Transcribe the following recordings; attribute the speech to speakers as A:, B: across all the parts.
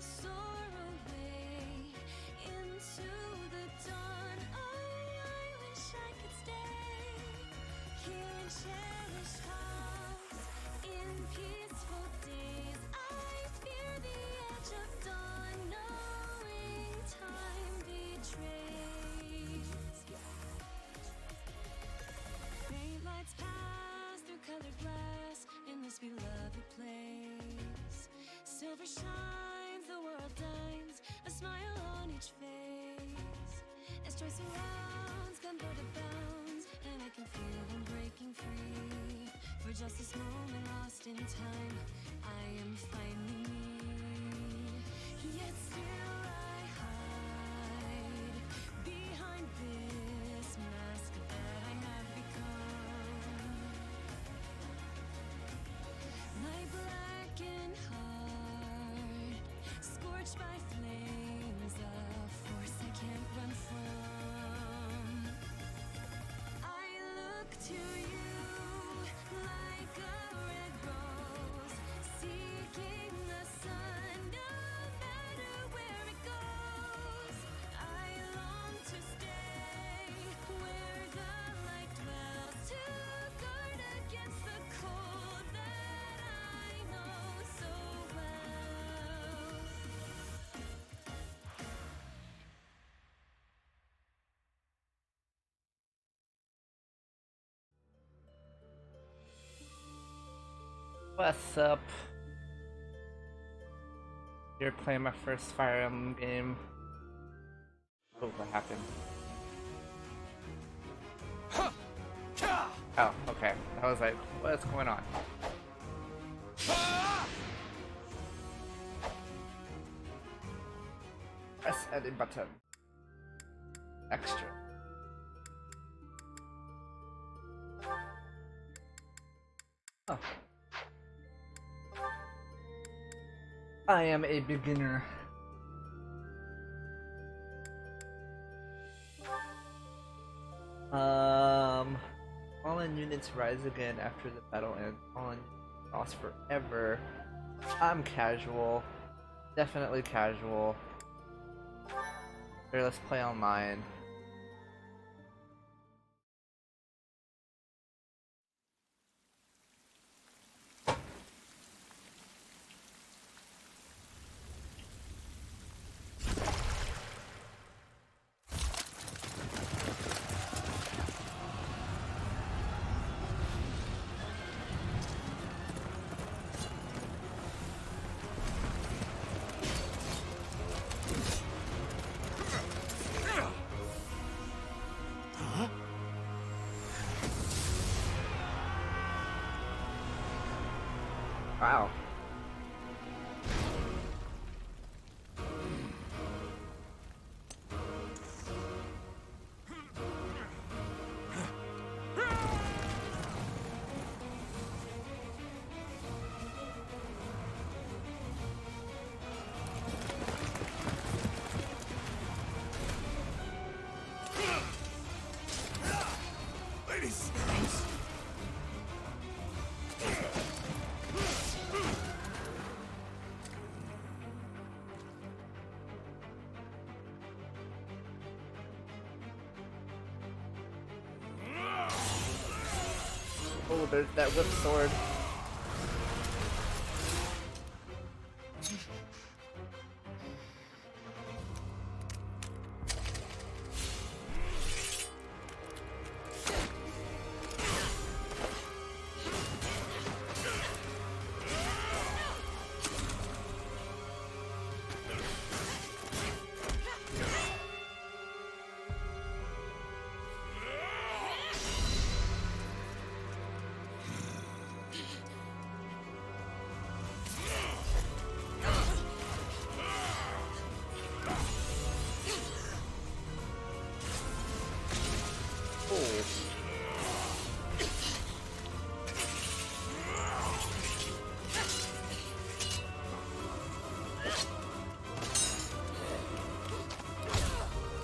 A: soar away into the dawn. I wish I could stay here and cherish calms in peaceful days. I fear the edge of dawn, knowing time betrays. Faint lights pass through colored glass in this beloved place. Silver shines, the world dines, a smile on each face. As joy surrounds, come out of bounds, and I can feel I'm breaking free. For just this moment lost in time, I am finally me. Yet still I hide behind this mask that I have become. My blackened heart, scorched by flames, a force I can't run from. I look to you like a red rose, seeking the sun, no matter where it goes. I long to stay where the light dwells, to guard against the cold that I know so well.
B: What's up? You're playing my first Fire Emblem game. Oh, what happened? Oh, okay. I was like, what's going on? Press edit button. Extra. Oh. I am a beginner. Fallen units rise again after the battle ends. Fallen units lost forever. I'm casual. Definitely casual. Here, let's play online. Wow.
C: Ladies!
B: Oh, there's that whip sword.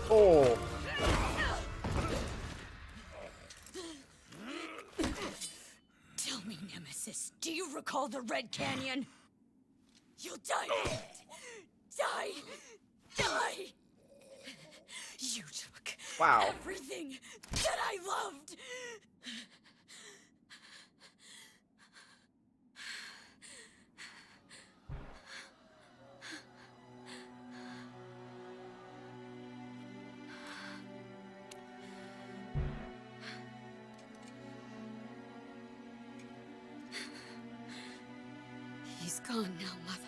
B: Oh.
A: Tell me, Nemesis, do you recall the Red Canyon? You'll die in it! Die! Die! You took
B: Wow.
A: everything that I loved! He's gone now, Mother.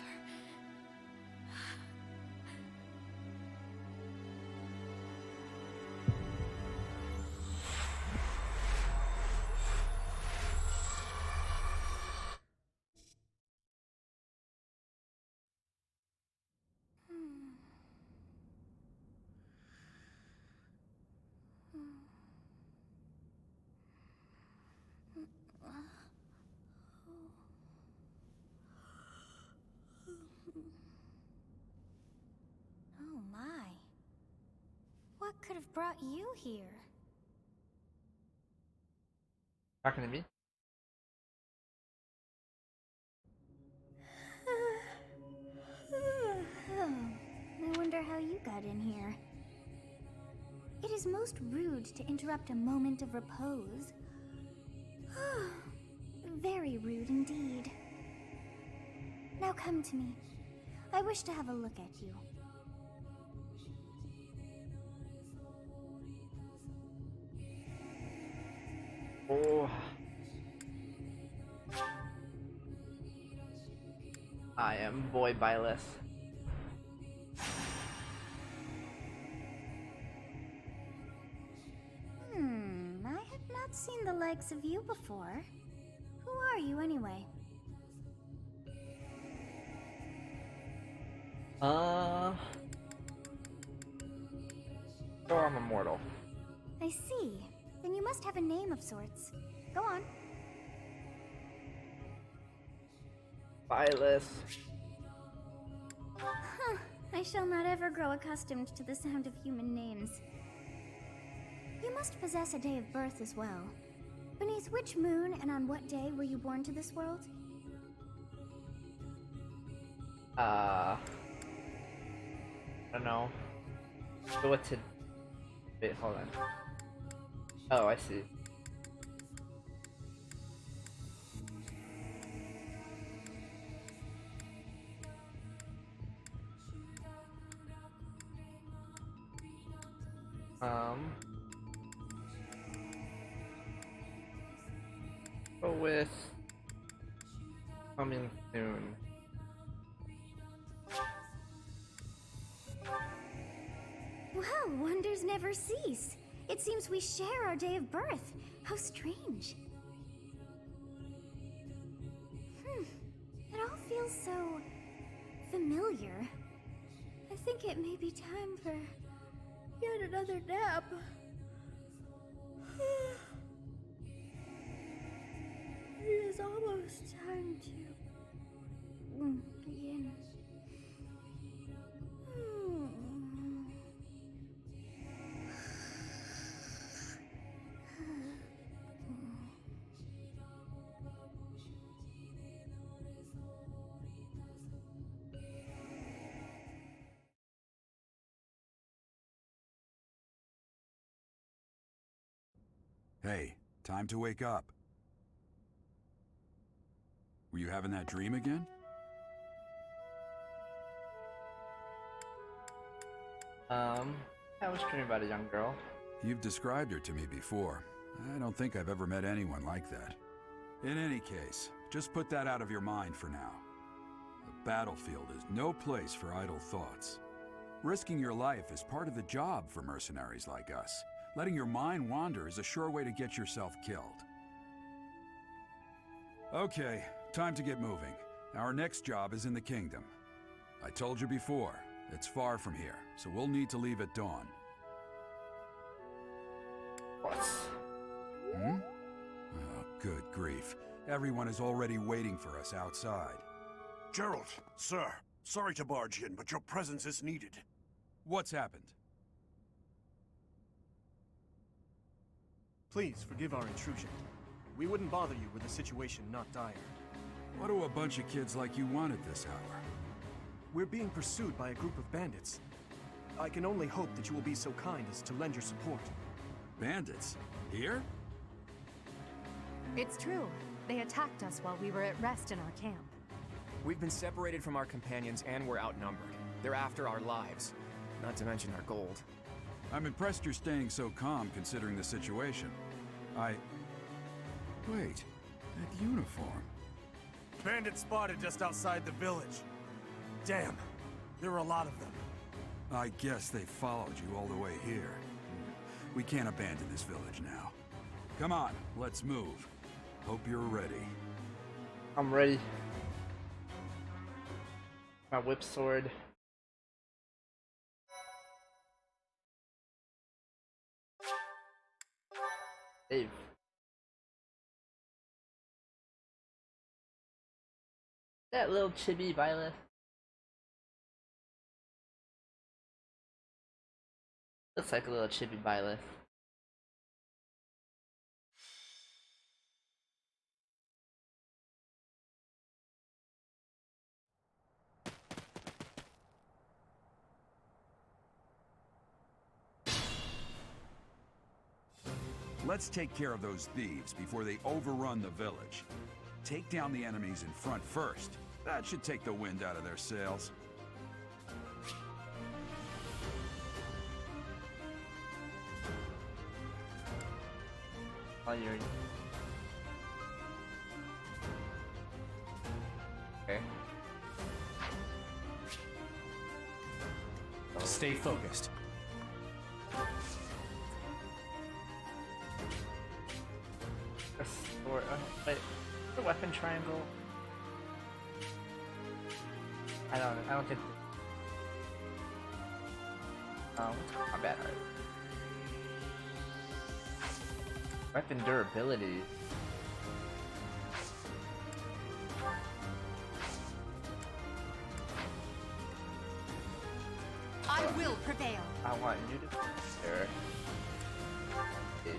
D: Oh my. What could have brought you here?
B: Talking to me?
D: I wonder how you got in here. It is most rude to interrupt a moment of repose. Very rude indeed. Now come to me. I wish to have a look at you.
B: Oh. I am boy Byleth.
D: I have not seen the likes of you before. Who are you anyway?
B: So I'm immortal.
D: I see. Then you must have a name of sorts. Go on.
B: Byleth.
D: Huh. I shall not ever grow accustomed to the sound of human names. You must possess a day of birth as well. Beneath which moon and on what day were you born to this world?
B: I don't know. So what to... Wait, hold on. Oh, I see. Go with coming soon.
D: Well, wonders never cease. It seems we share our day of birth. How strange. It all feels so familiar. I think it may be time for yet another nap. It is almost time to begin.
C: Hey, time to wake up. Were you having that dream again?
B: I was dreaming about a young girl.
C: You've described her to me before. I don't think I've ever met anyone like that. In any case, just put that out of your mind for now. The battlefield is no place for idle thoughts. Risking your life is part of the job for mercenaries like us. Letting your mind wander is a sure way to get yourself killed. Okay, time to get moving. Our next job is in the kingdom. I told you before, it's far from here, so we'll need to leave at dawn.
B: What?
C: Oh, good grief. Everyone is already waiting for us outside.
E: Gerald, sir, sorry to barge in, but your presence is needed.
C: What's happened?
F: Please forgive our intrusion. We wouldn't bother you with a situation not dire.
C: What do a bunch of kids like you want at this hour?
F: We're being pursued by a group of bandits. I can only hope that you will be so kind as to lend your support.
C: Bandits? Here?
G: It's true. They attacked us while we were at rest in our camp.
H: We've been separated from our companions and we're outnumbered. They're after our lives, not to mention our gold.
C: I'm impressed you're staying so calm considering the situation. Wait, that uniform.
E: Bandits spotted just outside the village. Damn, there were a lot of them.
C: I guess they followed you all the way here. We can't abandon this village now. Come on, let's move. Hope you're ready.
B: I'm ready. My whip sword. Save. That little chibi Violet. Looks like a little chibi Violet.
C: Let's take care of those thieves before they overrun the village. Take down the enemies in front first. That should take the wind out of their sails.
B: Oh, you're... Okay.
H: Stay focused.
B: Or, wait, the weapon triangle? I don't think... what's combat art? Weapon durability.
G: I will prevail.
B: I want you to be there. Okay.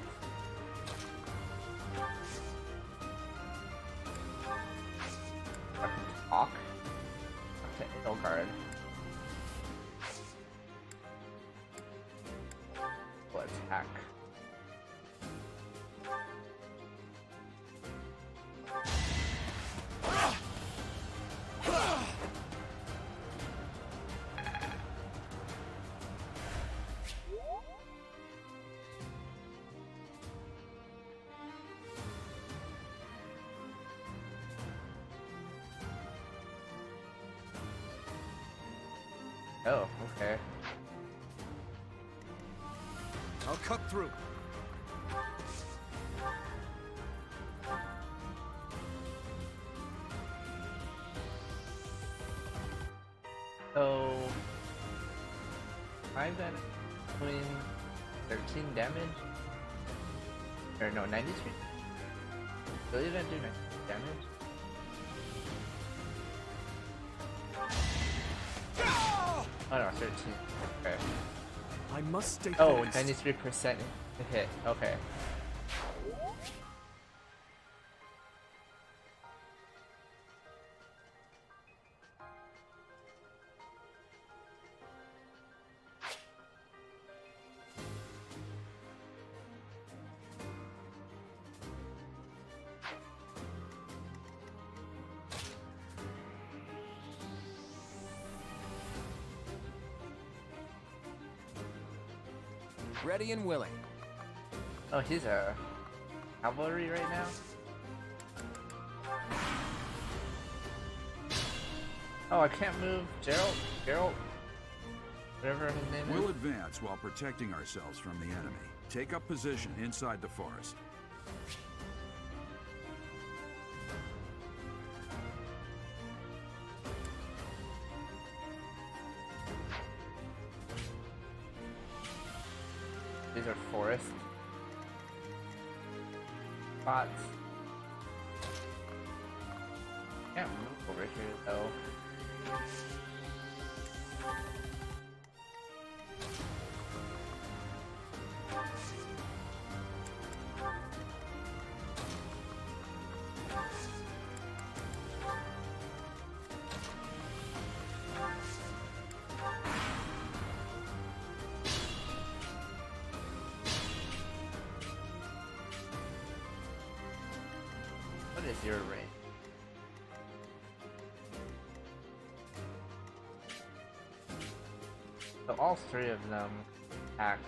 B: Weapon talk. Okay, no guard. What attack? Oh, okay.
F: I'll cut through.
B: So, I'm gonna doing 13 damage. Or no, 93. Really gonna do 90 damage? Oh no, 13. Okay.
F: I must stay
B: Oh,
F: focused.
B: 93% to hit. Okay.
H: Ready and willing.
B: Oh, he's a cavalry right now? Oh, I can't move. Gerald? Whatever his name
C: We'll
B: is.
C: advance while protecting ourselves from the enemy. Take up position inside the forest.
B: These are forest spots. Can't move over here though. is your range? So all three of them attack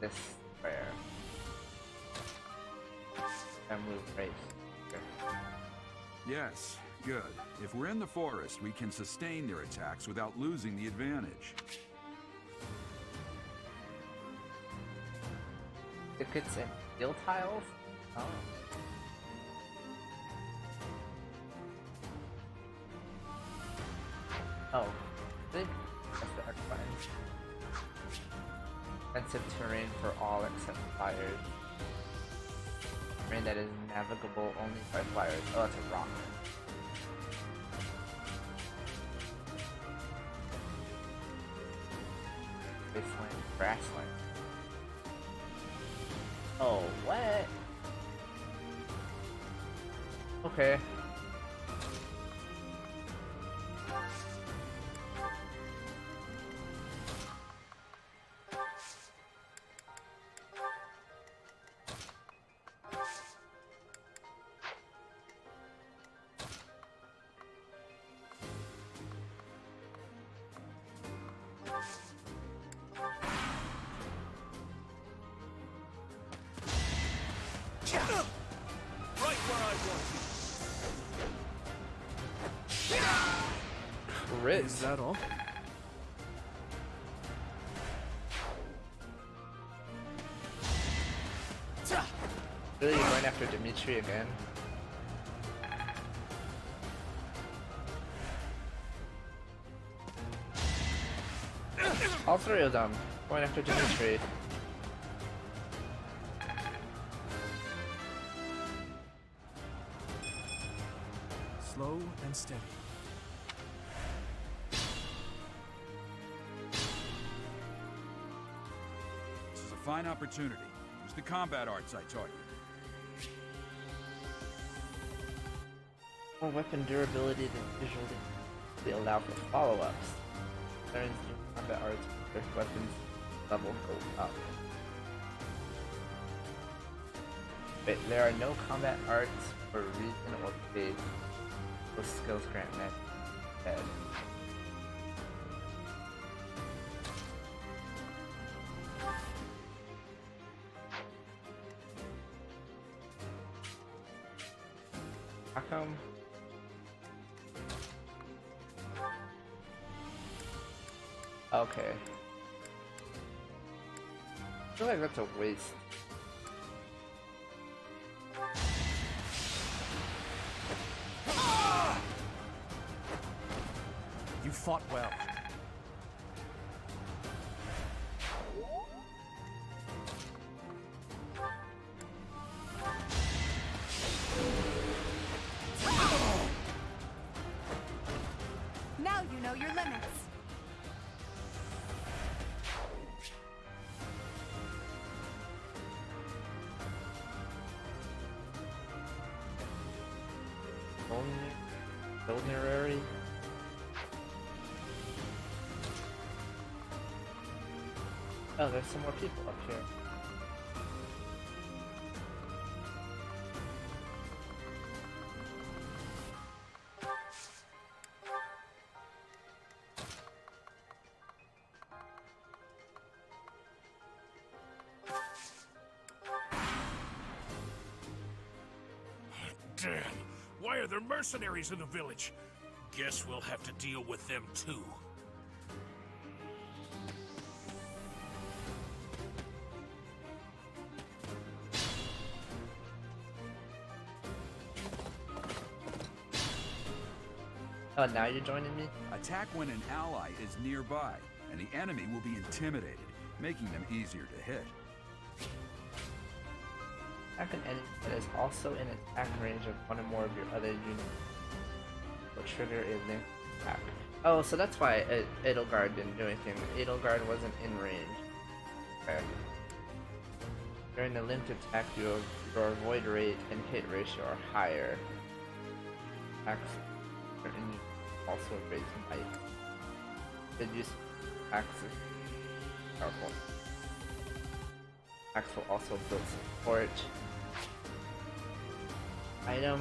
B: this square and move right here.
C: Yes, good. If we're in the forest, we can sustain their attacks without losing the advantage.
B: Tickets and steel tiles? Oh. Oh, good. That's the arcvines. Expensive terrain for all except flyers. Terrain that is navigable only by flyers. Oh, that's a rock. Wasteland, grassland. Oh, what? Okay.
E: Right where I want you.
B: Riz.
F: Is that all?
B: Really, you're going after Dimitri again? All three of them going after Dimitri.
F: Slow and steady.
C: This is a fine opportunity. Use the combat arts I taught you.
B: More weapon durability than visually. They allow for follow-ups. Learns new combat arts with their weapons level go up. Wait, there are no combat arts for reason or fate. Those skills grant magic instead. How come? Okay. I feel like that's a waste.
F: You fought well.
G: Now you know your limits.
B: Vulnerary. Oh, there's some more people up here.
E: Damn! Why are there mercenaries in the village? Guess we'll have to deal with them too.
B: Oh, now you're joining me?
C: Attack when an ally is nearby, and the enemy will be intimidated, making them easier to hit.
B: Attack an enemy that is also in attack range of one or more of your other units. Will trigger a linked attack. Oh, so that's why Edelgard didn't do anything. Edelgard wasn't in range. Okay. During the linked attack, your avoid rate and hit ratio are higher. Attacks are in also raise might. Good use of attacks is powerful. Attacks will also build support. Item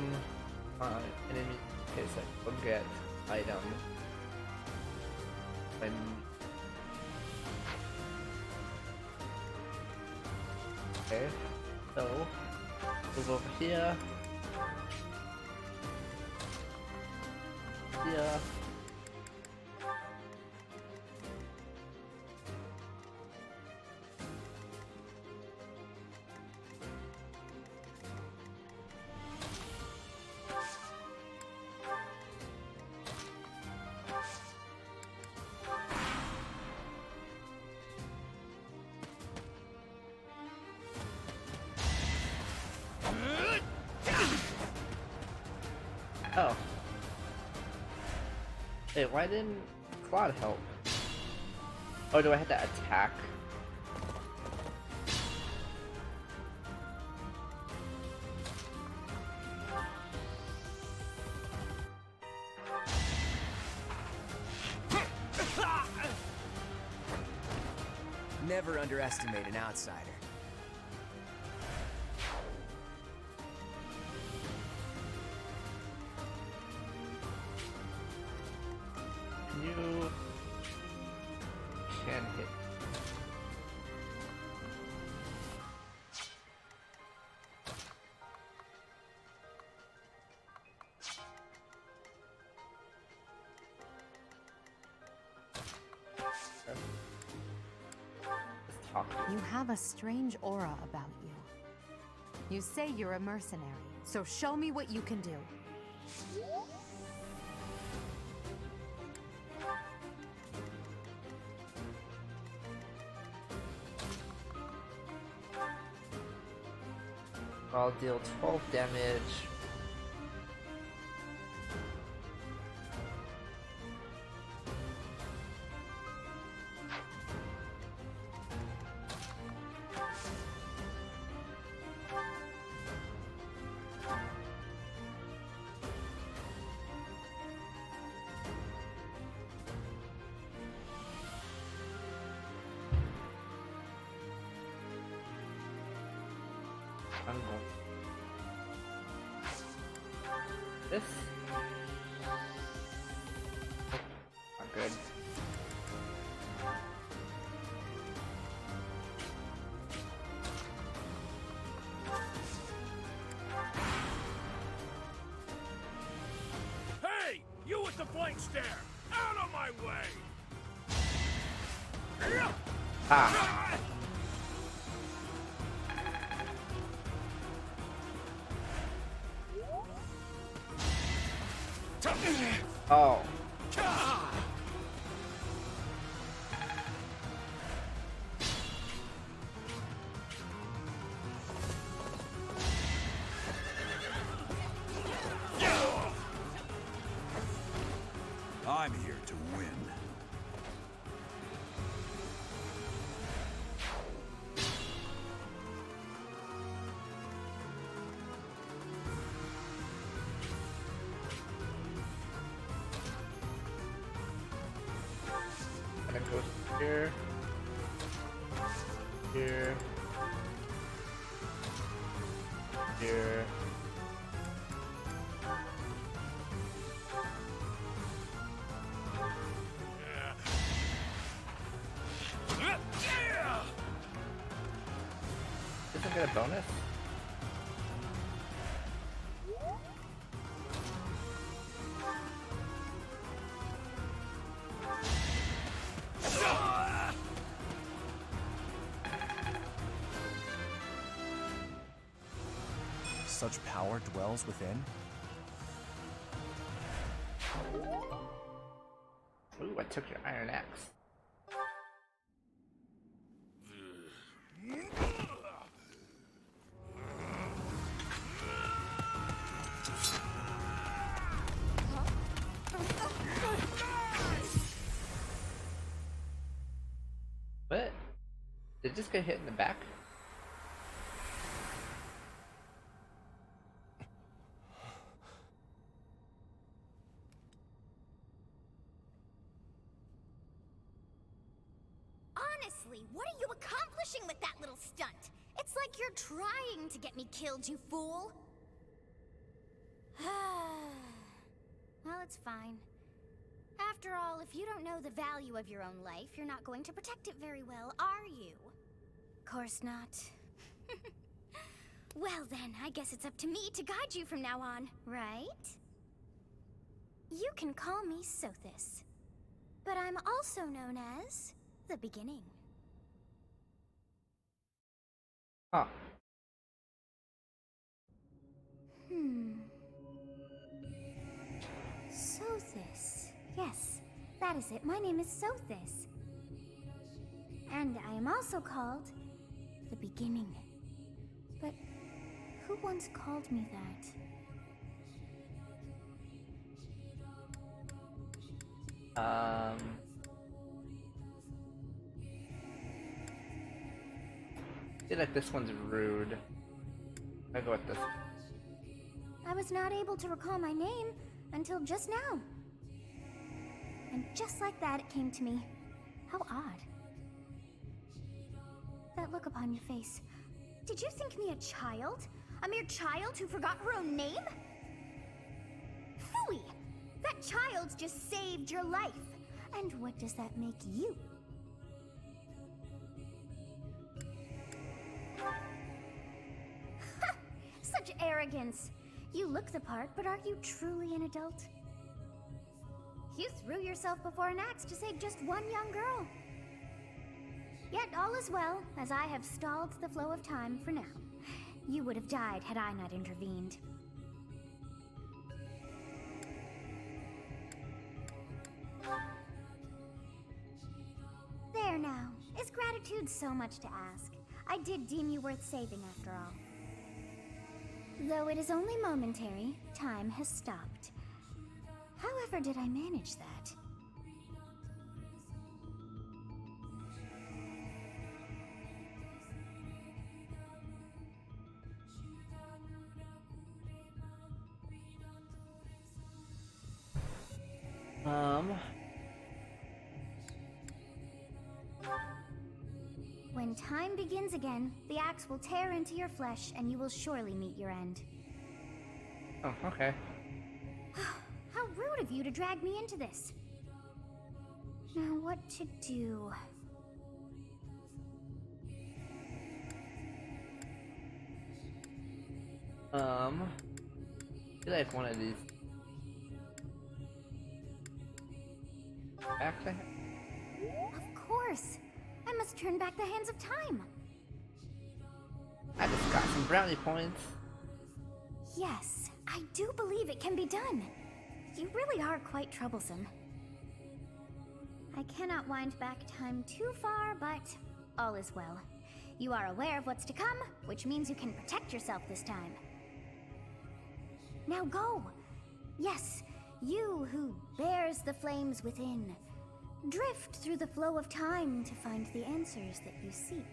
B: enemy. Okay, so forget item. When okay, so move over here. Here. Oh. Wait, why didn't Claude help? Oh, do I have to attack?
H: Never underestimate an outsider.
B: You can hit. Let's talk.
G: You have a strange aura about you. You say you're a mercenary, so show me what you can do.
B: I'll deal 12 damage. I'm going. This? Not good.
E: Hey! You with the blank stare! Out of my way!
B: Ah! Oh.
C: I'm here to win.
B: Gonna go here. Here. Here. Doesn't get a bonus?
F: Such power dwells within?
B: Ooh, I took your iron axe. What? Did it just get hit in the back?
D: Honestly, what are you accomplishing with that little stunt? It's like you're trying to get me killed, you fool. Well, it's fine. After all, if you don't know the value of your own life, you're not going to protect it very well, are you? Course not. Well then, I guess it's up to me to guide you from now on, right? You can call me Sothis, but I'm also known as the Beginning.
B: Huh.
D: Sothis. Yes, that is it. My name is Sothis. And I am also called the Beginning. But who once called me that?
B: I feel like this one's rude. I'll go with this.
D: I was not able to recall my name until just now. And just like that, it came to me. How odd. That look upon your face. Did you think me a child? A mere child who forgot her own name? Phooey! That child just saved your life. And what does that make you? Such arrogance! You look the part, but are you truly an adult? You threw yourself before an axe to save just one young girl. Yet all is well, as I have stalled the flow of time for now. You would have died had I not intervened. There now. Is gratitude so much to ask? I did deem you worth saving after all. Though it is only momentary, time has stopped. However did I manage that? When time begins again, the axe will tear into your flesh and you will surely meet your end.
B: Oh, okay.
D: How rude of you to drag me into this. Now what to do?
B: I feel like one of these. Back to
D: Of course! I must turn back the hands of time!
B: I just got some brownie points.
D: Yes, I do believe it can be done. You really are quite troublesome. I cannot wind back time too far, but all is well. You are aware of what's to come, which means you can protect yourself this time. Now go! Yes, you who bears the flames within. Drift through the flow of time to find the answers that you seek.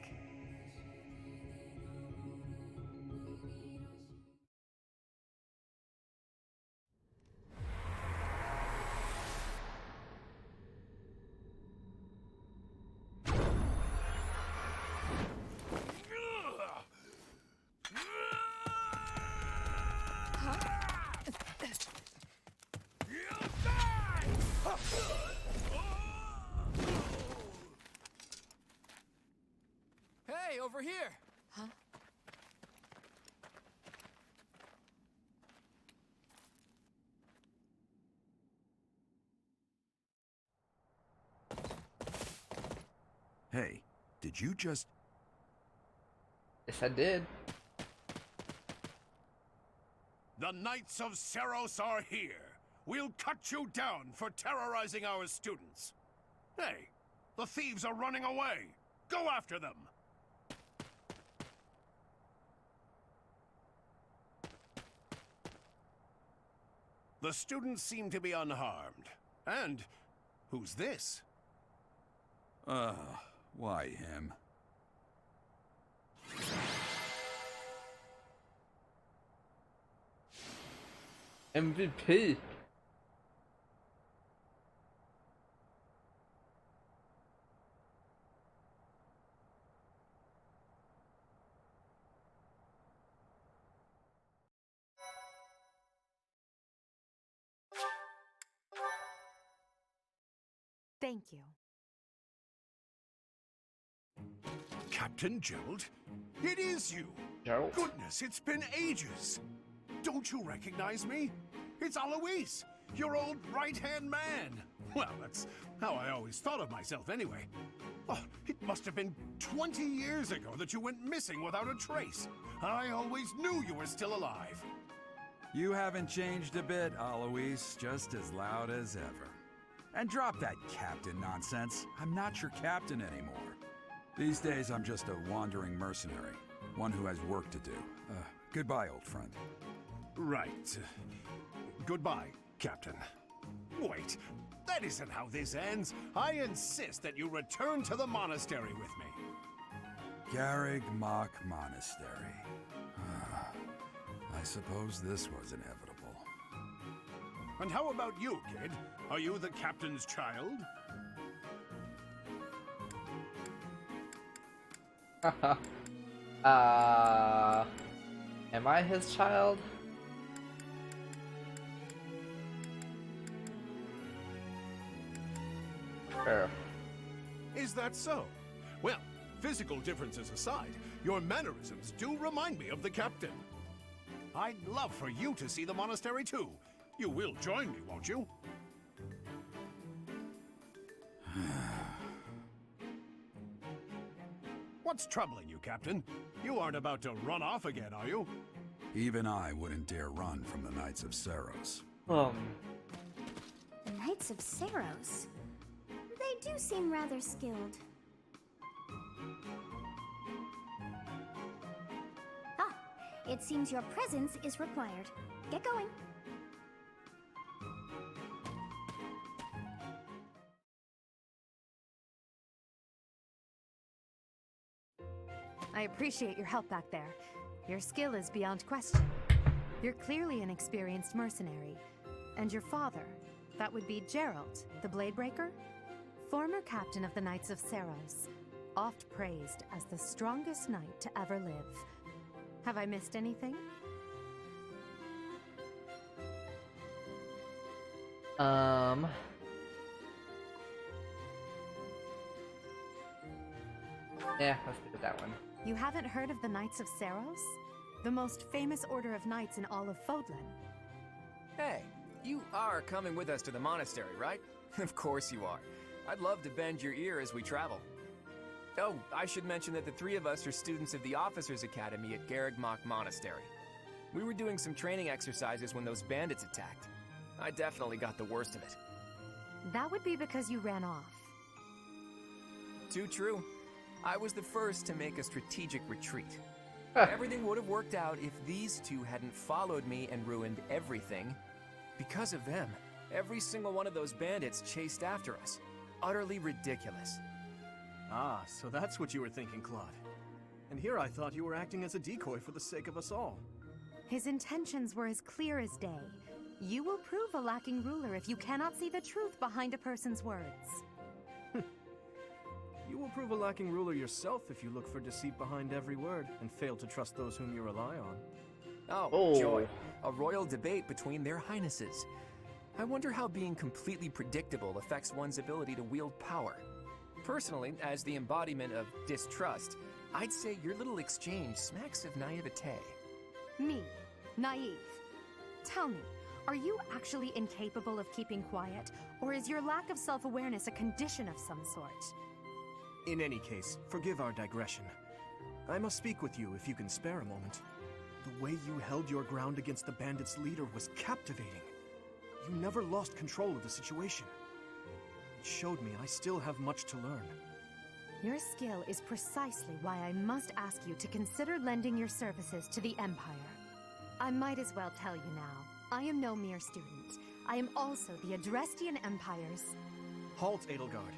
H: Hey, over here!
G: Huh?
C: Hey, did you just...
B: Yes, I did.
E: The Knights of Seros are here. We'll cut you down for terrorizing our students. Hey, the thieves are running away. Go after them. The students seem to be unharmed. And who's this?
C: Why him?
B: MVP.
G: Thank you.
E: Captain Gerald? It is you!
B: Gerald?
E: Goodness, it's been ages! Don't you recognize me? It's Alois, your old right-hand man! Well, that's how I always thought of myself anyway. Oh, it must have been 20 years ago that you went missing without a trace. I always knew you were still alive.
C: You haven't changed a bit, Alois, just as loud as ever. And drop that captain nonsense. I'm not your captain anymore. These days, I'm just a wandering mercenary. One who has work to do. Goodbye, old friend.
E: Right. Goodbye, Captain. Wait, that isn't how this ends. I insist that you return to the monastery with me.
C: Garreg Mach Monastery. I suppose this was inevitable.
E: And how about you, kid? Are you the captain's child?
B: Am I his child? Sure.
E: Is that so? Well, physical differences aside, your mannerisms do remind me of the captain. I'd love for you to see the monastery too. You will join me, won't you? What's troubling you, Captain? You aren't about to run off again, are you?
C: Even I wouldn't dare run from the Knights of Seiros.
D: The Knights of Seiros? They do seem rather skilled. Ah, it seems your presence is required. Get going.
G: I appreciate your help back there. Your skill is beyond question. You're clearly an experienced mercenary. And your father, that would be Gerald, the Bladebreaker? Former captain of the Knights of Seiros, oft praised as the strongest knight to ever live. Have I missed anything?
B: Yeah, let's do that one.
G: You haven't heard of the Knights of Seiros? The most famous order of knights in all of Fodlan.
H: Hey, you are coming with us to the monastery, right? Of course you are. I'd love to bend your ear as we travel. Oh, I should mention that the three of us are students of the Officers' Academy at Garreg Mach Monastery. We were doing some training exercises when those bandits attacked. I definitely got the worst of it.
G: That would be because you ran off.
H: Too true. I was the first to make a strategic retreat. Everything would have worked out if these two hadn't followed me and ruined everything. Because of them, every single one of those bandits chased after us. Utterly ridiculous.
F: Ah, so that's what you were thinking, Claude. And here I thought you were acting as a decoy for the sake of us all.
G: His intentions were as clear as day. You will prove a lacking ruler if you cannot see the truth behind a person's words.
F: You will prove a lacking ruler yourself if you look for deceit behind every word and fail to trust those whom you rely on.
H: Oh, joy. A royal debate between their highnesses. I wonder how being completely predictable affects one's ability to wield power. Personally, as the embodiment of distrust, I'd say your little exchange smacks of naivete.
G: Me? Naive? Tell me, are you actually incapable of keeping quiet, or is your lack of self-awareness a condition of some sort?
F: In any case, forgive our digression. I must speak with you if you can spare a moment. The way you held your ground against the bandits' leader was captivating. You never lost control of the situation. It showed me I still have much to learn.
G: Your skill is precisely why I must ask you to consider lending your services to the Empire. I might as well tell you now, I am no mere student. I am also the Adrestian Empire's...
F: Halt, Edelgard.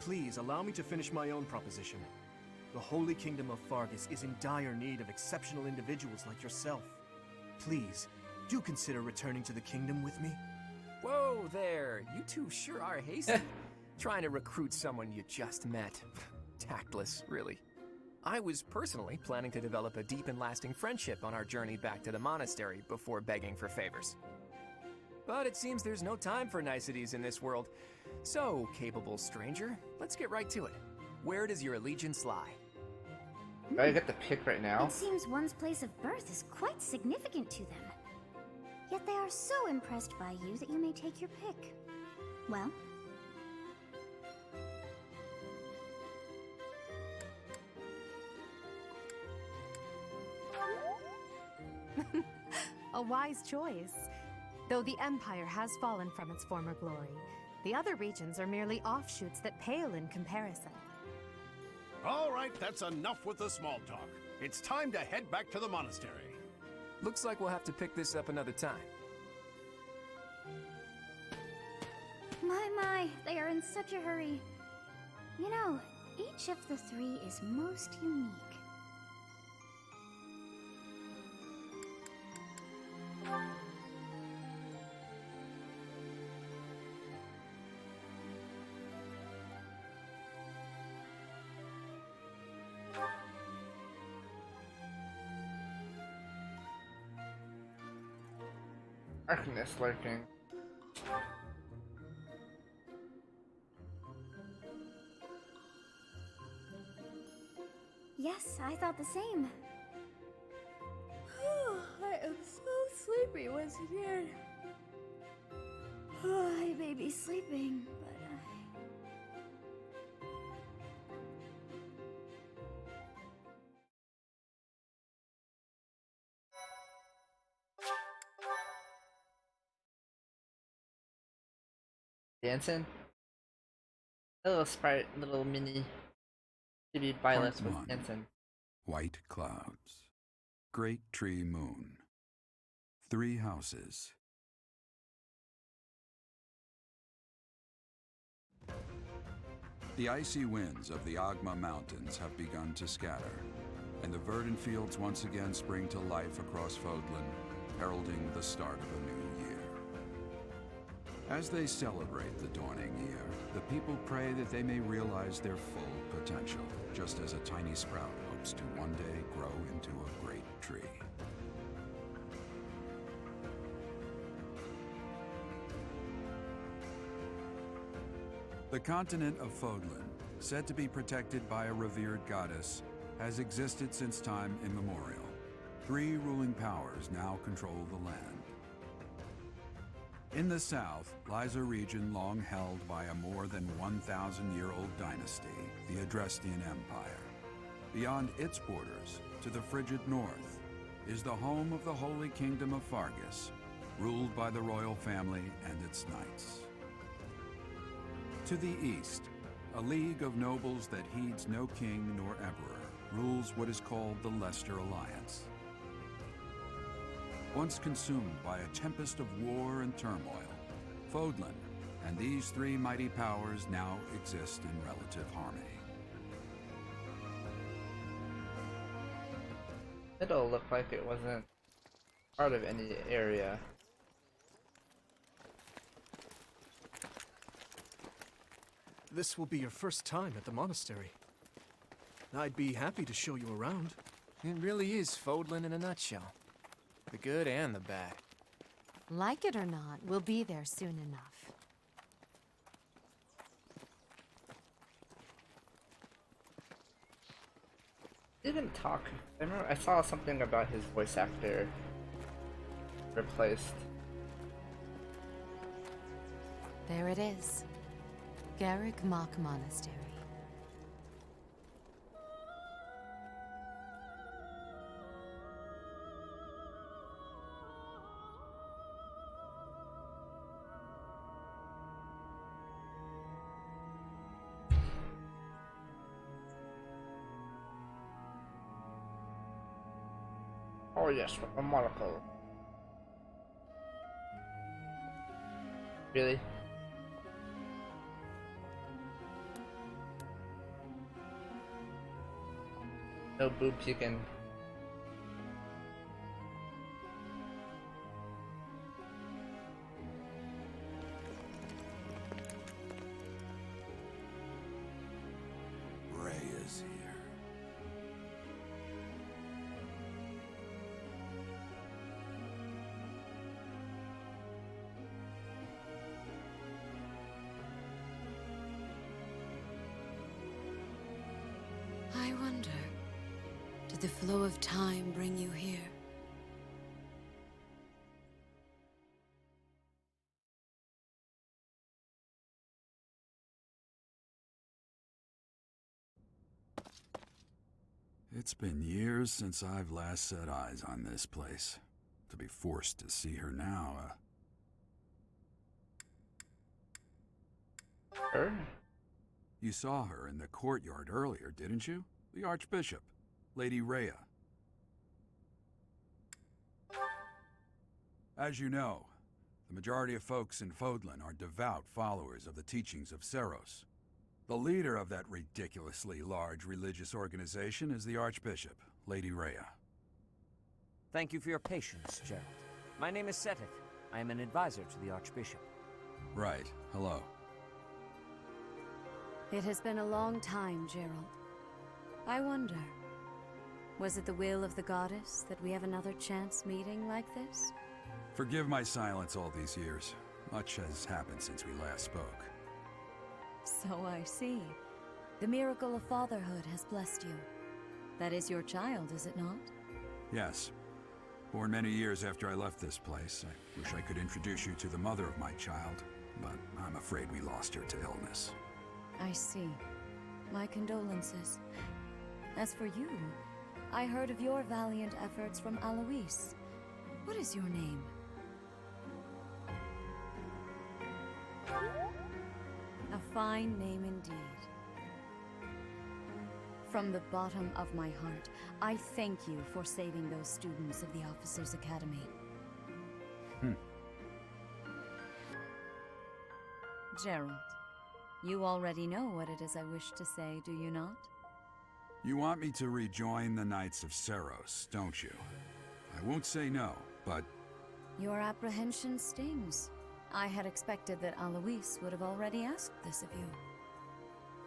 F: Please allow me to finish my own proposition. The Holy Kingdom of Fargus is in dire need of exceptional individuals like yourself. Please, do consider returning to the kingdom with me.
H: Whoa there, you two sure are hasty. Trying to recruit someone you just met. Tactless, really. I was personally planning to develop a deep and lasting friendship on our journey back to the monastery before begging for favors. But it seems there's no time for niceties in this world, So, capable stranger, let's get right to it. Where does your allegiance lie?
B: Do I get to pick right now?
D: It seems one's place of birth is quite significant to them. Yet they are so impressed by you that you may take your pick. Well?
G: A wise choice. Though the Empire has fallen from its former glory, the other regions are merely offshoots that pale in comparison.
E: All right, that's enough with the small talk. It's time to head back to the monastery.
H: Looks like we'll have to pick this up another time.
D: My, they are in such a hurry. You know, each of the three is most unique.
B: Darkness lurking.
D: Yes, I thought the same. I am so sleepy once again. I may be sleeping, but
B: Dancing? Little sprite, little mini chibi violets with
C: 1.
B: dancing.
C: White clouds. Great tree moon. 3 houses. The icy winds of the Agma Mountains have begun to scatter, and the verdant fields once again spring to life across Fodlan, heralding the start of a new year. As they celebrate the dawning year, the people pray that they may realize their full potential, just as a tiny sprout hopes to one day grow into a great tree. The continent of Fodlan, said to be protected by a revered goddess, has existed since time immemorial. 3 ruling powers now control the land. In the south lies a region long held by a more than 1,000-year-old dynasty, the Adrestian Empire. Beyond its borders, to the frigid north, is the home of the Holy Kingdom of Fargus, ruled by the royal family and its knights. To the east, a league of nobles that heeds no king nor emperor rules what is called the Leicester Alliance. Once consumed by a tempest of war and turmoil, Fodlan and these 3 mighty powers now exist in relative harmony.
B: It'll look like it wasn't part of any area.
F: This will be your first time at the monastery. I'd be happy to show you around.
H: It really is Fodlan in a nutshell. The good and the bad.
G: Like it or not, we'll be there soon enough.
B: He didn't talk. I remember I saw something about his voice actor replaced.
G: There it is. Garrick Mach Monastery.
B: Oh yes, a monocle. Really? No boob peeking.
C: Ray is here.
A: wonder, did the flow of time bring you here?
C: It's been years since I've last set eyes on this place. To be forced to see her now,
B: Her?
C: You saw her in the courtyard earlier, didn't you? The Archbishop, Lady Rhea. As you know, the majority of folks in Fodlan are devout followers of the teachings of Seros. The leader of that ridiculously large religious organization is the Archbishop, Lady Rhea.
I: Thank you for your patience, Gerald. My name is Seteth. I am an advisor to the Archbishop.
C: Right. Hello.
G: It has been a long time, Gerald. I wonder, was it the will of the goddess that we have another chance meeting like this?
C: Forgive my silence all these years. Much has happened since we last spoke.
G: So I see. The miracle of fatherhood has blessed you. That is your child, is it not?
C: Yes. Born many years after I left this place, I wish I could introduce you to the mother of my child, but I'm afraid we lost her to illness.
G: I see. My condolences. As for you, I heard of your valiant efforts from Alois. What is your name? A fine name indeed. From the bottom of my heart, I thank you for saving those students of the Officers' Academy. Gerald, you already know what it is I wish to say, do you not?
C: You want me to rejoin the Knights of Seros, don't you? I won't say no, but...
G: Your apprehension stings. I had expected that Alois would have already asked this of you.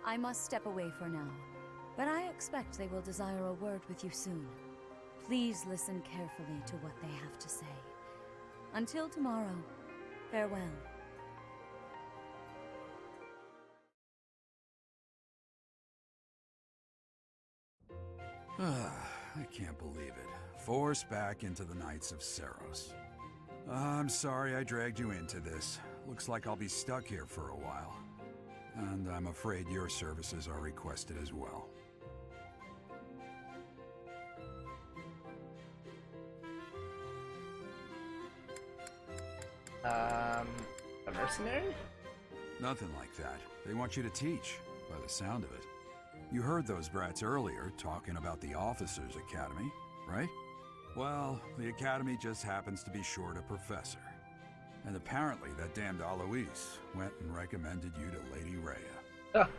G: I must step away for now, but I expect they will desire a word with you soon. Please listen carefully to what they have to say. Until tomorrow, farewell.
C: I can't believe it. Forced back into the Knights of Seros. I'm sorry I dragged you into this. Looks like I'll be stuck here for a while. And I'm afraid your services are requested as well.
B: A mercenary?
C: Nothing like that. They want you to teach, by the sound of it. You heard those brats earlier talking about the Officers' Academy, right? Well, the Academy just happens to be short a professor. And apparently that damned Alois went and recommended you to Lady Rhea.
B: Oh.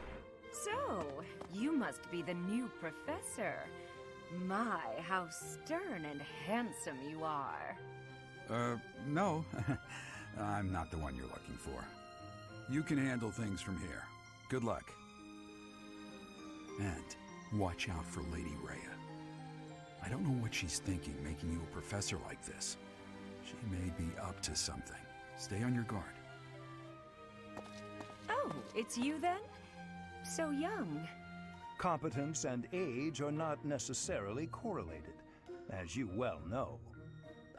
J: So, you must be the new professor. My, how stern and handsome you are.
C: No. I'm not the one you're looking for. You can handle things from here. Good luck. And watch out for Lady Rhea. I don't know what she's thinking making you a professor like this. She may be up to something. Stay on your guard.
J: Oh, it's you then? So young.
K: Competence and age are not necessarily correlated, as you well know.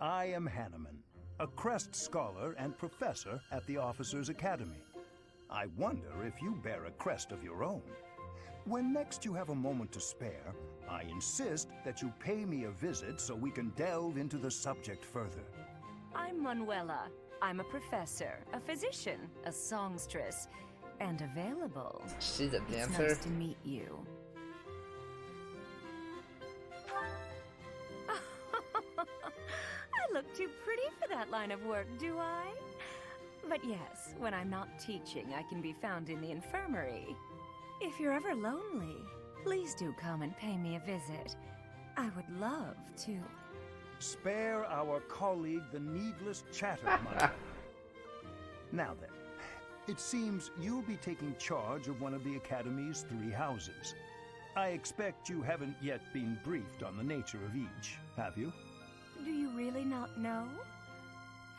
K: I am Hanneman, a Crest Scholar and Professor at the Officers' Academy. I wonder if you bear a crest of your own. When next you have a moment to spare, I insist that you pay me a visit so we can delve into the subject further.
J: I'm Manuela. I'm a professor, a physician, a songstress, and available.
B: She's a
J: It's
B: dancer.
J: nice to meet you. I look too pretty for that line of work, do I? But yes, when I'm not teaching, I can be found in the infirmary. If you're ever lonely, please do come and pay me a visit. I would love to.
K: Spare our colleague the needless chatter, Manuela. Now then, it seems you'll be taking charge of one of the Academy's 3 houses. I expect you haven't yet been briefed on the nature of each, have you?
J: Do you really not know?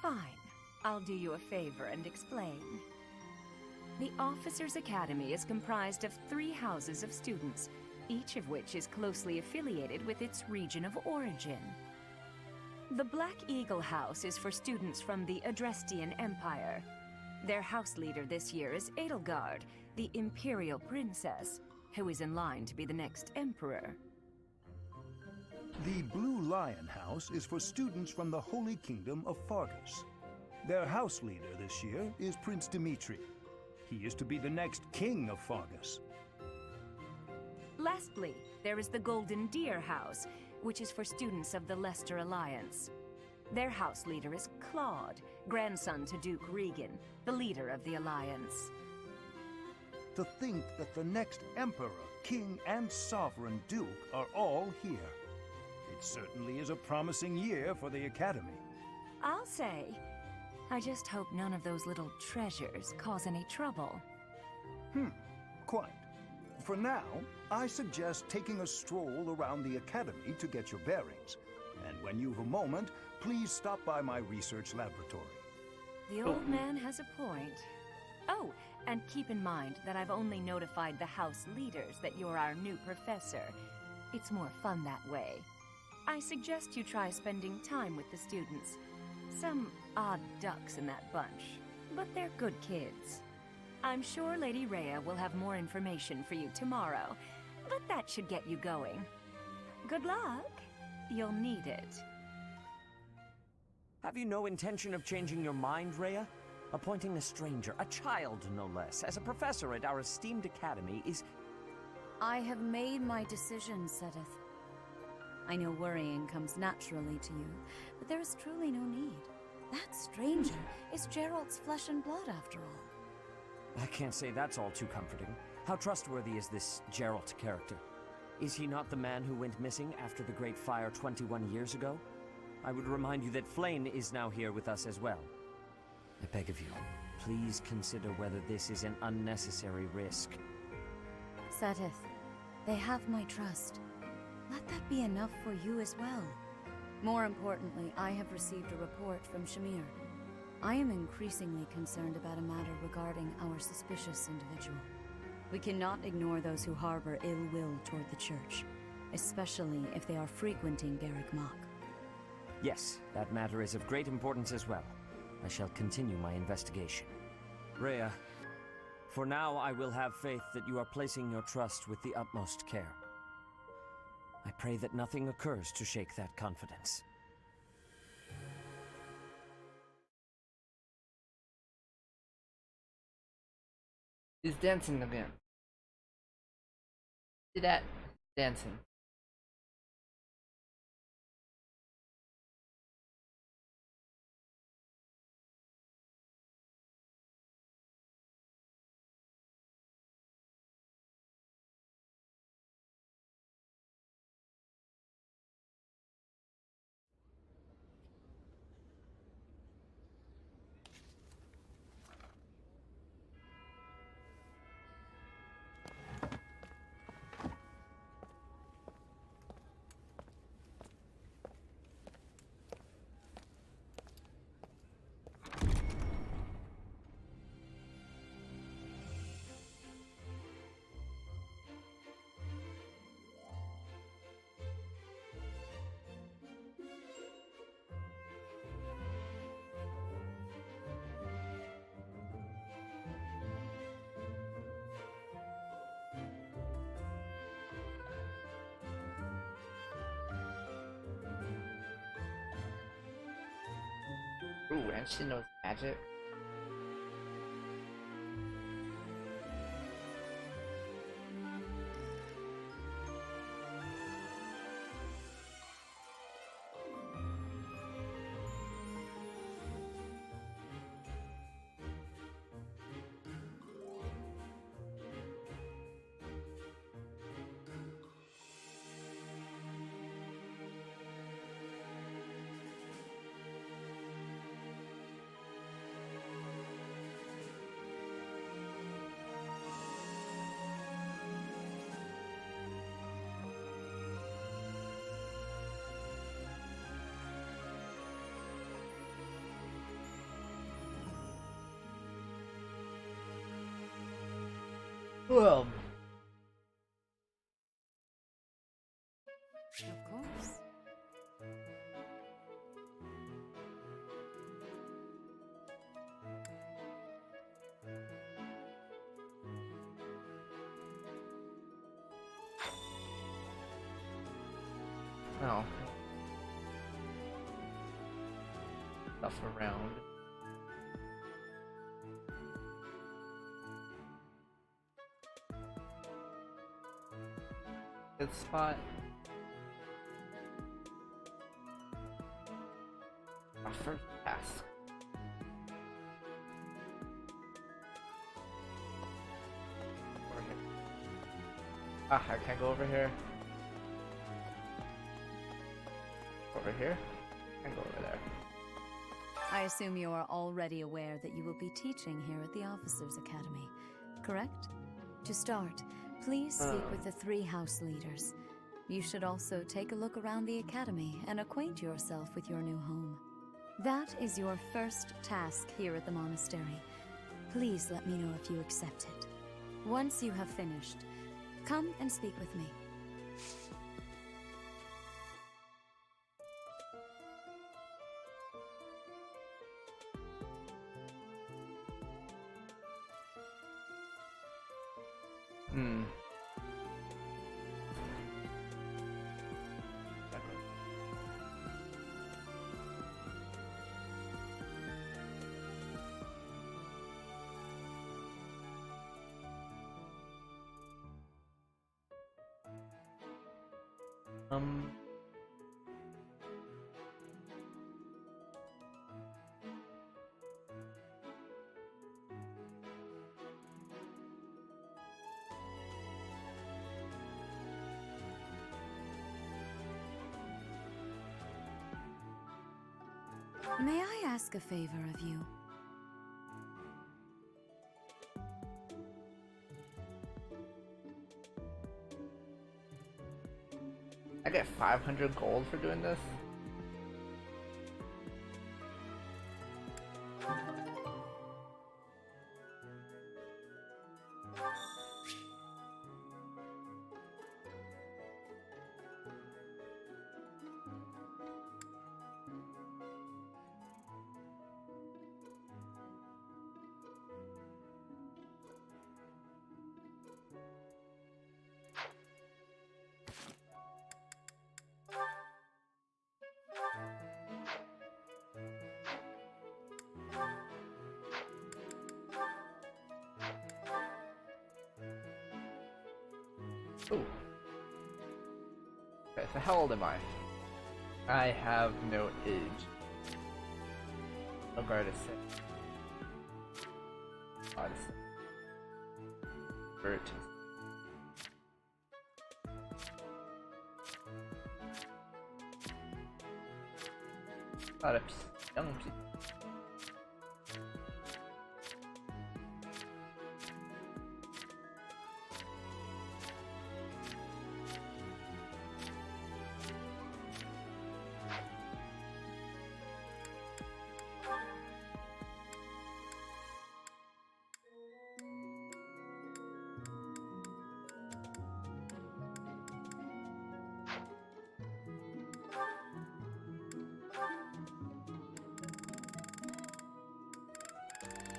J: Fine. I'll do you a favor and explain. The Officers' Academy is comprised of 3 houses of students, each of which is closely affiliated with its region of origin. The Black Eagle House is for students from the Adrestian Empire. Their house leader this year is Edelgard, the Imperial Princess, who is in line to be the next Emperor.
K: The Blue Lion House is for students from the Holy Kingdom of Fargus. Their house leader this year is Prince Dimitri. He is to be the next king of Fargus.
J: Lastly, there is the Golden Deer House, which is for students of the Leicester Alliance. Their house leader is Claude, grandson to Duke Regan, the leader of the Alliance.
K: To think that the next emperor, king, and sovereign duke are all here. It certainly is a promising year for the Academy.
J: I'll say, I just hope none of those little treasures cause any trouble.
K: Quite. For now, I suggest taking a stroll around the Academy to get your bearings. And when you've a moment, please stop by my research laboratory.
J: The old man has a point. Oh, and keep in mind that I've only notified the house leaders that you're our new professor. It's more fun that way. I suggest you try spending time with the students. Some odd ducks in that bunch, but they're good kids. I'm sure Lady Rhea will have more information for you tomorrow, but that should get you going. Good luck. You'll need it.
I: Have you no intention of changing your mind, Rhea? Appointing a stranger, a child no less, as a professor at our esteemed academy is...
L: I have made my decision, Sedith. I know worrying comes naturally to you, but there is truly no need. That stranger is Gerald's flesh and blood, after all.
I: I can't say that's all too comforting. How trustworthy is this Geralt character? Is he not the man who went missing after the Great Fire 21 years ago? I would remind you that Flayn is now here with us as well. I beg of you, please consider whether this is an unnecessary risk.
L: Sedith, they have my trust. Let that be enough for you as well. More importantly, I have received a report from Shamir. I am increasingly concerned about a matter regarding our suspicious individual. We cannot ignore those who harbor ill will toward the Church, especially if they are frequenting Garrick Mach.
I: Yes, that matter is of great importance as well. I shall continue my investigation. Rhea, for now I will have faith that you are placing your trust with the utmost care. I pray that nothing occurs to shake that confidence.
B: He's dancing again. See that? Dancing. Ooh, and she knows magic. Well, No. Stuff around. Good spot. My first task. Over here. Ah, I can't go over here. Over here? I can go over there.
L: I assume you are already aware that you will be teaching here at the Officers' Academy, correct? To start, please speak with the 3 house leaders. You should also take a look around the academy and acquaint yourself with your new home. That is your first task here at the monastery. Please let me know if you accept it. Once you have finished, come and speak with me. May I ask a favor of you?
B: I get 500 gold for doing this? Ooh. Okay, so how old am I? I have no age. No guard is 6. God is 6. Bert is a lot of young people.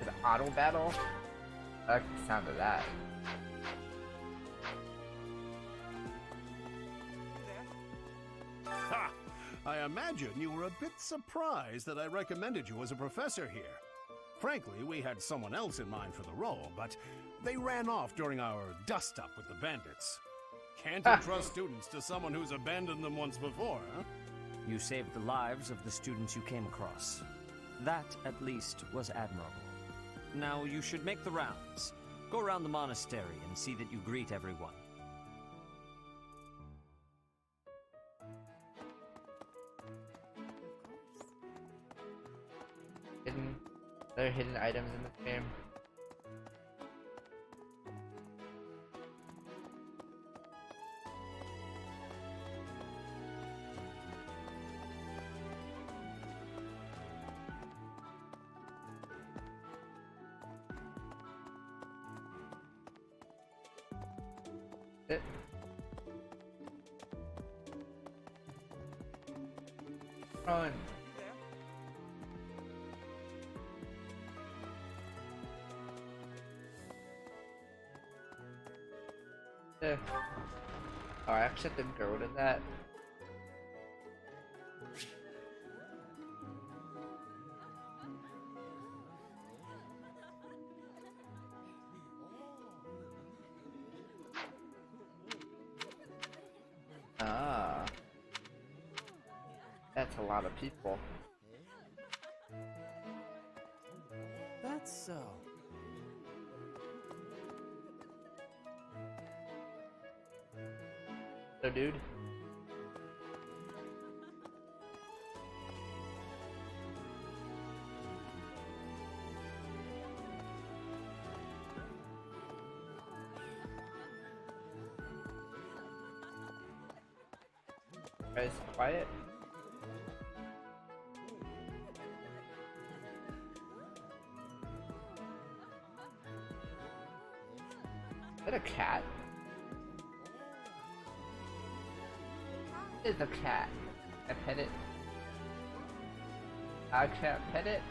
B: Is it auto battle? I like the sound of that.
E: Ha! I imagine you were a bit surprised that I recommended you as a professor here. Frankly, we had someone else in mind for the role, but they ran off during our dust-up with the bandits. Can't entrust students to someone who's abandoned them once before, huh?
I: You saved the lives of the students you came across. That, at least, was admirable. Now you should make the rounds. Go around the monastery and see that you greet everyone.
B: There are hidden items in this game. Run. Oh, I actually have to go to that. That's a lot of people.
F: That's so.
B: So, dude. Guys, quiet. Is that a cat? It's a cat. I pet it. I can't pet it.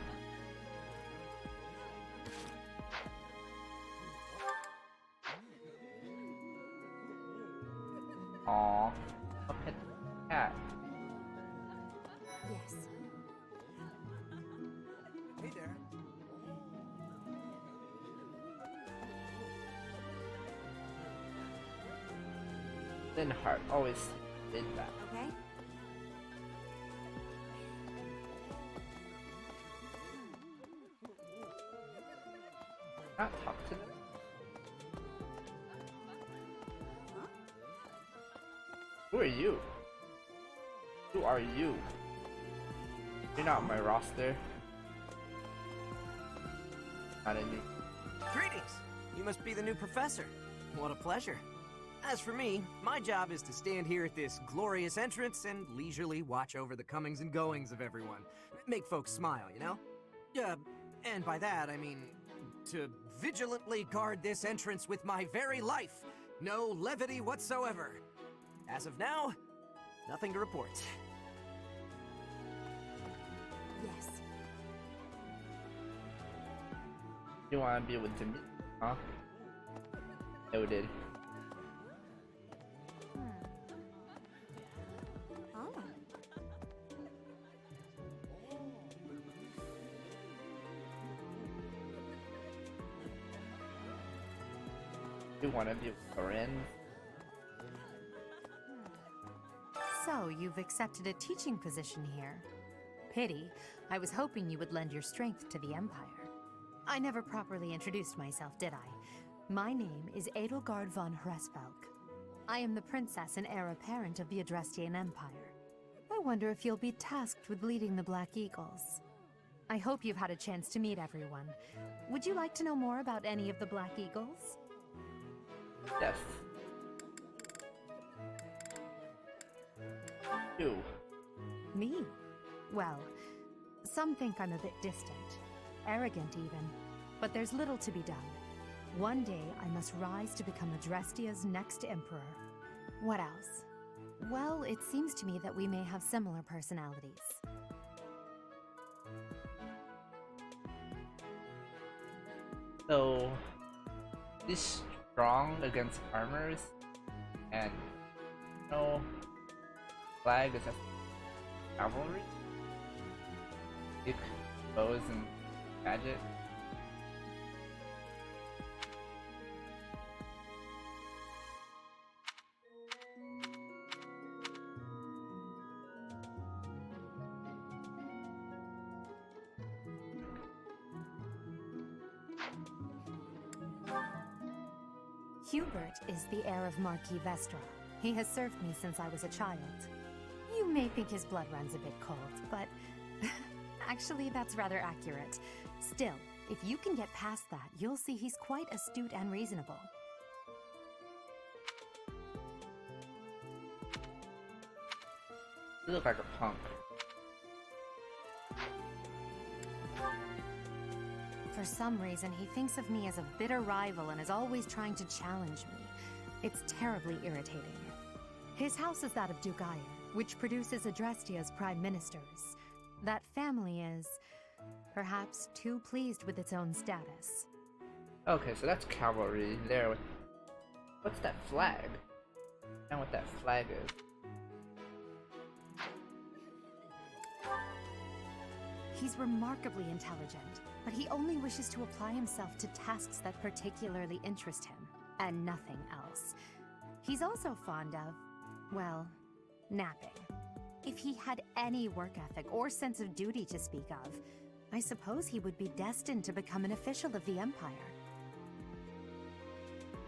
B: Aww. I'll pet the cat.
L: Yes.
F: Hey there.
B: Linhart always did that.
L: Okay.
B: Not talk to them. Who are you? Who are you? You're not on my roster. Not in you.
M: Greetings! You must be the new professor. What a pleasure. As for me, my job is to stand here at this glorious entrance and leisurely watch over the comings and goings of everyone. Make folks smile, you know? And by that, I mean to vigilantly guard this entrance with my very life. No levity whatsoever. As of now, nothing to report.
L: Yes.
B: You wanna be with Demi? Huh? Noted.
L: Oh.
B: You wanna be with Corinne?
G: So, you've accepted a teaching position here. Pity. I was hoping you would lend your strength to the Empire. I never properly introduced myself, did I? My name is Edelgard von Hresvelk. I am the princess and heir apparent of the Adrestian Empire. I wonder if you'll be tasked with leading the Black Eagles. I hope you've had a chance to meet everyone. Would you like to know more about any of the Black Eagles?
B: Yes. You.
G: Me? Well, some think I'm a bit distant, arrogant even, but there's little to be done. One day I must rise to become Adrestia's next emperor. What else? Well, it seems to me that we may have similar personalities.
B: So, he's strong against armors, and no flag is a cavalry. Big bows and magic.
G: Hubert is the heir of Marquis Vestra. He has served me since I was a child. You may think his blood runs a bit cold, but actually that's rather accurate. Still, if you can get past that, you'll see he's quite astute and reasonable.
B: You look like a punk.
G: For some reason, he thinks of me as a bitter rival and is always trying to challenge me. It's terribly irritating. His house is that of Duke Ayer, which produces Adrestia's prime ministers. That family is, perhaps, too pleased with its own status.
B: Okay, so that's cavalry there with... What's that flag? And what that flag is.
G: He's remarkably intelligent, but he only wishes to apply himself to tasks that particularly interest him, and nothing else. He's also fond of, well, napping. If he had any work ethic or sense of duty to speak of, I suppose he would be destined to become an official of the Empire.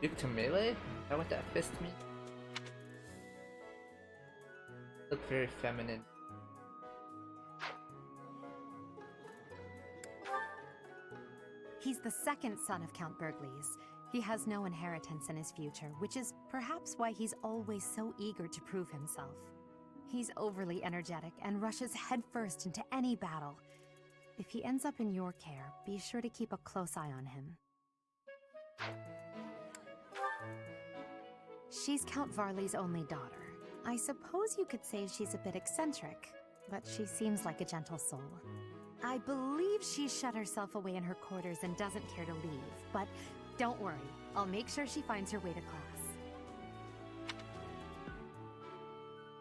B: Duke to melee? Is that what that fist means? Look very feminine.
G: He's the second son of Count Bergliez. He has no inheritance in his future, which is perhaps why he's always so eager to prove himself. He's overly energetic and rushes headfirst into any battle. If he ends up in your care, be sure to keep a close eye on him. She's Count Varley's only daughter. I suppose you could say she's a bit eccentric, but she seems like a gentle soul. I believe she's shut herself away in her quarters and doesn't care to leave, but don't worry, I'll make sure she finds her way to class.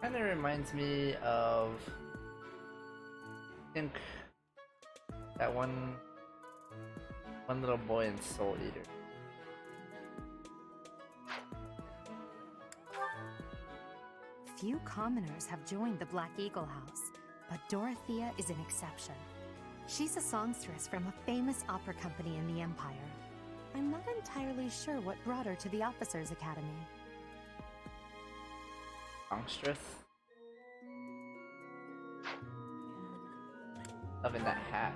B: Kinda reminds me of, I think, that one little boy in Soul Eater.
G: Few commoners have joined the Black Eagle House, but Dorothea is an exception. She's a songstress from a famous opera company in the Empire. I'm not entirely sure what brought her to the Officers' Academy.
B: Songstress? Loving that hat.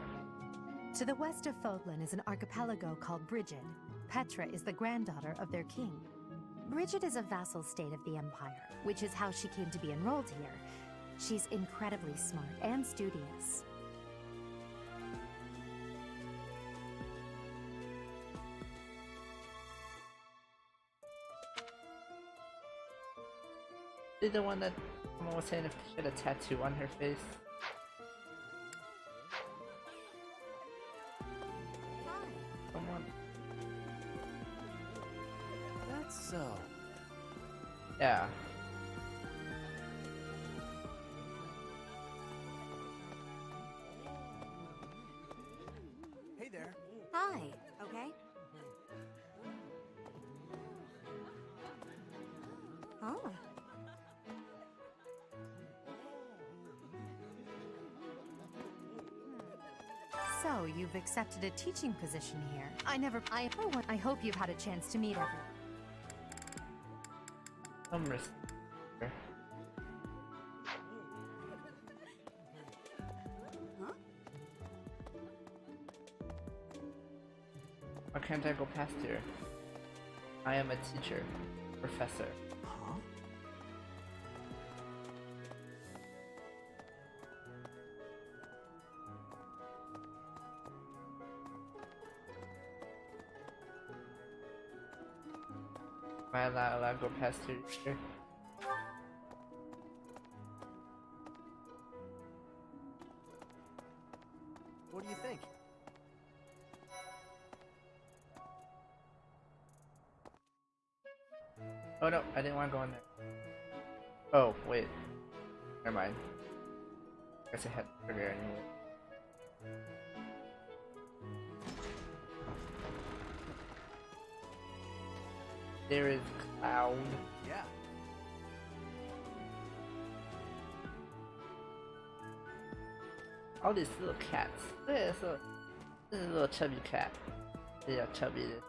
G: To the west of Fodlan is an archipelago called Brigid. Petra is the granddaughter of their king. Brigid is a vassal state of the Empire, which is how she came to be enrolled here. She's incredibly smart and studious.
B: Is she the one that someone was saying if she had a tattoo on her face? Come on.
M: That's so.
B: Yeah.
M: Hey there.
L: Hi, okay? Oh.
G: So, you've accepted a teaching position here. I hope you've had a chance to meet everyone.
B: Some respect.
L: Huh?
B: Why can't I go past here? I am a teacher, professor.
M: Huh?
B: Am I allowed to go past here?
M: What do you think?
B: Oh no, I didn't want to go in there. Oh, wait. Never mind. Guess I had to trigger anyway. There is Cloud.
M: Yeah.
B: All these little cats. Look at this is a little chubby cat. See how chubby it is.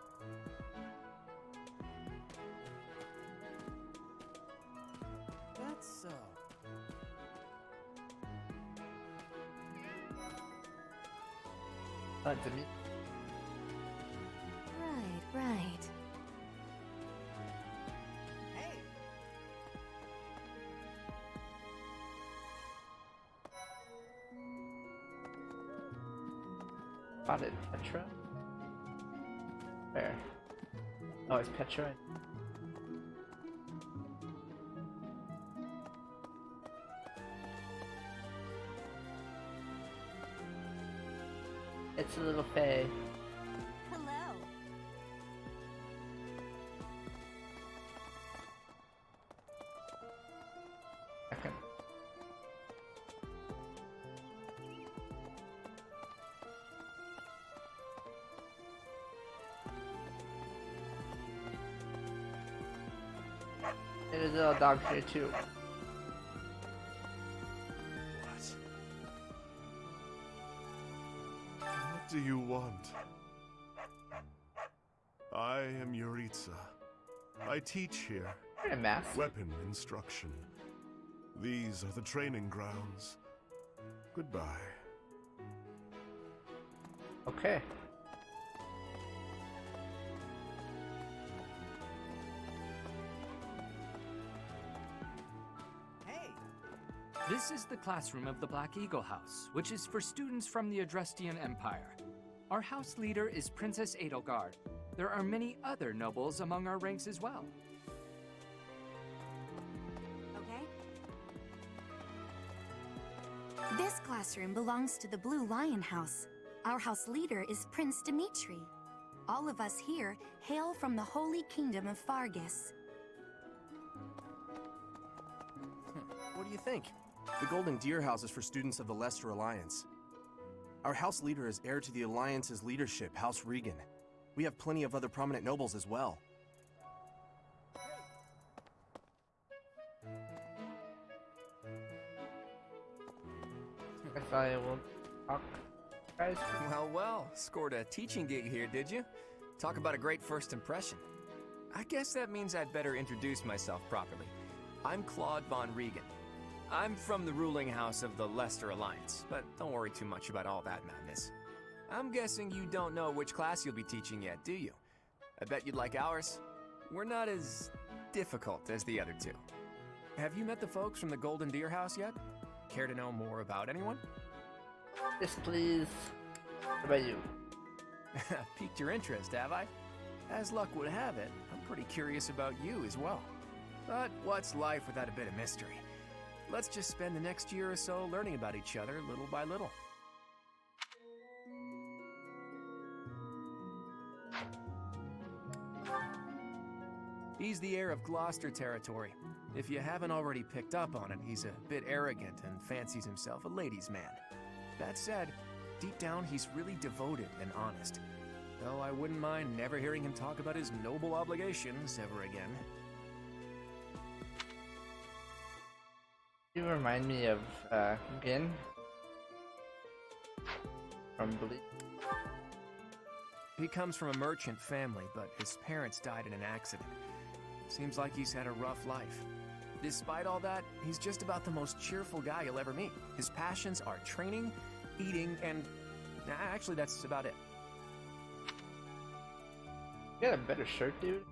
M: That's so.
B: Oh, it's a me.
L: Right.
M: Hey.
B: Spotted Petra? Where? Oh, it's Petra. It's a little Faye.
L: Hello.
B: Second. There's a little dog here too.
E: do you want? I am Yuritsa. I teach here.
B: You're a mask.
E: Weapon instruction. These are the training grounds. Goodbye.
B: Okay.
N: This is the classroom of the Black Eagle House, which is for students from the Adrestian Empire. Our house leader is Princess Edelgard. There are many other nobles among our ranks as well.
L: Okay. This classroom belongs to the Blue Lion House. Our house leader is Prince Dimitri. All of us here hail from the Holy Kingdom of Fargus.
F: What do you think? The Golden Deer House is for students of the Leicester Alliance. Our house leader is heir to the Alliance's leadership, House Regan. We have plenty of other prominent nobles as well.
B: Guess I will talk, guys.
H: Well, scored a teaching gig here, did you? Talk about a great first impression. I guess that means I'd better introduce myself properly. I'm Claude von Regan. I'm from the ruling house of the Leicester Alliance, but don't worry too much about all that madness. I'm guessing you don't know which class you'll be teaching yet, do you? I bet you'd like ours. We're not as difficult as the other two. Have you met the folks from the Golden Deer House yet? Care to know more about anyone?
B: Yes, please. What about you?
H: Piqued your interest, have I? As luck would have it, I'm pretty curious about you as well. But what's life without a bit of mystery? Let's just spend the next year or so learning about each other little by little. He's the heir of Gloucester territory. If you haven't already picked up on it, he's a bit arrogant and fancies himself a ladies' man. That said, deep down he's really devoted and honest. Though I wouldn't mind never hearing him talk about his noble obligations ever again.
B: You remind me of Gin from Bleach.
H: He comes from a merchant family, but his parents died in an accident. Seems like he's had a rough life. Despite all that, he's just about the most cheerful guy you'll ever meet. His passions are training, eating, and actually that's about it.
B: You got a better shirt, dude?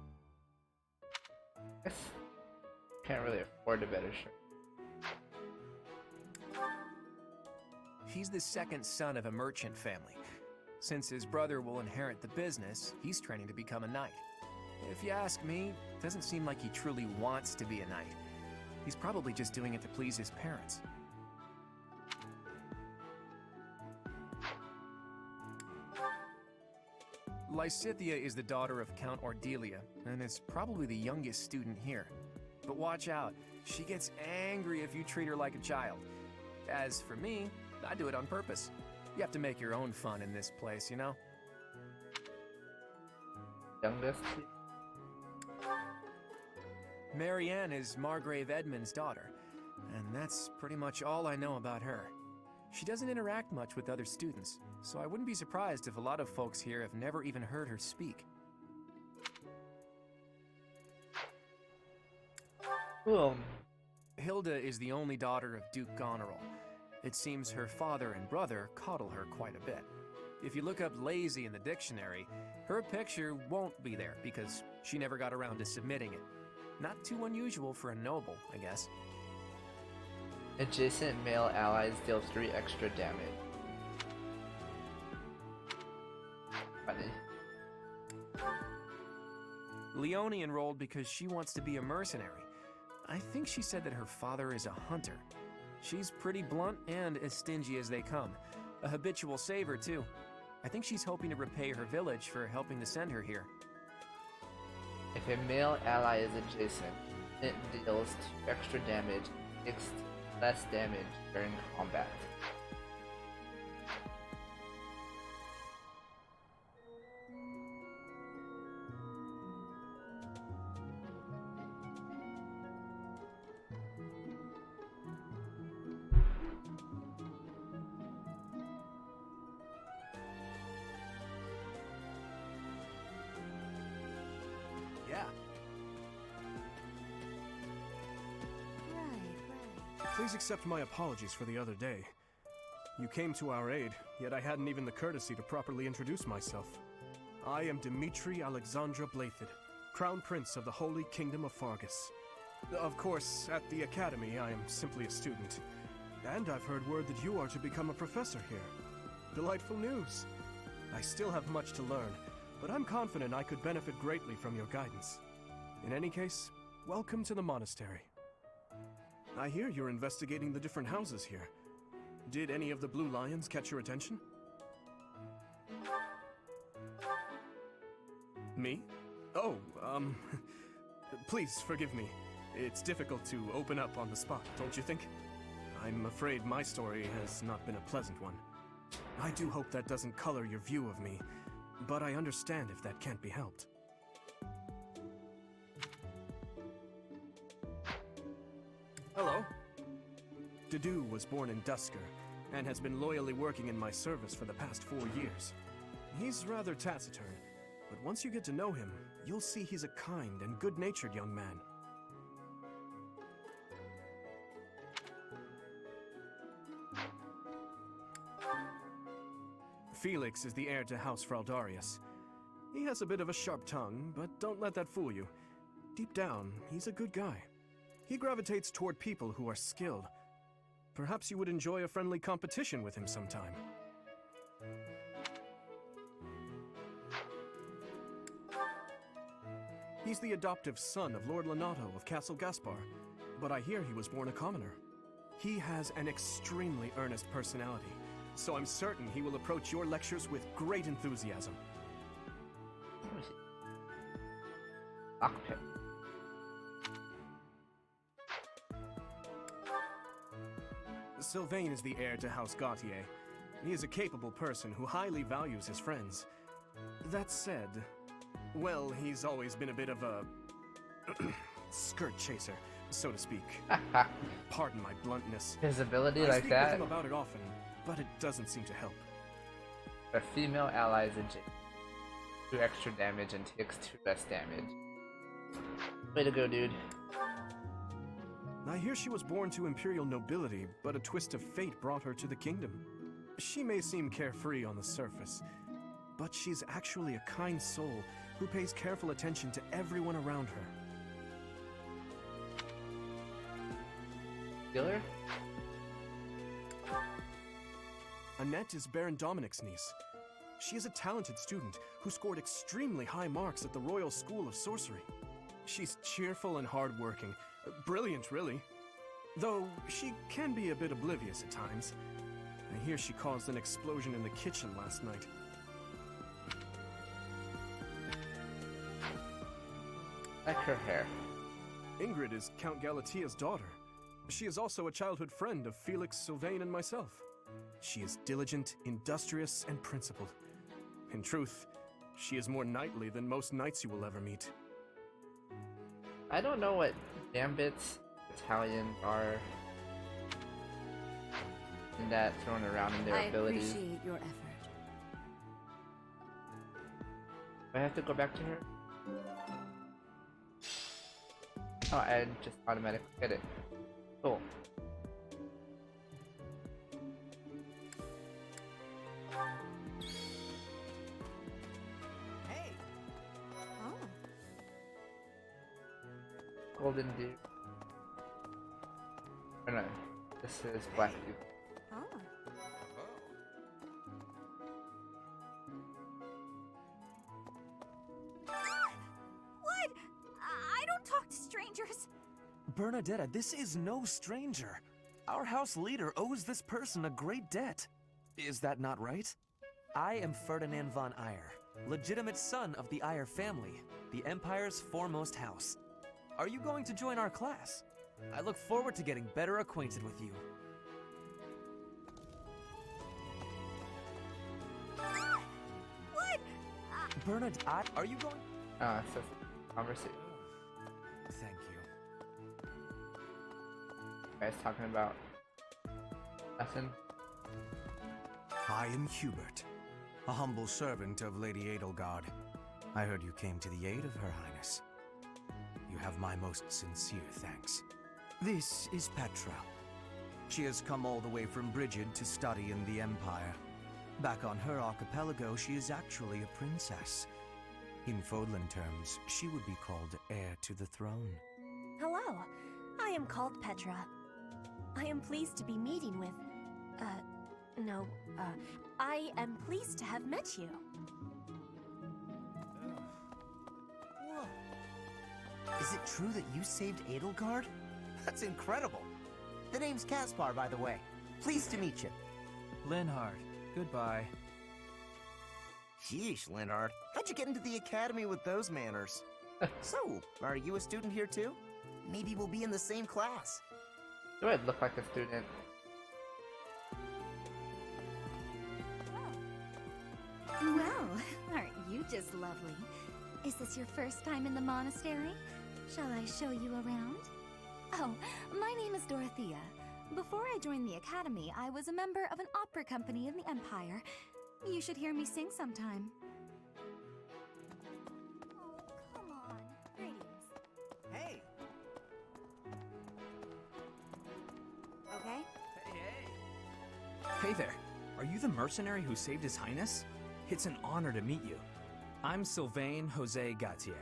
B: I guess can't really afford a better shirt.
H: He's the second son of a merchant family. Since his brother will inherit the business, he's training to become a knight. If you ask me, it doesn't seem like he truly wants to be a knight. He's probably just doing it to please his parents. Lysithia is the daughter of Count Ordelia, and is probably the youngest student here. But watch out, she gets angry if you treat her like a child. As for me, I do it on purpose. You have to make your own fun in this place, you know?
B: Youngest?
H: Marianne is Margrave Edmund's daughter, and that's pretty much all I know about her. She doesn't interact much with other students, so I wouldn't be surprised if a lot of folks here have never even heard her speak.
B: Cool.
H: Hilda is the only daughter of Duke Goneril. It seems her father and brother coddle her quite a bit. If you look up lazy in the dictionary, her picture won't be there because she never got around to submitting it. Not too unusual for a noble, I guess.
B: Adjacent male allies deal 3 extra damage. Funny.
H: Leone enrolled because she wants to be a mercenary. I think she said that her father is a hunter. She's pretty blunt and as stingy as they come. A habitual saver, too. I think she's hoping to repay her village for helping to send her here.
B: If a male ally is adjacent, it deals 2 extra damage, takes less damage during combat.
F: Please accept my apologies for the other day. You came to our aid, yet I hadn't even the courtesy to properly introduce myself. I am Dimitri Alexandra Blathid, Crown Prince of the Holy Kingdom of Fargus. Of course, at the Academy, I am simply a student. And I've heard word that you are to become a professor here. Delightful news. I still have much to learn, but I'm confident I could benefit greatly from your guidance. In any case, welcome to the monastery. I hear you're investigating the different houses here. Did any of the Blue Lions catch your attention? Me? Oh, please forgive me. It's difficult to open up on the spot, don't you think? I'm afraid my story has not been a pleasant one. I do hope that doesn't color your view of me, but I understand if that can't be helped. Hello. Dedu was born in Dusker, and has been loyally working in my service for the past 4 years. He's rather taciturn, but once you get to know him, you'll see he's a kind and good-natured young man. Felix is the heir to House Fraldarius. He has a bit of a sharp tongue, but don't let that fool you. Deep down, he's a good guy. He gravitates toward people who are skilled. Perhaps you would enjoy a friendly competition with him sometime. He's the adoptive son of Lord Lenato of Castle Gaspar, but I hear he was born a commoner. He has an extremely earnest personality, so I'm certain he will approach your lectures with great enthusiasm.
B: Lockpick.
F: Sylvain is the heir to House Gautier. He is a capable person who highly values his friends. That said, well, he's always been a bit of a skirt chaser, so to speak. Pardon my bluntness.
B: His ability
F: I
B: like
F: speak
B: that.
F: with him about it often, but it doesn't seem to help.
B: A female allies in 2 extra damage and takes 2 less damage. Way to go, dude.
F: I hear she was born to imperial nobility, but a twist of fate brought her to the kingdom. She may seem carefree on the surface, but she's actually a kind soul who pays careful attention to everyone around her.
B: Healer?
F: Annette is Baron Dominic's niece. She is a talented student who scored extremely high marks at the Royal School of Sorcery. She's cheerful and hardworking. Brilliant, really. Though she can be a bit oblivious at times. I hear she caused an explosion in the kitchen last night.
B: Like her hair.
F: Ingrid is Count Galatia's daughter. She is also a childhood friend of Felix, Sylvain, and myself. She is diligent, industrious, and principled. In truth, she is more knightly than most knights you will ever meet.
B: I don't know what gambits Italians are in that thrown around in their abilities.
L: I appreciate your effort.
B: Do I have to go back to her? Oh, I just automatically get it. Cool.
M: Hey!
L: Oh.
B: Golden Dew. Oh no, this is Black Dew.
L: Oh.
D: What? I don't talk to strangers.
O: Bernadetta, this is no stranger. Our house leader owes this person a great debt. Is that not right? I am Ferdinand von Eyre, legitimate son of the Eyre family, the Empire's foremost house. Are you going to join our class? I look forward to getting better acquainted with you.
D: What?
O: Bernadette, are you going?
B: Ah, so conversation.
O: Thank you.
B: Guys talking about nothing.
P: I am Hubert, a humble servant of Lady Edelgard. I heard you came to the aid of Her Highness. You have my most sincere thanks. This is Petra, She has come all the way from Brigid to study in the Empire. Back on her archipelago, she is actually a princess. In Fodlan terms, she would be called heir to the throne.
Q: Hello, I am called Petra. I am pleased to be meeting with... I am pleased to have met you.
M: Whoa. Is it true that you saved Edelgard? That's incredible. The name's Caspar, by the way. Pleased to meet you.
F: Linhard, goodbye.
M: Sheesh, Linhard. How'd you get into the academy with those manners? So, are you a student here too? Maybe we'll be in the same class.
B: Do I look like a student?
D: Well, aren't you just lovely? Is this your first time in the monastery? Shall I show you around?
R: Oh, my name is Dorothea. Before I joined the academy, I was a member of an opera company in the Empire. You should hear me sing sometime.
D: Come on, greetings.
M: Hey!
D: Okay?
F: Hey there, are you the mercenary who saved His Highness? It's an honor to meet you. I'm Sylvain Jose Gautier.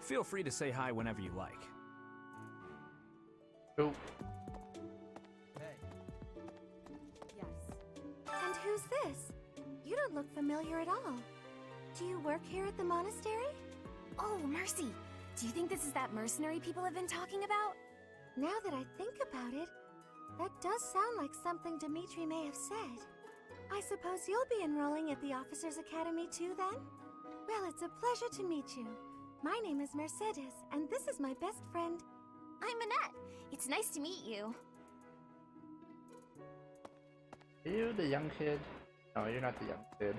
F: Feel free to say hi whenever you like.
B: Oh.
D: Yes. And who's this? You don't look familiar at all. Do you work here at the monastery?
R: Oh, mercy! Do you think this is that mercenary people have been talking about?
D: Now that I think about it, that does sound like something Dimitri may have said. I suppose you'll be enrolling at the Officers' Academy too, then? Well, it's a pleasure to meet you. My name is Mercedes, and this is my best friend.
R: I'm Annette. It's nice to meet you.
B: Are you the young kid? No, you're not the young kid.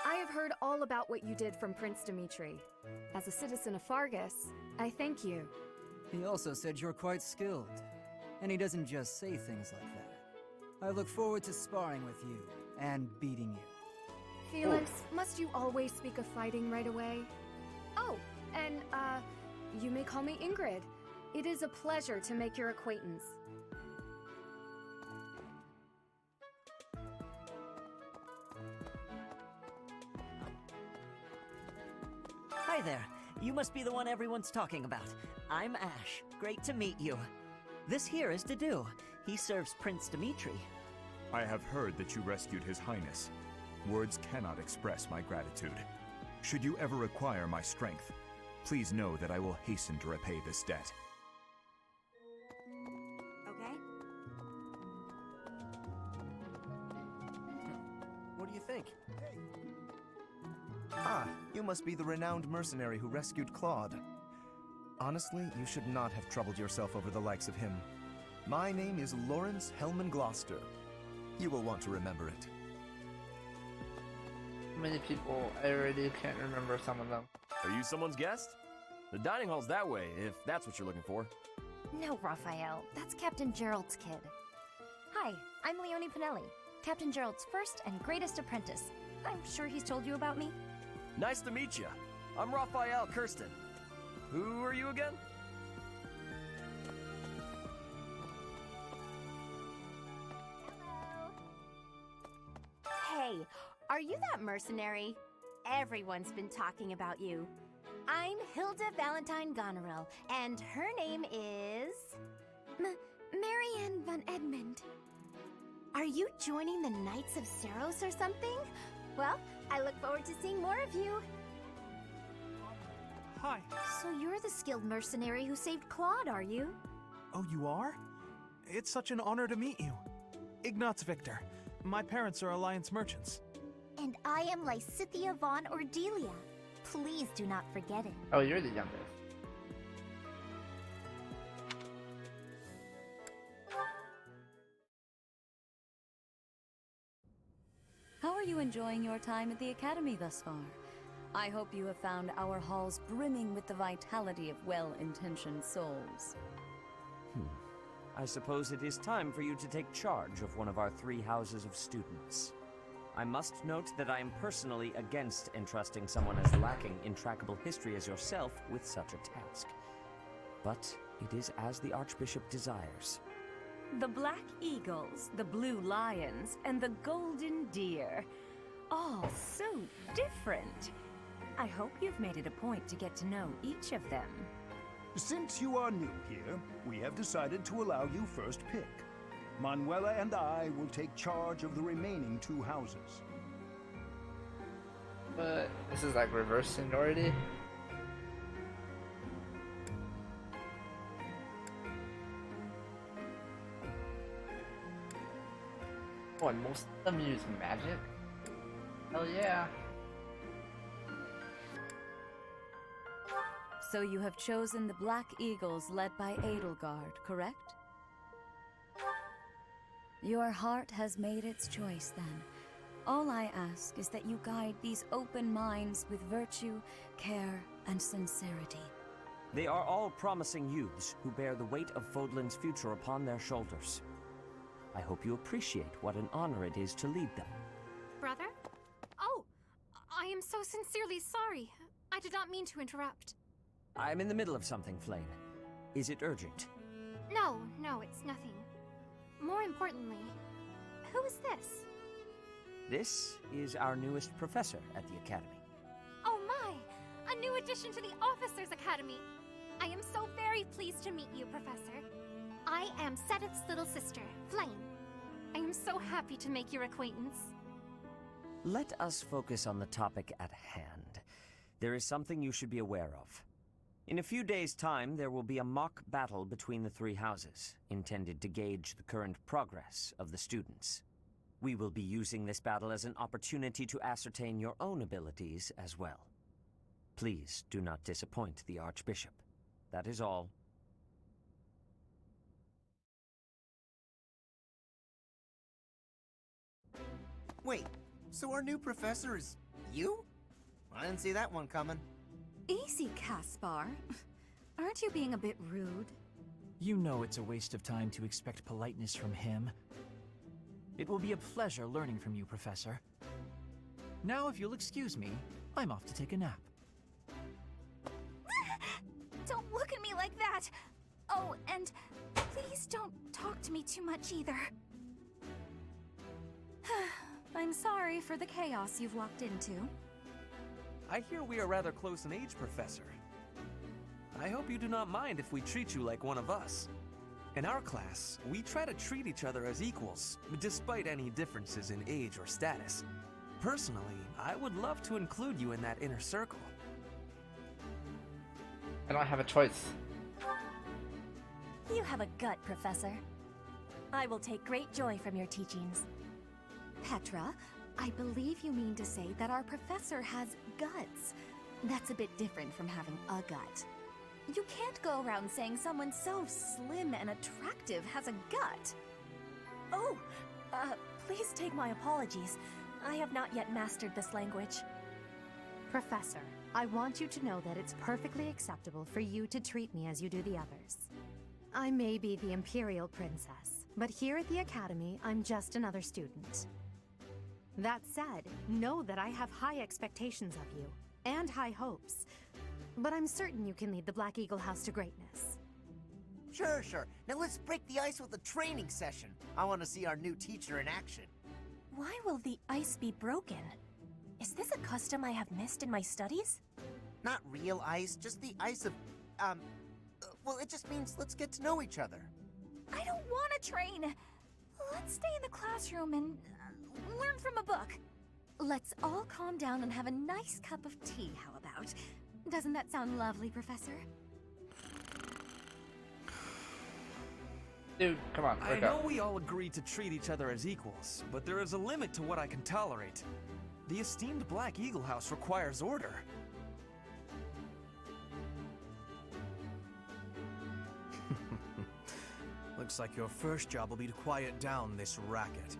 G: I have heard all about what you did from Prince Dimitri. As a citizen of Fargus, I thank you.
S: He also said you're quite skilled. And he doesn't just say things like that. I look forward to sparring with you and beating you.
G: Felix, must you always speak of fighting right away? Oh, and, you may call me Ingrid. It is a pleasure to make your acquaintance.
T: Hi there. You must be the one everyone's talking about. I'm Ash. Great to meet you. This here is Dedu. He serves Prince Dimitri.
U: I have heard that you rescued His Highness. Words cannot express my gratitude. Should you ever require my strength, please know that I will hasten to repay this debt.
D: Okay?
F: What do you think?
P: Ah, you must be the renowned mercenary who rescued Claude. Honestly, you should not have troubled yourself over the likes of him. My name is Lawrence Hellman Gloucester. You will want to remember it.
B: Many people, I already can't remember some of them.
O: Are you someone's guest? The dining hall's that way, if that's what you're looking for.
R: No, Raphael. That's Captain Gerald's kid. Hi, I'm Leonie Pinelli, Captain Gerald's first and greatest apprentice. I'm sure he's told you about me.
O: Nice to meet you. I'm Raphael Kirsten. Who are you again?
R: Hey, are you that mercenary? Everyone's been talking about you. I'm Hilda Valentine Goneril, and her name is...
D: Marianne von Edmund.
R: Are you joining the Knights of Seros or something? Well, I look forward to seeing more of you.
F: Hi.
R: So you're the skilled mercenary who saved Claude, are you?
F: Oh, you are? It's such an honor to meet you. Ignatz Victor. My parents are Alliance merchants.
R: And I am Lysithia von Ordelia. Please do not forget it.
B: Oh, you're the youngest.
L: How are you enjoying your time at the Academy thus far? I hope you have found our halls brimming with the vitality of well-intentioned souls.
I: I suppose it is time for you to take charge of one of our 3 houses of students. I must note that I am personally against entrusting someone as lacking in trackable history as yourself with such a task. But it is as the Archbishop desires.
J: The Black Eagles, the Blue Lions, and the Golden Deer. All so different. I hope you've made it a point to get to know each of them.
K: Since you are new here, we have decided to allow you first pick. Manuela and I will take charge of the remaining 2 houses.
B: But this is like reverse seniority. Oh, and most of them use magic? Hell yeah.
L: So you have chosen the Black Eagles led by Edelgard, correct? Your heart has made its choice then. All I ask is that you guide these open minds with virtue, care, and sincerity.
I: They are all promising youths who bear the weight of Fodlan's future upon their shoulders. I hope you appreciate what an honor it is to lead them.
A: Brother? Oh, I am so sincerely sorry. I did not mean to interrupt.
I: I'm in the middle of something, Flame. Is it urgent?
A: No, it's nothing. More importantly, who is this?
I: This is our newest professor at the Academy.
A: Oh my! A new addition to the Officers Academy! I am so very pleased to meet you, Professor. I am Seteth's little sister, Flame. I am so happy to make your acquaintance.
I: Let us focus on the topic at hand. There is something you should be aware of. In a few days' time, there will be a mock battle between the 3 houses, intended to gauge the current progress of the students. We will be using this battle as an opportunity to ascertain your own abilities as well. Please do not disappoint the Archbishop. That is all.
M: Wait, so our new professor is you? I didn't see that one coming.
G: Easy, Caspar. Aren't you being a bit rude?
V: You know it's a waste of time to expect politeness from him. It will be a pleasure learning from you, Professor. Now, if you'll excuse me, I'm off to take a nap.
D: Don't look at me like that! Oh, and please don't talk to me too much either.
G: I'm sorry for the chaos you've walked into.
O: I hear we are rather close in age, Professor. I hope you do not mind if we treat you like one of us. In our class, we try to treat each other as equals, despite any differences in age or status. Personally, I would love to include you in that inner circle.
B: I don't have a choice.
Q: You have a gut, Professor. I will take great joy from your teachings.
G: Petra, I believe you mean to say that our professor has guts. That's a bit different from having a gut. You can't go around saying someone so slim and attractive has a gut.
Q: Oh, please take my apologies. I have not yet mastered this language.
G: Professor, I want you to know that it's perfectly acceptable for you to treat me as you do the others. I may be the Imperial Princess, but here at the Academy, I'm just another student. That said, know that I have high expectations of you, and high hopes. But I'm certain you can lead the Black Eagle House to greatness.
M: Sure. Now let's break the ice with a training session. I want to see our new teacher in action.
Q: Why will the ice be broken? Is this a custom I have missed in my studies?
M: Not real ice, just the ice of, well, it just means let's get to know each other.
D: I don't want to train! Let's stay in the classroom and learn from a book.
G: Let's all calm down and have a nice cup of tea, how about? Doesn't that sound lovely, Professor?
B: Dude, come on,
O: I
B: wake
O: know
B: up.
O: we all agree to treat each other as equals, but there is a limit to what I can tolerate. The esteemed Black Eagle House requires order.
F: Looks like your first job will be to quiet down this racket.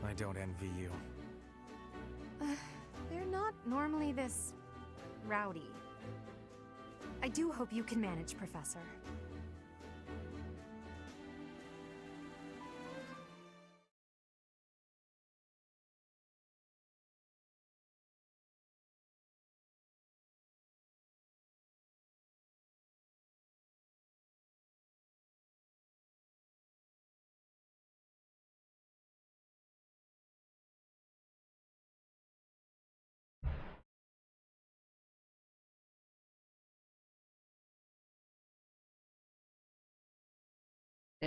F: I don't envy you.
G: They're not normally this rowdy. I do hope you can manage, Professor.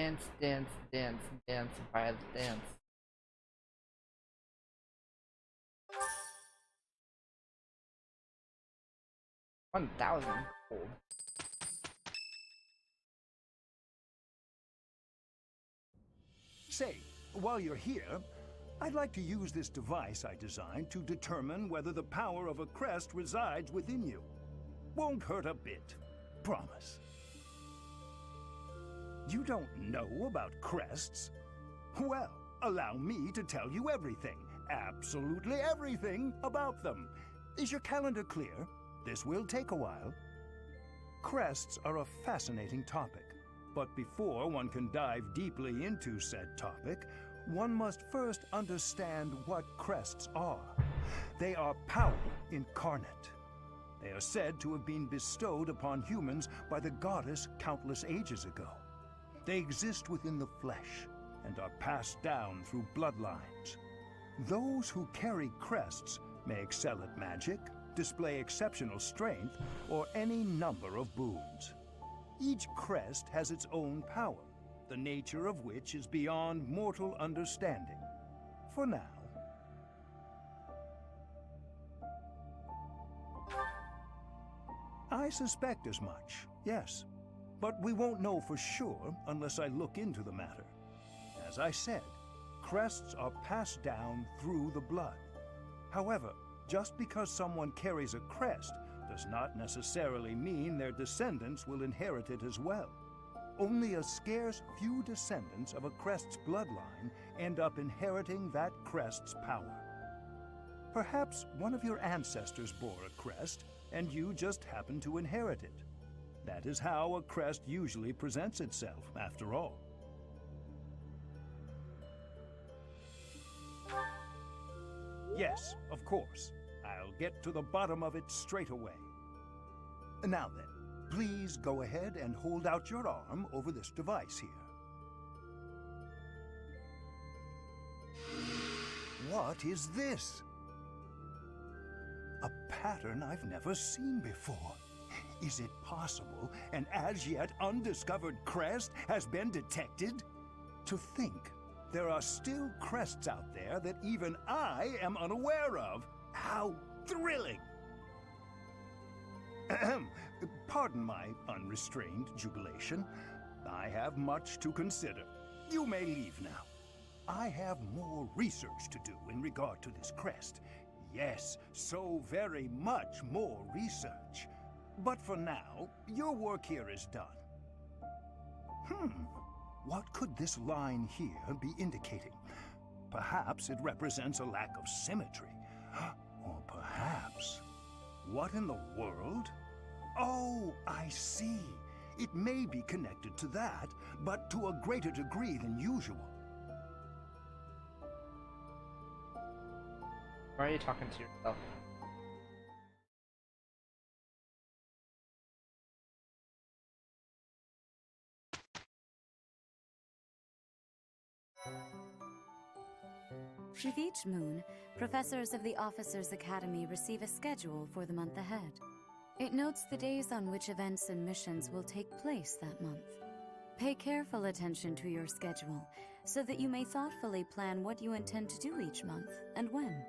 B: Dance, dance, dance, dance, by the dance. $1,000 gold.
K: Say, while you're here, I'd like to use this device I designed to determine whether the power of a crest resides within you. Won't hurt a bit. Promise. You don't know about crests? Well, allow me to tell you everything, absolutely everything about them. Is your calendar clear? This will take a while. Crests are a fascinating topic, but before one can dive deeply into said topic, one must first understand what crests are. They are power incarnate. They are said to have been bestowed upon humans by the goddess countless ages ago. They exist within the flesh and are passed down through bloodlines. Those who carry crests may excel at magic, display exceptional strength, or any number of boons. Each crest has its own power, the nature of which is beyond mortal understanding. For now. I suspect as much, yes. But we won't know for sure unless I look into the matter. As I said, crests are passed down through the blood. However, just because someone carries a crest does not necessarily mean their descendants will inherit it as well. Only a scarce few descendants of a crest's bloodline end up inheriting that crest's power. Perhaps one of your ancestors bore a crest, and you just happen to inherit it. That is how a crest usually presents itself, after all. Yes, of course. I'll get to the bottom of it straight away. Now then, please go ahead and hold out your arm over this device here. What is this? A pattern I've never seen before. Is it possible an as-yet undiscovered crest has been detected? To think there are still crests out there that even I am unaware of. How thrilling! Pardon my unrestrained jubilation. I have much to consider. You may leave now. I have more research to do in regard to this crest. Yes, so very much more research. But for now, your work here is done. What could this line here be indicating? Perhaps it represents a lack of symmetry. Or perhaps... What in the world? Oh, I see. It may be connected to that, but to a greater degree than usual.
B: Why are you talking to yourself?
L: With each moon, professors of the Officers' Academy receive a schedule for the month ahead. It notes the days on which events and missions will take place that month. Pay careful attention to your schedule, so that you may thoughtfully plan what you intend to do each month, and when.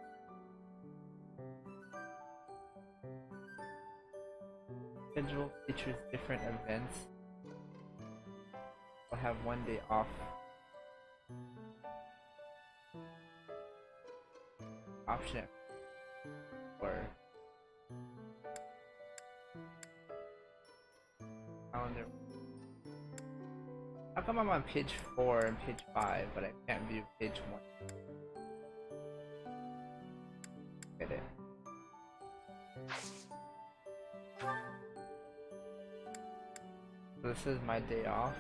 B: Schedule features different events. I'll have one day off. Option or calendar. How come I'm on page 4 and page 5, but I can't view page 1? Get it. So this is my day off.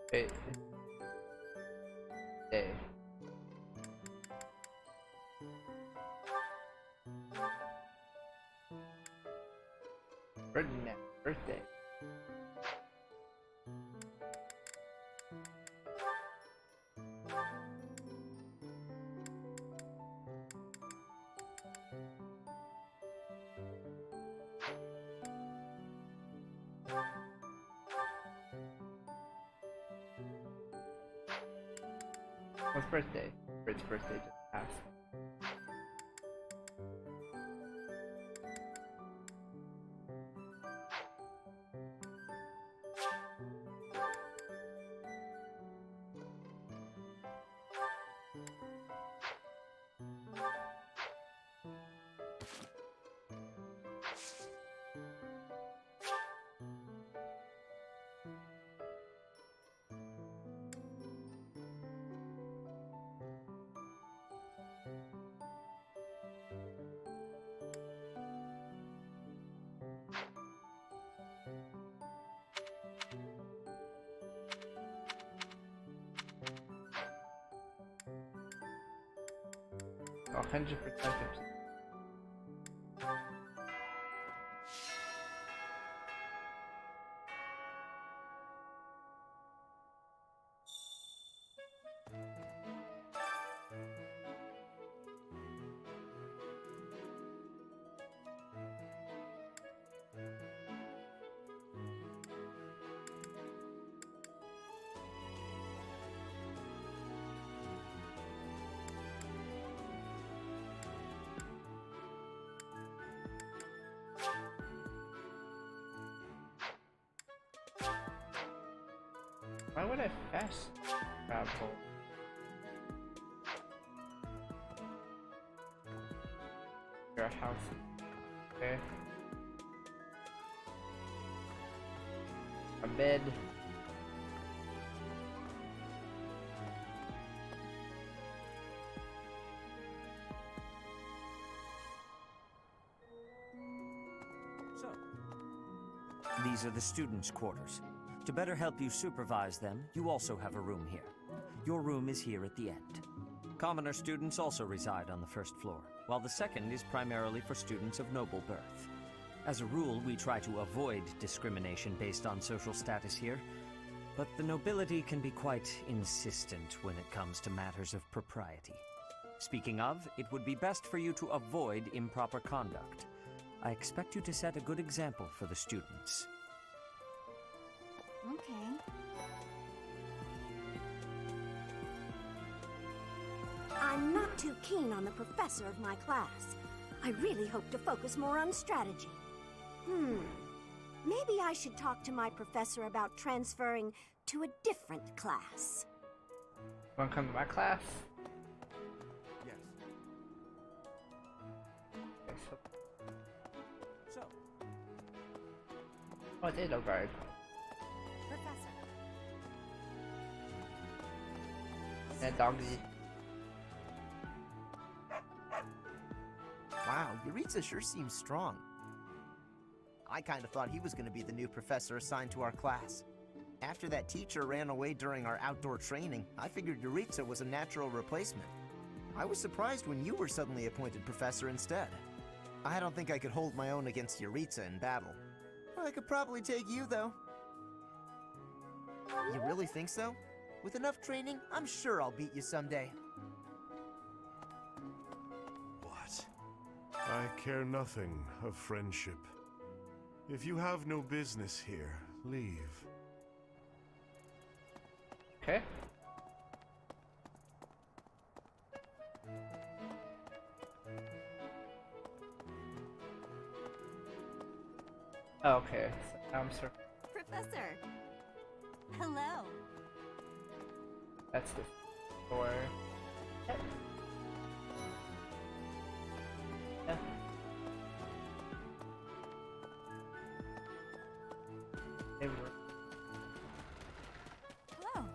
B: Okay. Day. Ferdinand's birthday. What's birthday? Bird's birthday just passed. Oh, 100%. Why would I fast travel? Your house. Okay. A bed.
I: So, these are the students' quarters. To better help you supervise them, you also have a room here. Your room is here at the end. Commoner students also reside on the first floor, while the second is primarily for students of noble birth. As a rule, we try to avoid discrimination based on social status here, but the nobility can be quite insistent when it comes to matters of propriety. Speaking of, it would be best for you to avoid improper conduct. I expect you to set a good example for the students.
D: Okay.
Q: I'm not too keen on the professor of my class. I really hope to focus more on strategy. Maybe I should talk to my professor about transferring to a different class.
B: Wanna come to my class?
F: Yes.
B: Okay,
I: So.
B: Oh, it's Edelgard.
R: Professor.
B: And doggy.
M: Wow, Yuritsa sure seems strong. I kind of thought he was going to be the new professor assigned to our class. After that teacher ran away during our outdoor training, I figured Yuritsa was a natural replacement. I was surprised when you were suddenly appointed professor instead. I don't think I could hold my own against Yuritsa in battle. I could probably take you, though. You really think so? With enough training, I'm sure I'll beat you someday.
C: What? I care nothing of friendship. If you have no business here, leave.
B: Okay. Okay, so now I'm sorry.
Q: Professor! Hello.
B: That's the door. Yeah. They were.
Q: Hello.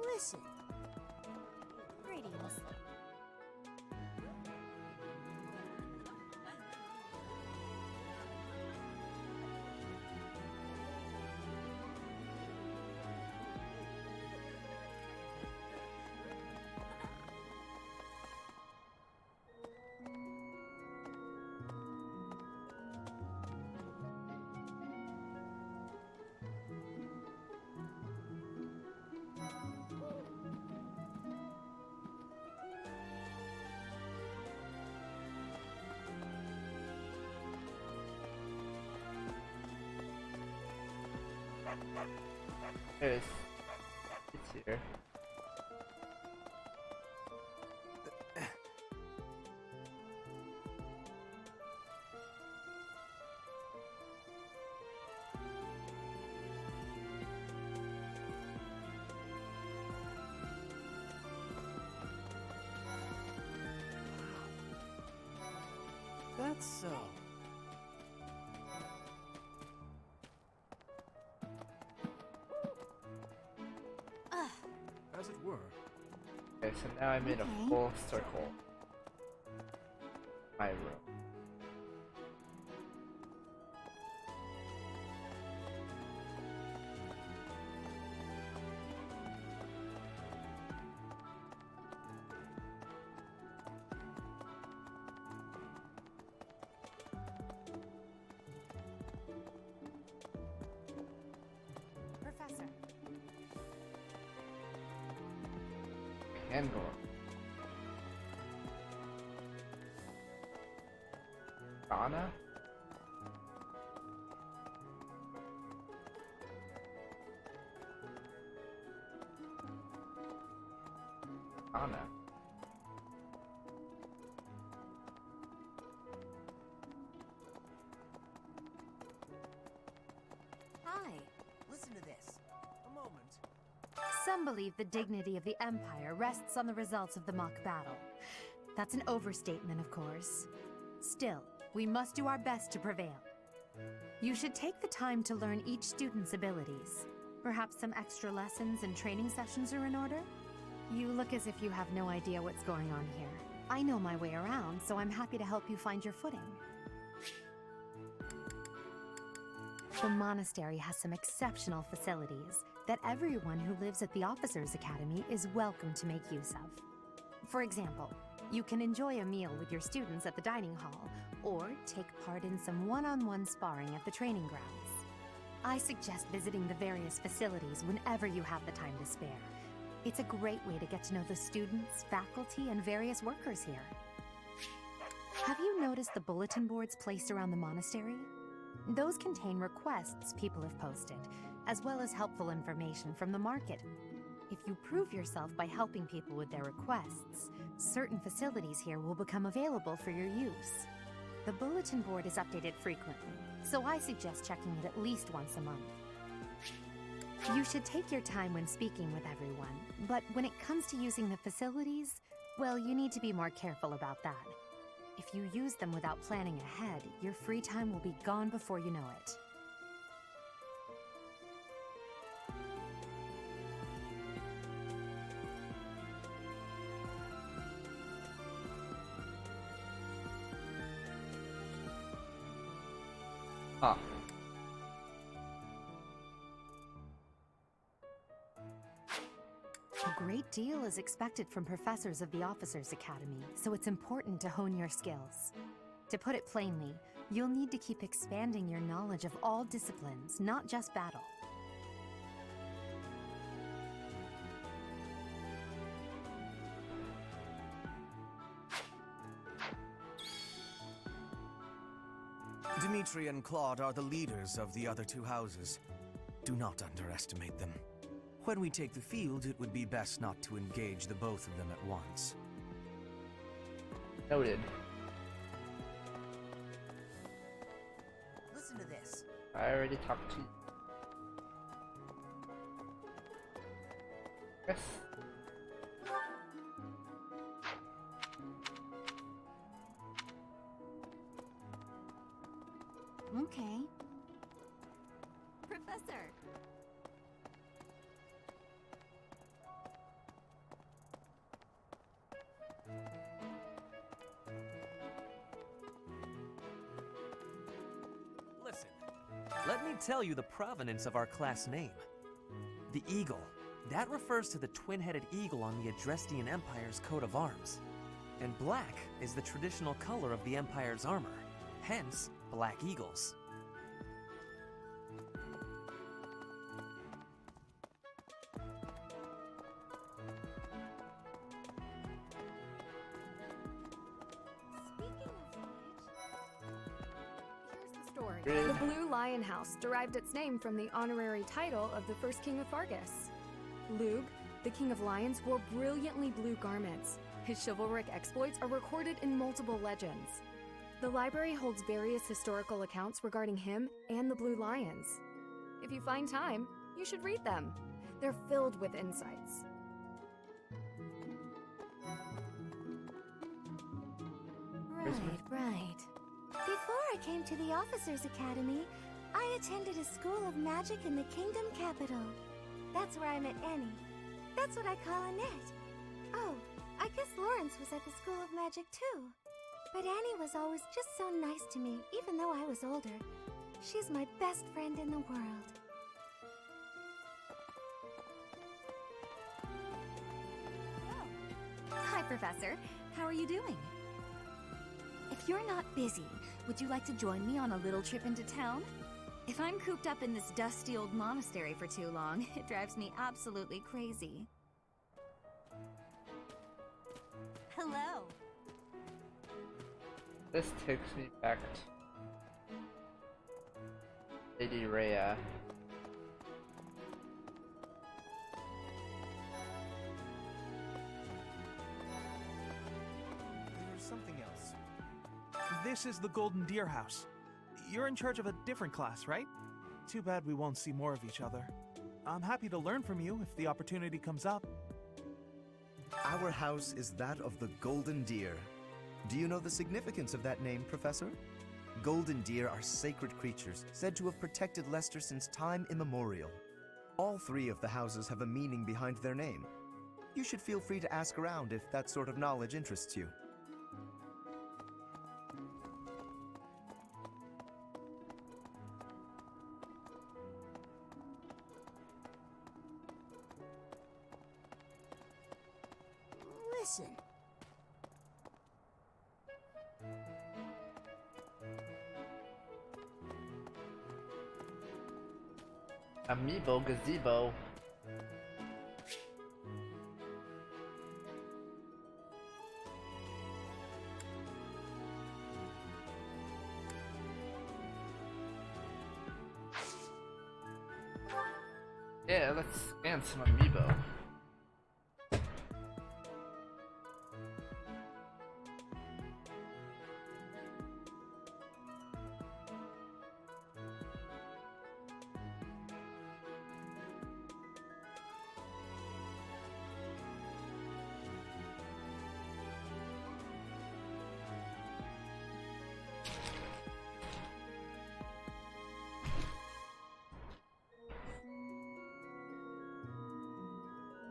Q: Listen. Greetings.
B: It's here.
F: That's so. As it were.
B: Okay, so now I'm in a full circle. My room.
G: Professor.
B: Handle. Donna? Donna.
M: Hi, listen to this. A moment.
G: Some believe the dignity of the Empire rests on the results of the mock battle. That's an overstatement, of course. Still, we must do our best to prevail. You should take the time to learn each student's abilities. Perhaps some extra lessons and training sessions are in order? You look as if you have no idea what's going on here. I know my way around, so I'm happy to help you find your footing. The monastery has some exceptional facilities that everyone who lives at the Officers' Academy is welcome to make use of. For example, you can enjoy a meal with your students at the dining hall, or take part in some one-on-one sparring at the training grounds. I suggest visiting the various facilities whenever you have the time to spare. It's a great way to get to know the students, faculty, and various workers here. Have you noticed the bulletin boards placed around the monastery? Those contain requests people have posted, as well as helpful information from the market. If you prove yourself by helping people with their requests, certain facilities here will become available for your use. The bulletin board is updated frequently, so I suggest checking it at least once a month. You should take your time when speaking with everyone, but when it comes to using the facilities, well, you need to be more careful about that. If you use them without planning ahead, your free time will be gone before you know it.
B: Ah.
G: A great deal is expected from professors of the Officers' Academy, so it's important to hone your skills. To put it plainly, you'll need to keep expanding your knowledge of all disciplines, not just battle.
P: Dimitri and Claude are the leaders of the other two houses. Do not underestimate them. When we take the field, it would be best not to engage the both of them at once.
B: Noted.
M: Listen to this.
B: I already talked to you. Yes.
D: Okay. Professor.
O: Listen, let me tell you the provenance of our class name. The eagle. That refers to the twin-headed eagle on the Adrestian Empire's coat of arms. And black is the traditional color of the Empire's armor. Hence, black eagles.
D: Speaking of which, here's the
E: story.
B: Really?
E: The Blue Lion House derived its name from the honorary title of the first king of Fargus. Lug, the king of lions, wore brilliantly blue garments. His chivalric exploits are recorded in multiple legends. The library holds various historical accounts regarding him and the Blue Lions. If you find time, you should read them. They're filled with insights.
D: Right. Before I came to the Officers Academy, I attended a school of magic in the Kingdom Capital. That's where I met Annie. That's what I call Annette. Oh, I guess Lawrence was at the School of Magic too. But Annie was always just so nice to me, even though I was older. She's my best friend in the world.
R: Hi, Professor. How are you doing? If you're not busy, would you like to join me on a little trip into town? If I'm cooped up in this dusty old monastery for too long, it drives me absolutely crazy. Hello.
B: This takes me back to Lady Rhea.
O: There's something else. This is the Golden Deer House. You're in charge of a different class, right? Too bad we won't see more of each other. I'm happy to learn from you if the opportunity comes up.
P: Our house is that of the Golden Deer. Do you know the significance of that name, Professor? Golden deer are sacred creatures, said to have protected Leicester since time immemorial. All three of the houses have a meaning behind their name. You should feel free to ask around if that sort of knowledge interests you.
Q: Listen.
B: Amiibo gazebo. Yeah, let's scan some amiibo.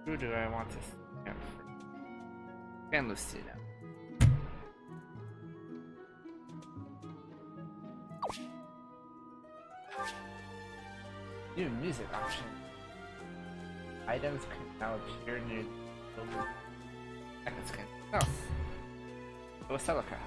B: Who do I want to scan for? Scan Lucina. New music option. Items can now appear near the building. I can scan. Oh. Oselica.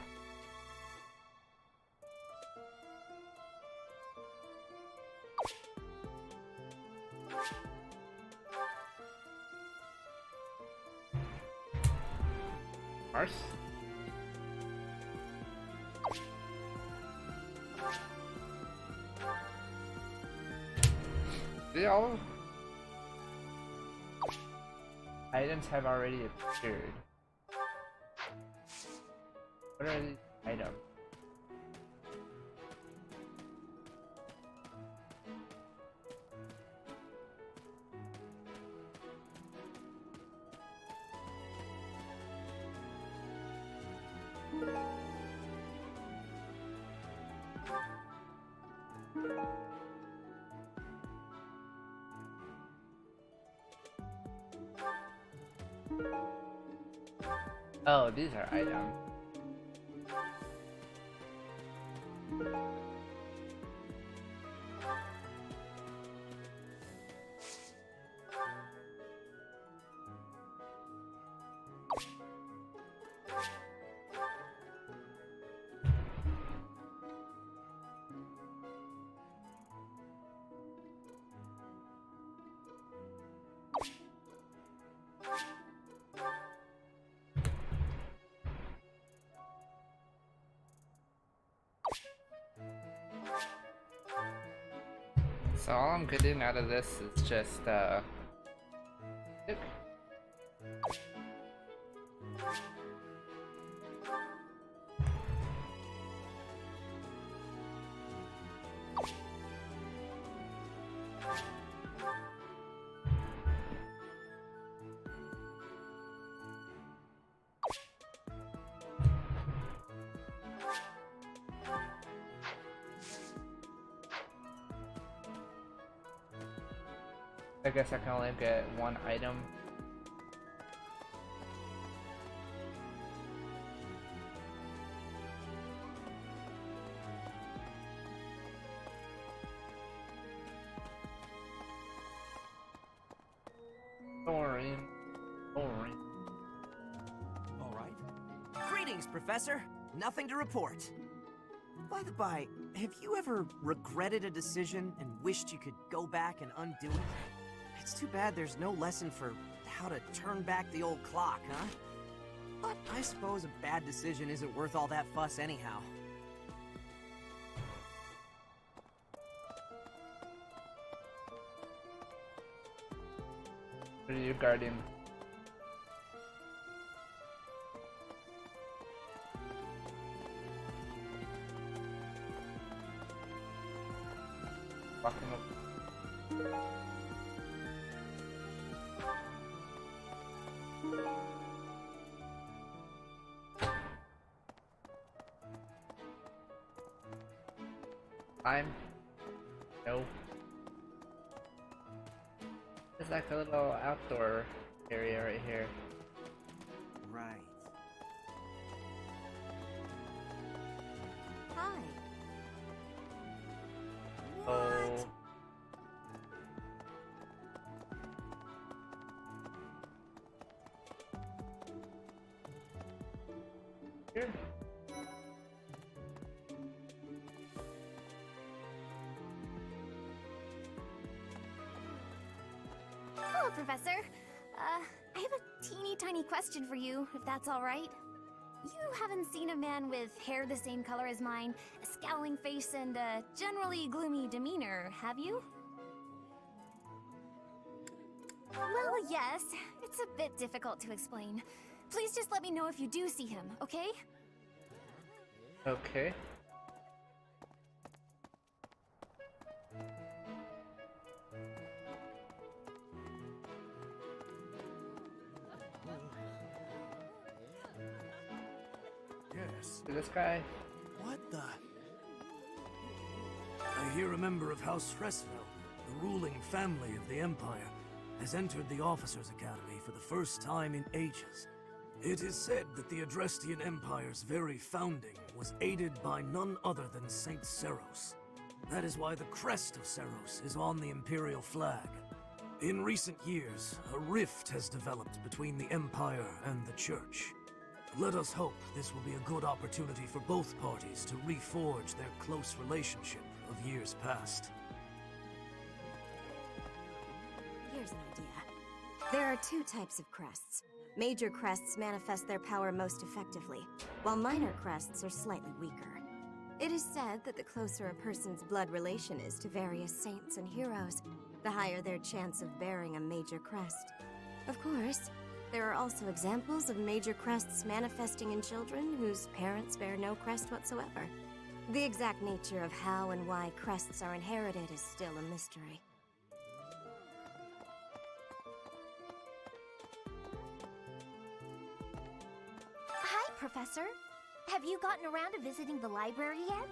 B: Mars? They all items have already appeared. What are these items? Oh, these are items. So all I'm getting out of this is just I guess I can only get one item. Boring. Boring.
M: All right. Greetings, Professor. Nothing to report. By the by, have you ever regretted a decision and wished you could go back and undo it? It's too bad there's no lesson for how to turn back the old clock, huh? But I suppose a bad decision isn't worth all that fuss anyhow.
B: What are you guarding? Walking up. No. There's like a little outdoor area right here.
M: Right.
Q: Hi.
B: Oh. Here.
D: Hello, Professor. I have a teeny tiny question for you, if that's all right. You haven't seen a man with hair the same color as mine, a scowling face, and a generally gloomy demeanor, have you? Well, yes. It's a bit difficult to explain. Please just let me know if you do see him, okay?
B: Okay.
H: Yes.
B: This guy.
H: What the? I hear a member of House Fresville, the ruling family of the Empire, has entered the Officers' Academy for the first time in ages. It is said that the Adrestian Empire's very founding was aided by none other than Saint Seros. That is why the crest of Seros is on the Imperial flag. In recent years, a rift has developed between the Empire and the Church. Let us hope this will be a good opportunity for both parties to reforge their close relationship of years past.
Q: Here's an idea. There are two types of crests. Major crests manifest their power most effectively, while minor crests are slightly weaker. It is said that the closer a person's blood relation is to various saints and heroes, the higher their chance of bearing a major crest. Of course, there are also examples of major crests manifesting in children whose parents bear no crest whatsoever. The exact nature of how and why crests are inherited is still a mystery.
D: Hi, Professor. Have you gotten around to visiting the library yet?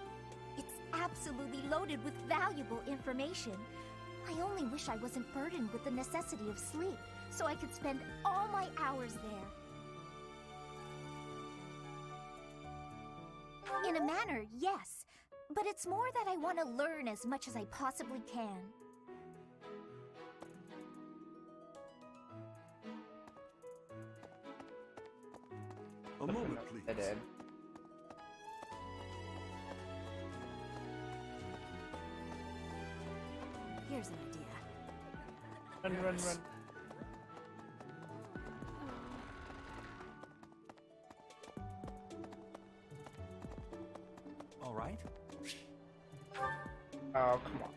D: It's absolutely loaded with valuable information. I only wish I wasn't burdened with the necessity of sleep, so I could spend all my hours there. In a manner, yes. But it's more that I want to learn as much as I possibly can.
K: A moment, please.
B: I did.
Q: Here's an idea.
B: Run, run, run.
I: All right.
B: Oh, come on.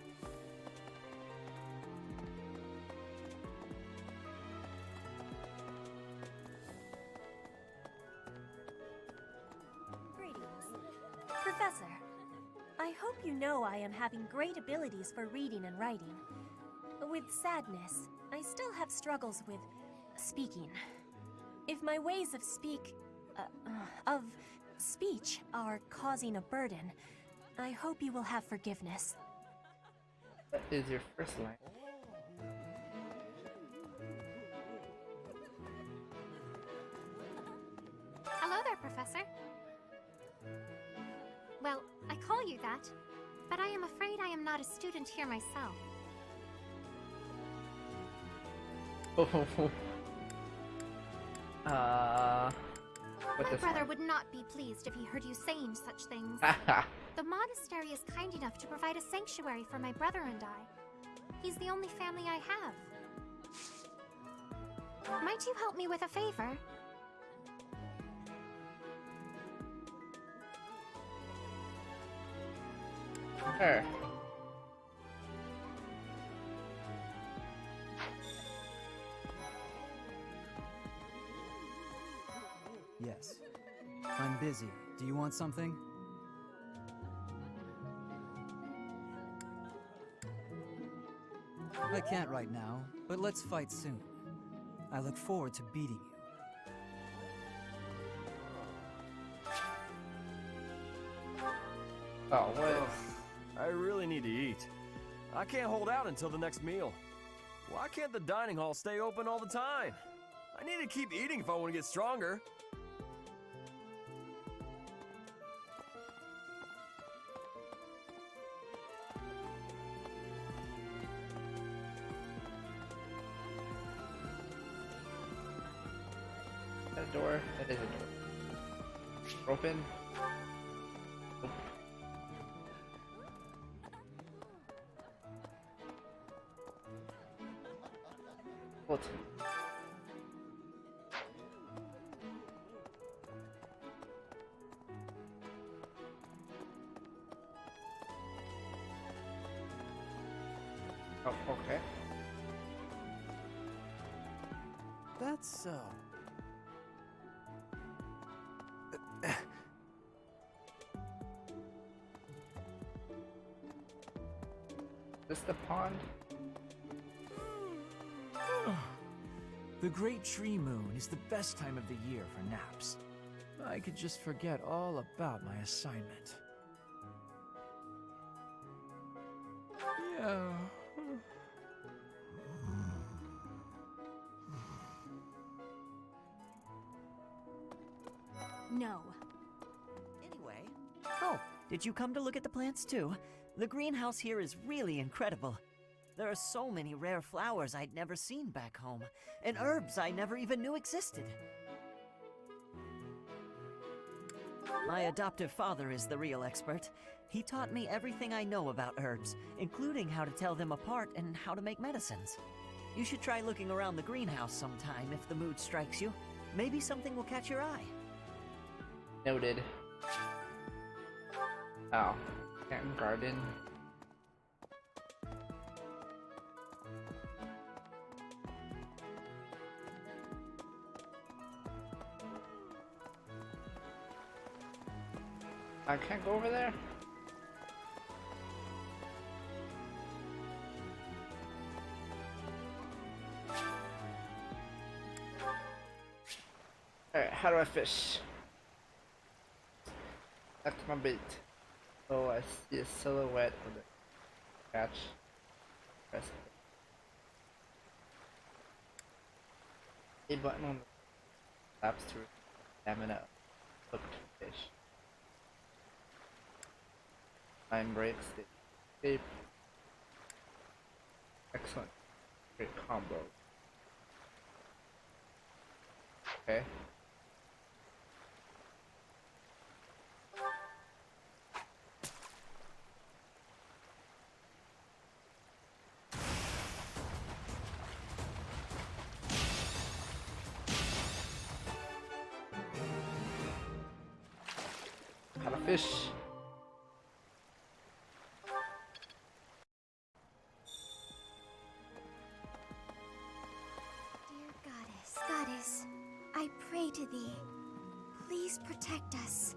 N: hope you know I am having great abilities for reading and writing. With sadness, I still have struggles with speaking. If my ways of speech are causing a burden, I hope you will have forgiveness.
B: What is your first line?
A: Hello there, Professor. Well, I call you that, but I am afraid I am not a student here myself. My brother would not be pleased if he heard you saying such things. The monastery is kind enough to provide a sanctuary for my brother and I. He's the only family I have. Might you help me with a favor?
B: Sure.
S: Yes. I'm busy. Do you want something? I can't right now, but let's fight soon. I look forward to beating you.
B: Oh, what?
W: I really need to eat. I can't hold out until the next meal. Why can't the dining hall stay open all the time? I need to keep eating if I want to get stronger.
B: Is that a door? That is a door. Open. Nope. Close. Oh, okay.
S: That's so.
B: Is this the pond?
V: The Great Tree Moon is the best time of the year for naps. I could just forget all about my assignment. Yeah.
J: No. Anyway. Oh, did you come to look at the plants too? The greenhouse here is really incredible. There are so many rare flowers I'd never seen back home, and herbs I never even knew existed. My adoptive father is the real expert. He taught me everything I know about herbs, including how to tell them apart and how to make medicines. You should try looking around the greenhouse sometime if the mood strikes you. Maybe something will catch your eye.
B: Noted. Oh, can't garden. I can't go over there? Alright, how do I fish? That's my bait. Oh, I see a silhouette of it. Catch. Press A button on the laps to stamina. Hooked fish. Time breaks. Escape. Excellent. Great combo. Okay. How to fish.
D: Goddess, I pray to thee. Please protect us.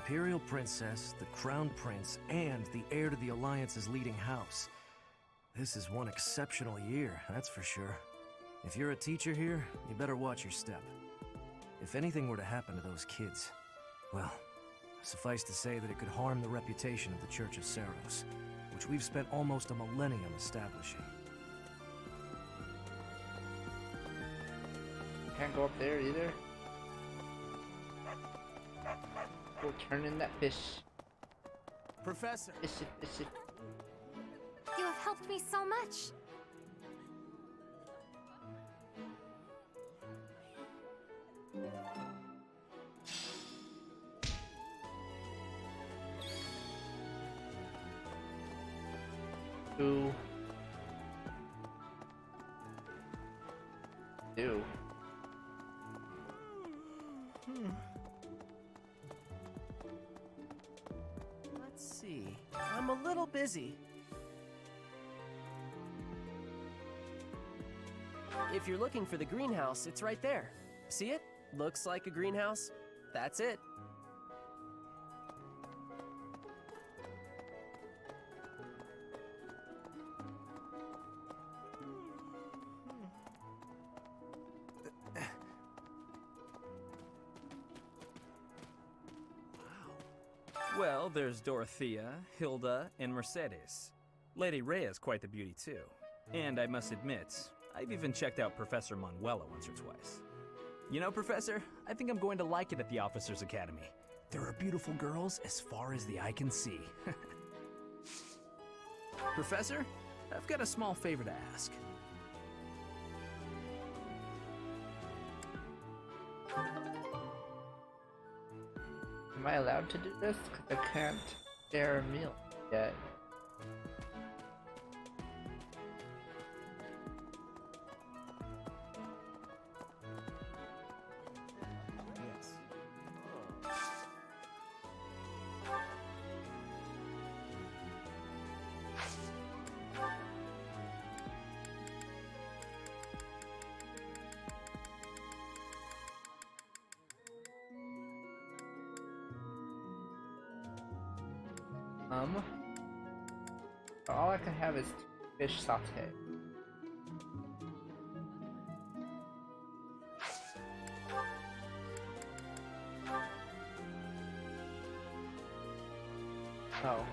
F: Imperial Princess, the Crown Prince, and the heir to the Alliance's leading house. This is one exceptional year, that's for sure. If you're a teacher here, you better watch your step. If anything were to happen to those kids, well, suffice to say that it could harm the reputation of the Church of Seros, which we've spent almost a millennium establishing.
B: Can't go up there either. We'll turn in that fish.
F: Professor!
B: Fish.
A: You have helped me so much.
B: Who? Do.
M: Let's see. I'm a little busy. If you're looking for the greenhouse, it's right there. See it? Looks like a greenhouse. That's it.
L: Well, there's Dorothea, Hilda, and Mercedes. Lady Rhea's quite the beauty too. And I must admit, I've even checked out Professor Manuela once or twice. You know, Professor, I think I'm going to like it at the Officers Academy. There are beautiful girls as far as the eye can see. Professor, I've got a small favor to ask.
B: Am I allowed to do this? Because I can't share a meal yet.
F: Yes.
B: All I can have is fish sauté. Oh.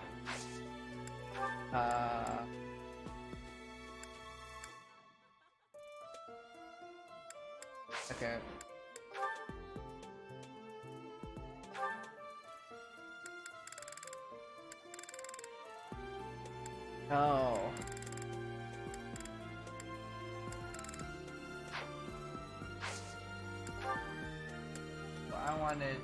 B: Okay. Oh. Well, I wanted.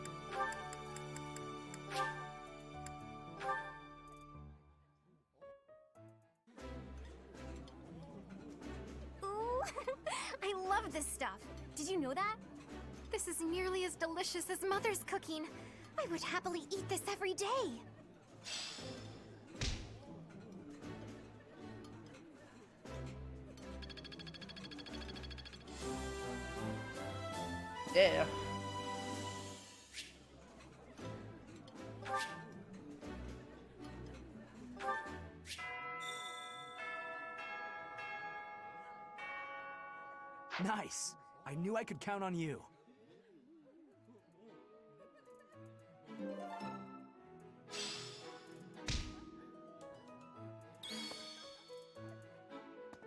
A: Ooh, I love this stuff. Did you know that? This is nearly as delicious as Mother's cooking. I would happily eat this every day.
B: Yeah.
V: Nice! I knew I could count on you.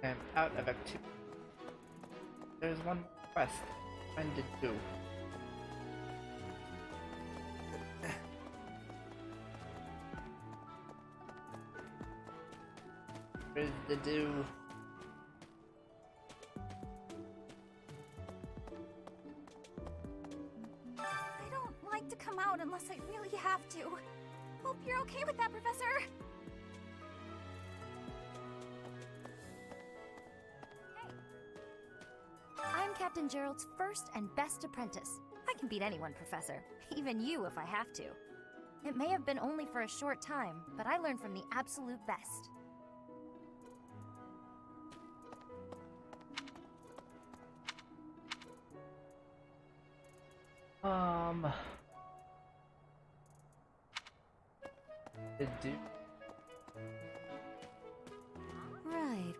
B: I'm out of activity. There's one more quest. When did do? Where's the do?
N: I don't like to come out unless I really have to. Hope you're okay with that, Professor.
G: I'm Captain Gerald's first and best apprentice. I can beat anyone, Professor. Even you if I have to. It may have been only for a short time, but I learned from the absolute best.
B: It do.
Q: Right.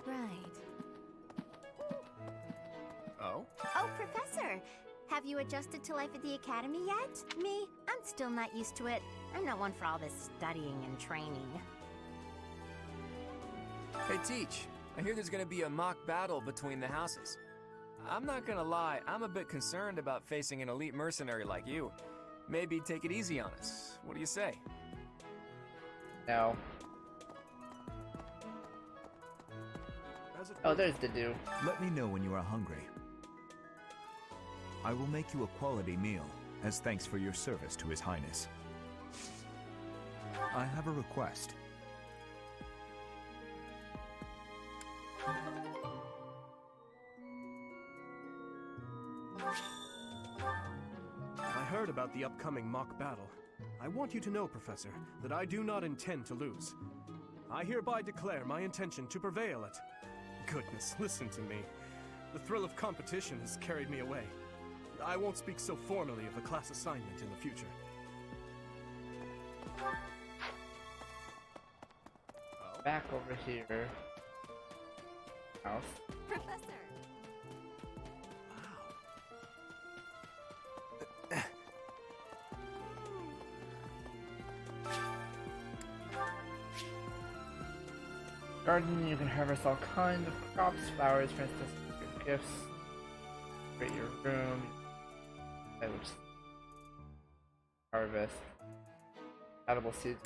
P: Oh?
D: Oh, Professor! Have you adjusted to life at the Academy yet? Me? I'm still not used to it. I'm not one for all this studying and training.
O: Hey, Teach. I hear there's gonna be a mock battle between the houses. I'm not gonna lie, I'm a bit concerned about facing an elite mercenary like you. Maybe take it easy on us. What do you say?
B: No. Oh, there's the do.
C: Let me know when you are hungry. I will make you a quality meal, as thanks for your service to His Highness. I have a request.
F: I heard about the upcoming mock battle. I want you to know, Professor, that I do not intend to lose. I hereby declare my intention to prevail at... Goodness, listen to me. The thrill of competition has carried me away. I won't speak so formally of a class assignment in the future.
B: Back over here. House.
N: Professor!
B: Garden, you can harvest all kinds of crops, flowers, for instance, your gifts. Create your room. I would harvest edible seeds,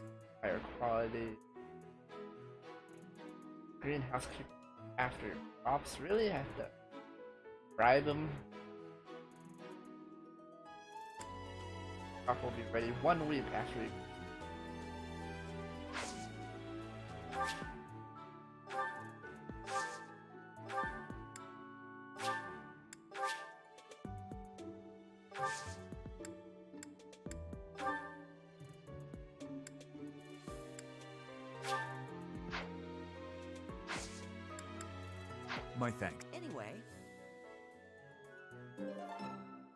B: higher quality. Greenhouse keep after your crops. Really have to bribe them. Crop will be ready 1 week after you.
C: My thanks.
Q: Anyway.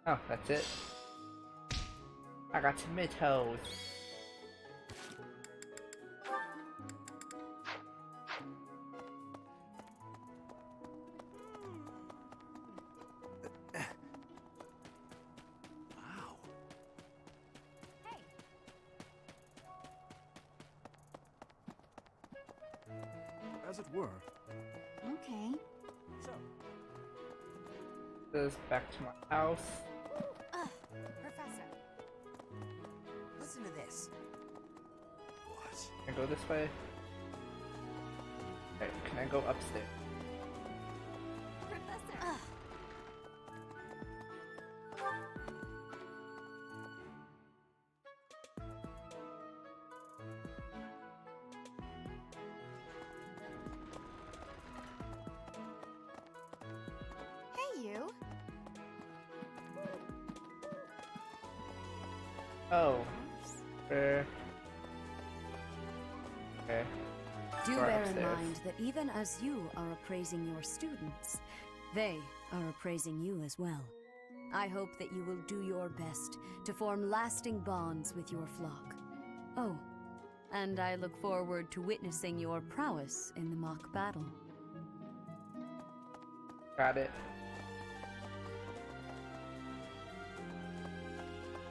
B: Oh, that's it. I got tomatoes.
F: As it were.
D: Okay.
B: This back to my house.
Q: Professor. Listen to this.
B: What? Can I go this way? Okay, can I go upstairs?
N: Professor!
D: Hey, you.
B: Oh. Where? Okay.
T: Do
B: Or
T: bear in
B: upstairs.
T: mind that even as you are appraising your students, they are appraising you as well. I hope that you will do your best to form lasting bonds with your flock. Oh, and I look forward to witnessing your prowess in the mock battle.
B: Got it.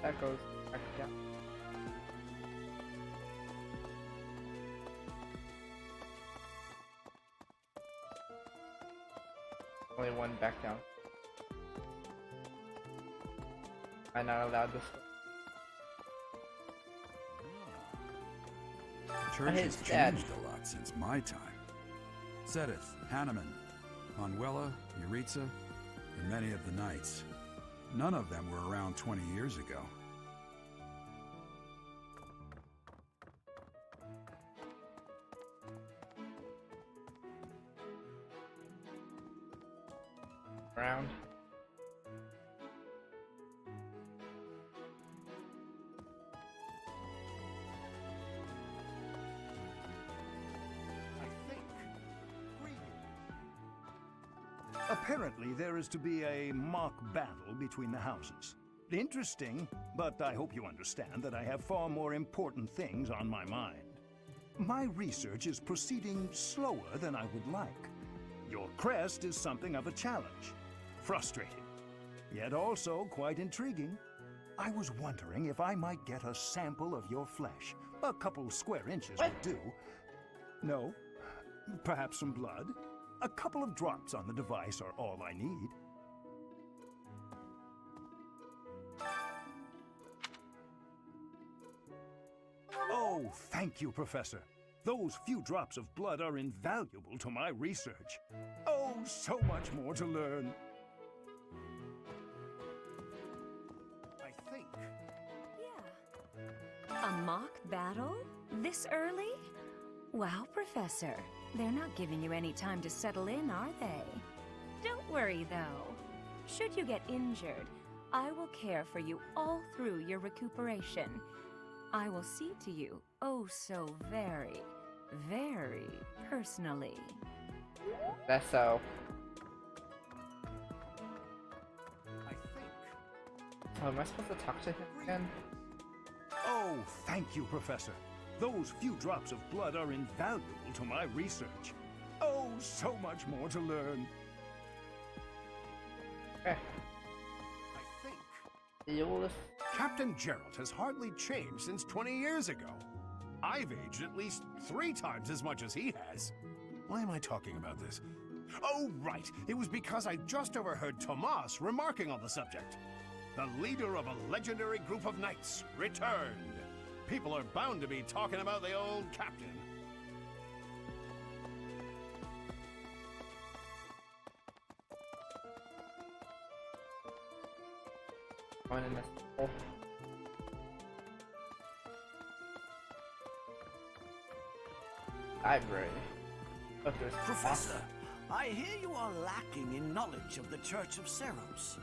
B: That goes back down. Only one back down. I'm not allowed this one.
U: The church
B: Hey,
U: has
B: Dad.
U: changed a lot since my time. Sedith, Hanneman, Manuela, Yuritsa, and many of the knights. None of them were around 20 years ago.
B: Around.
K: Apparently, there is to be a mock battle between the houses. Interesting, but I hope you understand that I have far more important things on my mind. My research is proceeding slower than I would like. Your crest is something of a challenge. Frustrating, yet also quite intriguing. I was wondering if I might get a sample of your flesh. A couple square inches would do. No? Perhaps some blood? A couple of drops on the device are all I need. Oh, thank you, Professor. Those few drops of blood are invaluable to my research. Oh, so much more to learn. I think.
J: Yeah. A mock battle? This early? Wow, Professor. They're not giving you any time to settle in, are they? Don't worry, though. Should you get injured, I will care for you all through your recuperation. I will see to you, oh so very, very personally.
B: That's so.
K: I think.
B: Oh, am I supposed to talk to him again?
K: Oh, thank you, Professor. Those few drops of blood are invaluable to my research. Oh, so much more to learn.
B: Eh.
K: I think.
B: You'll
E: Captain Gerald has hardly changed since 20 years ago. I've aged at least 3 times as much as he has. Why am I talking about this? Oh, right. It was because I just overheard Tomas remarking on the subject. The leader of a legendary group of knights returned. People are bound to be talking about the old captain.
B: Going in this hole. Library. Oh, there's
H: Professor, I hear you are lacking in knowledge of the Church of Seros.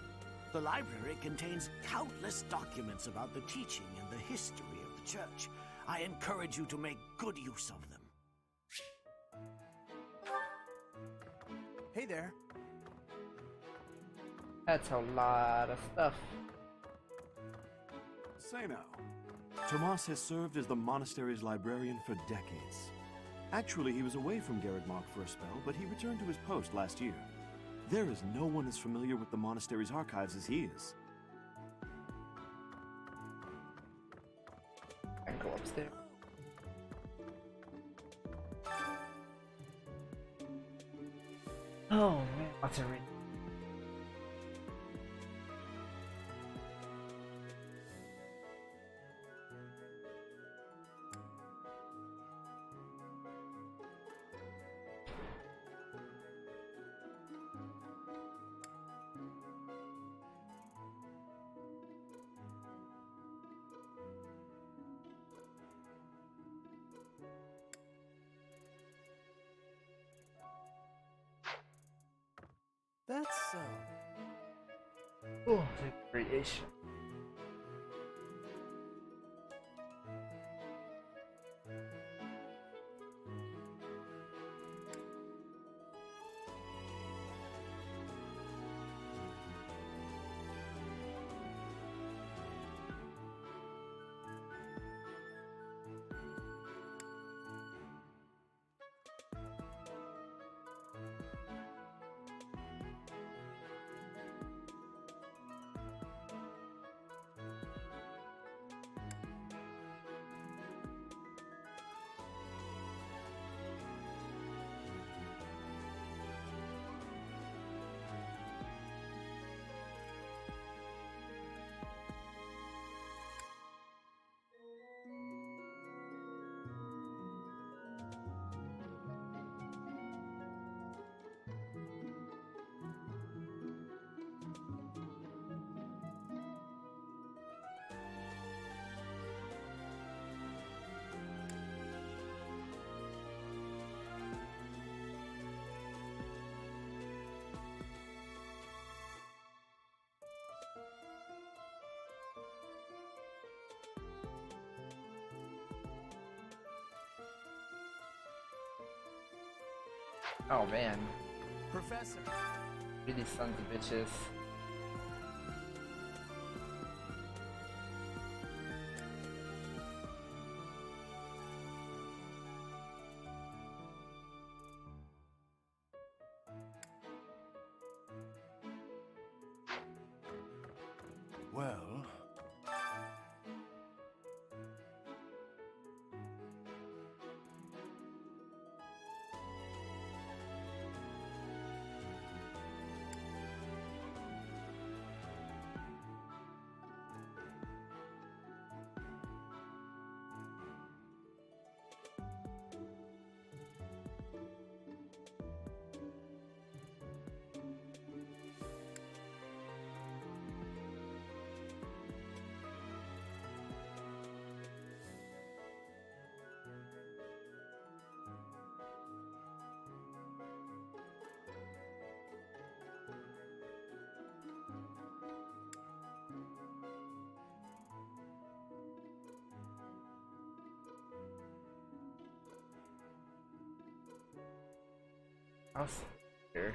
H: The library contains countless documents about the teaching and the history of the Church. I encourage you to make good use of them.
E: Hey there.
B: That's a lot of stuff.
R: Say now, Tomas has served as the monastery's librarian for decades. Actually, he was away from Garrett-Mark for a spell, but he returned to his post last year. There is no one as familiar with the monastery's archives as he is.
B: I can go upstairs. Oh man, what's a read?
E: That's so.
B: Oh, the creation. Oh man.
E: Professor.
B: Really sons of bitches. House here.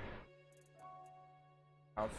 B: House.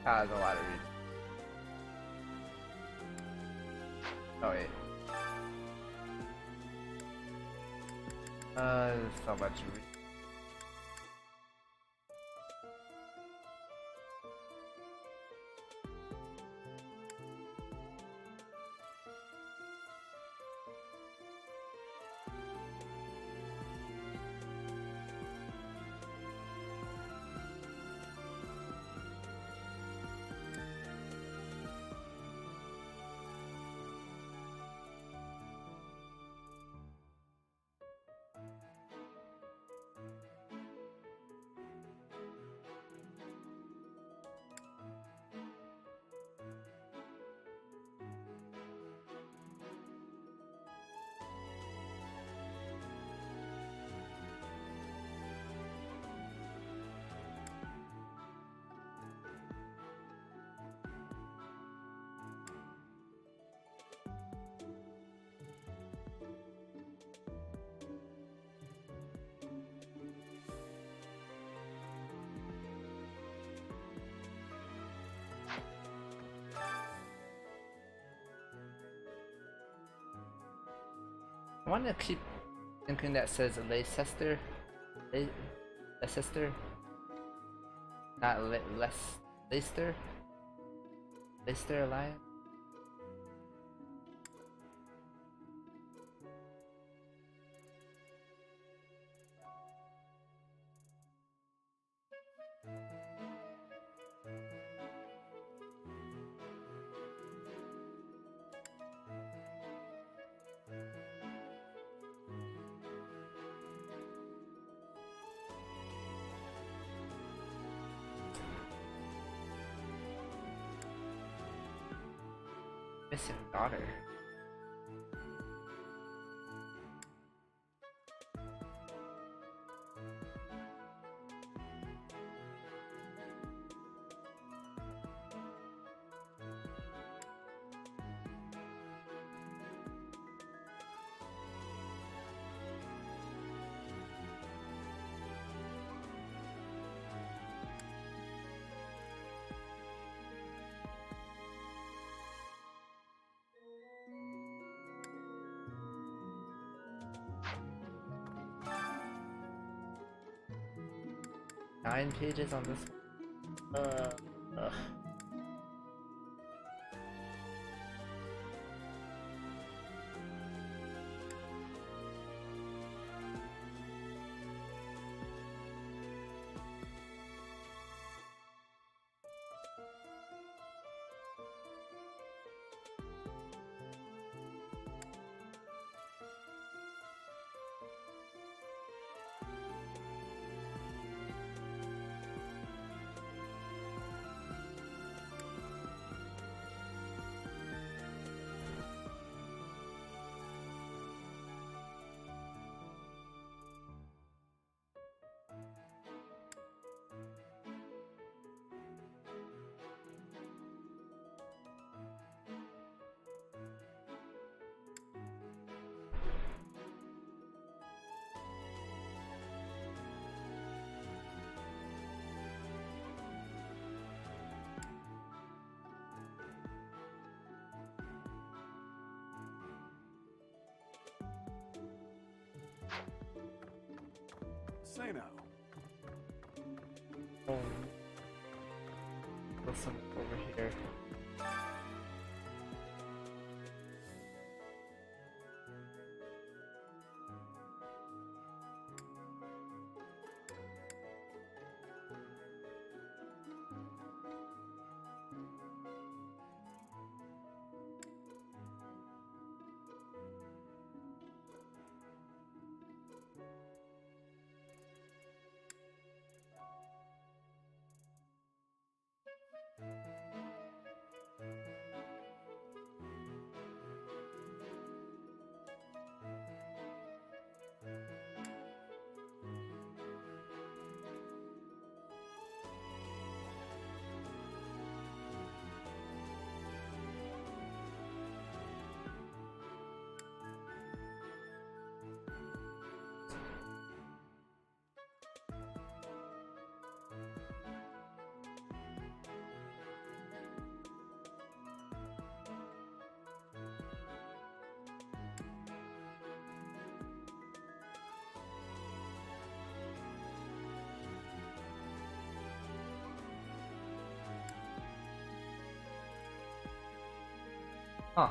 B: Ah, there's a lot of reading. Oh wait. There's so much reading. I want to keep thinking that says Leicester, Leicester, not Leicester, Leicester Alliance. Missing daughter. Nine pages on this one. Ugh.
R: say now?
B: Oh. Listen over here. Huh.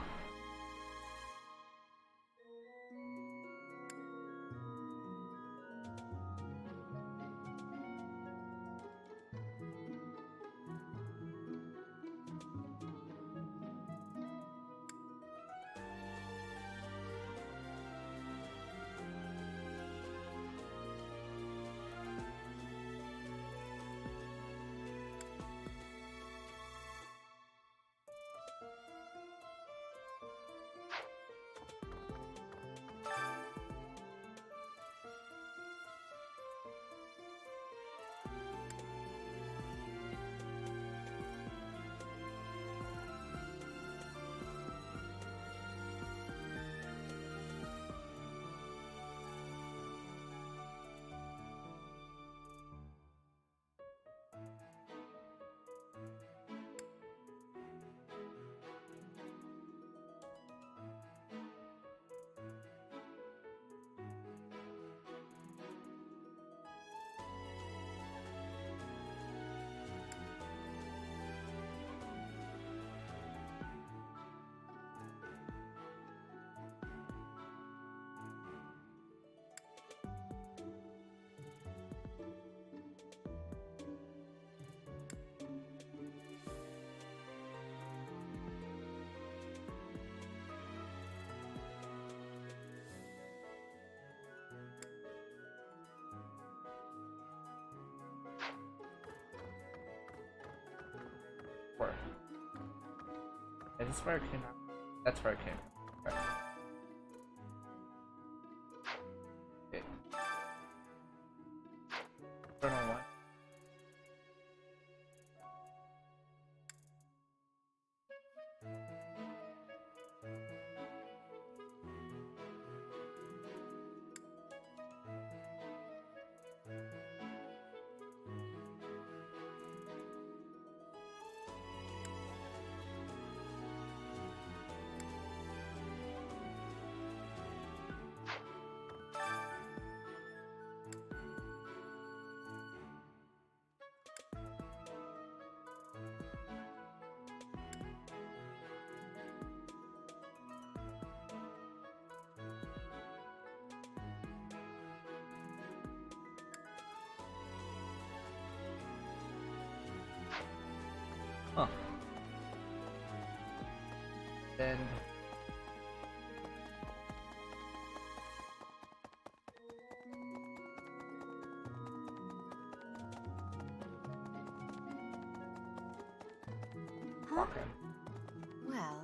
B: Is this where it came out? That's where it came out. Right. Okay. Journal 1. Huh. Then
Q: Huh?
B: okay.
Q: Well,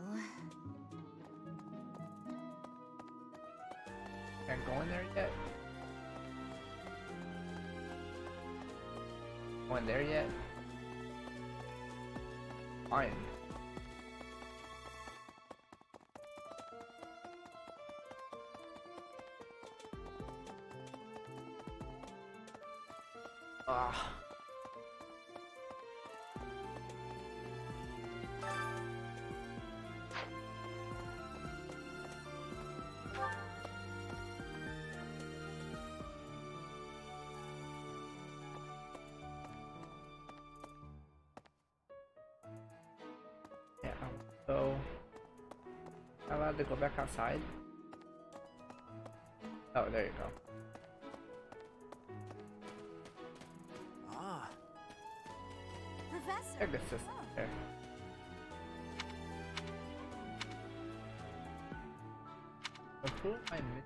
B: Can't go in there yet. Go in there yet? Fine. Ah. So, am I allowed to go back outside? Oh, there you go.
M: Ah.
Q: Professor!
B: I guess this there. So who am I missing?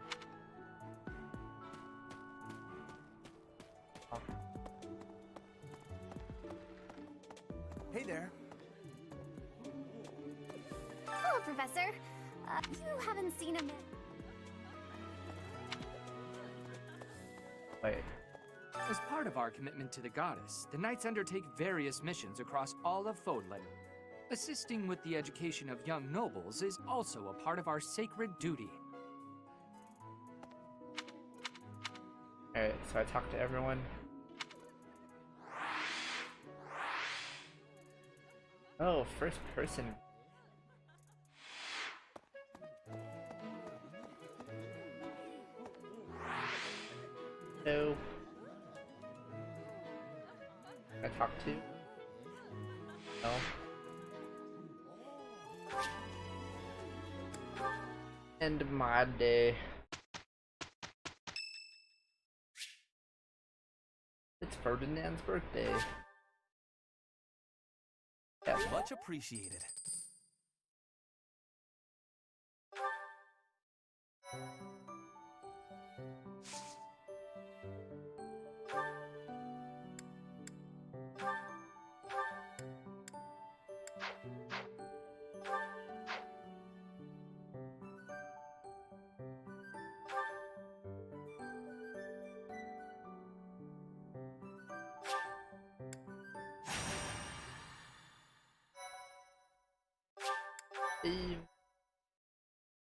B: Oh.
M: Hey there.
D: Hello, Professor. You haven't seen him.
B: Wait.
I: As part of our commitment to the goddess, the Knights undertake various missions across all of Fodlan. Assisting with the education of young nobles is also a part of our sacred duty.
B: Alright, so I talked to everyone. Oh, first person. No. I talked to? No. End of my day. It's Ferdinand's birthday. Yes.
O: Much appreciated.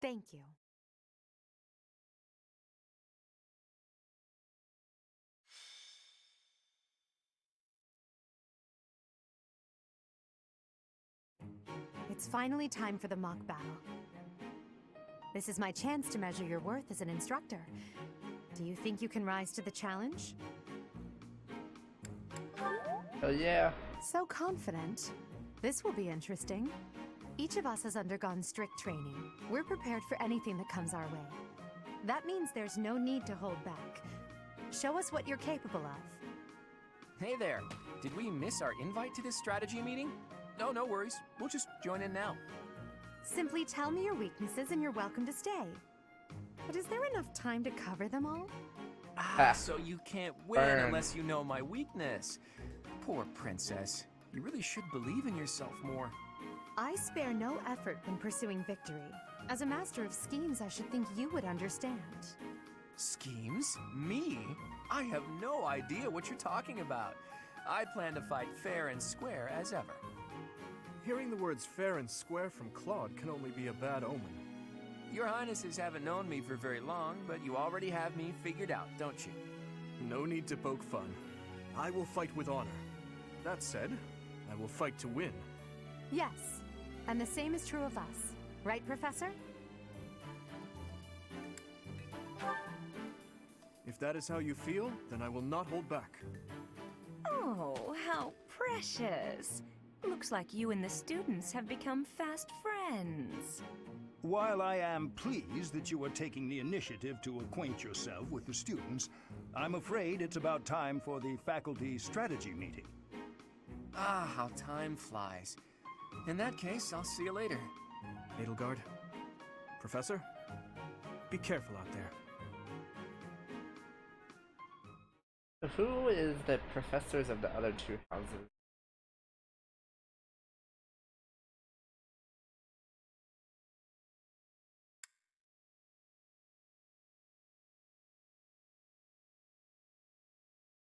G: Thank you. It's finally time for the mock battle. This is my chance to measure your worth as an instructor. Do you think you can rise to the challenge?
B: Oh yeah.
G: So confident. This will be interesting. Each of us has undergone strict training. We're prepared for anything that comes our way. That means there's no need to hold back. Show us what you're capable of.
V: Hey there. Did we miss our invite to this strategy meeting? No, no worries. We'll just join in now.
G: Simply tell me your weaknesses and you're welcome to stay. But is there enough time to cover them all?
V: So you can't win
B: Burn.
V: unless you know my weakness. Poor princess. You really should believe in yourself more.
G: I spare no effort when pursuing victory. As a master of schemes, I should think you would understand.
V: Schemes? Me? I have no idea what you're talking about. I plan to fight fair and square as ever.
F: Hearing the words fair and square from Claude can only be a bad omen.
V: Your Highnesses haven't known me for very long, but you already have me figured out, don't you?
F: No need to poke fun. I will fight with honor. That said, I will fight to win.
G: Yes, and the same is true of us. Right, Professor?
F: If that is how you feel, then I will not hold back.
J: Oh, how precious. Looks like you and the students have become fast friends.
K: While I am pleased that you are taking the initiative to acquaint yourself with the students, I'm afraid it's about time for the faculty strategy meeting.
V: Ah, how time flies. In that case, I'll see you later.
F: Edelgard, Professor, be careful out there.
B: Who is the professors of the other two houses?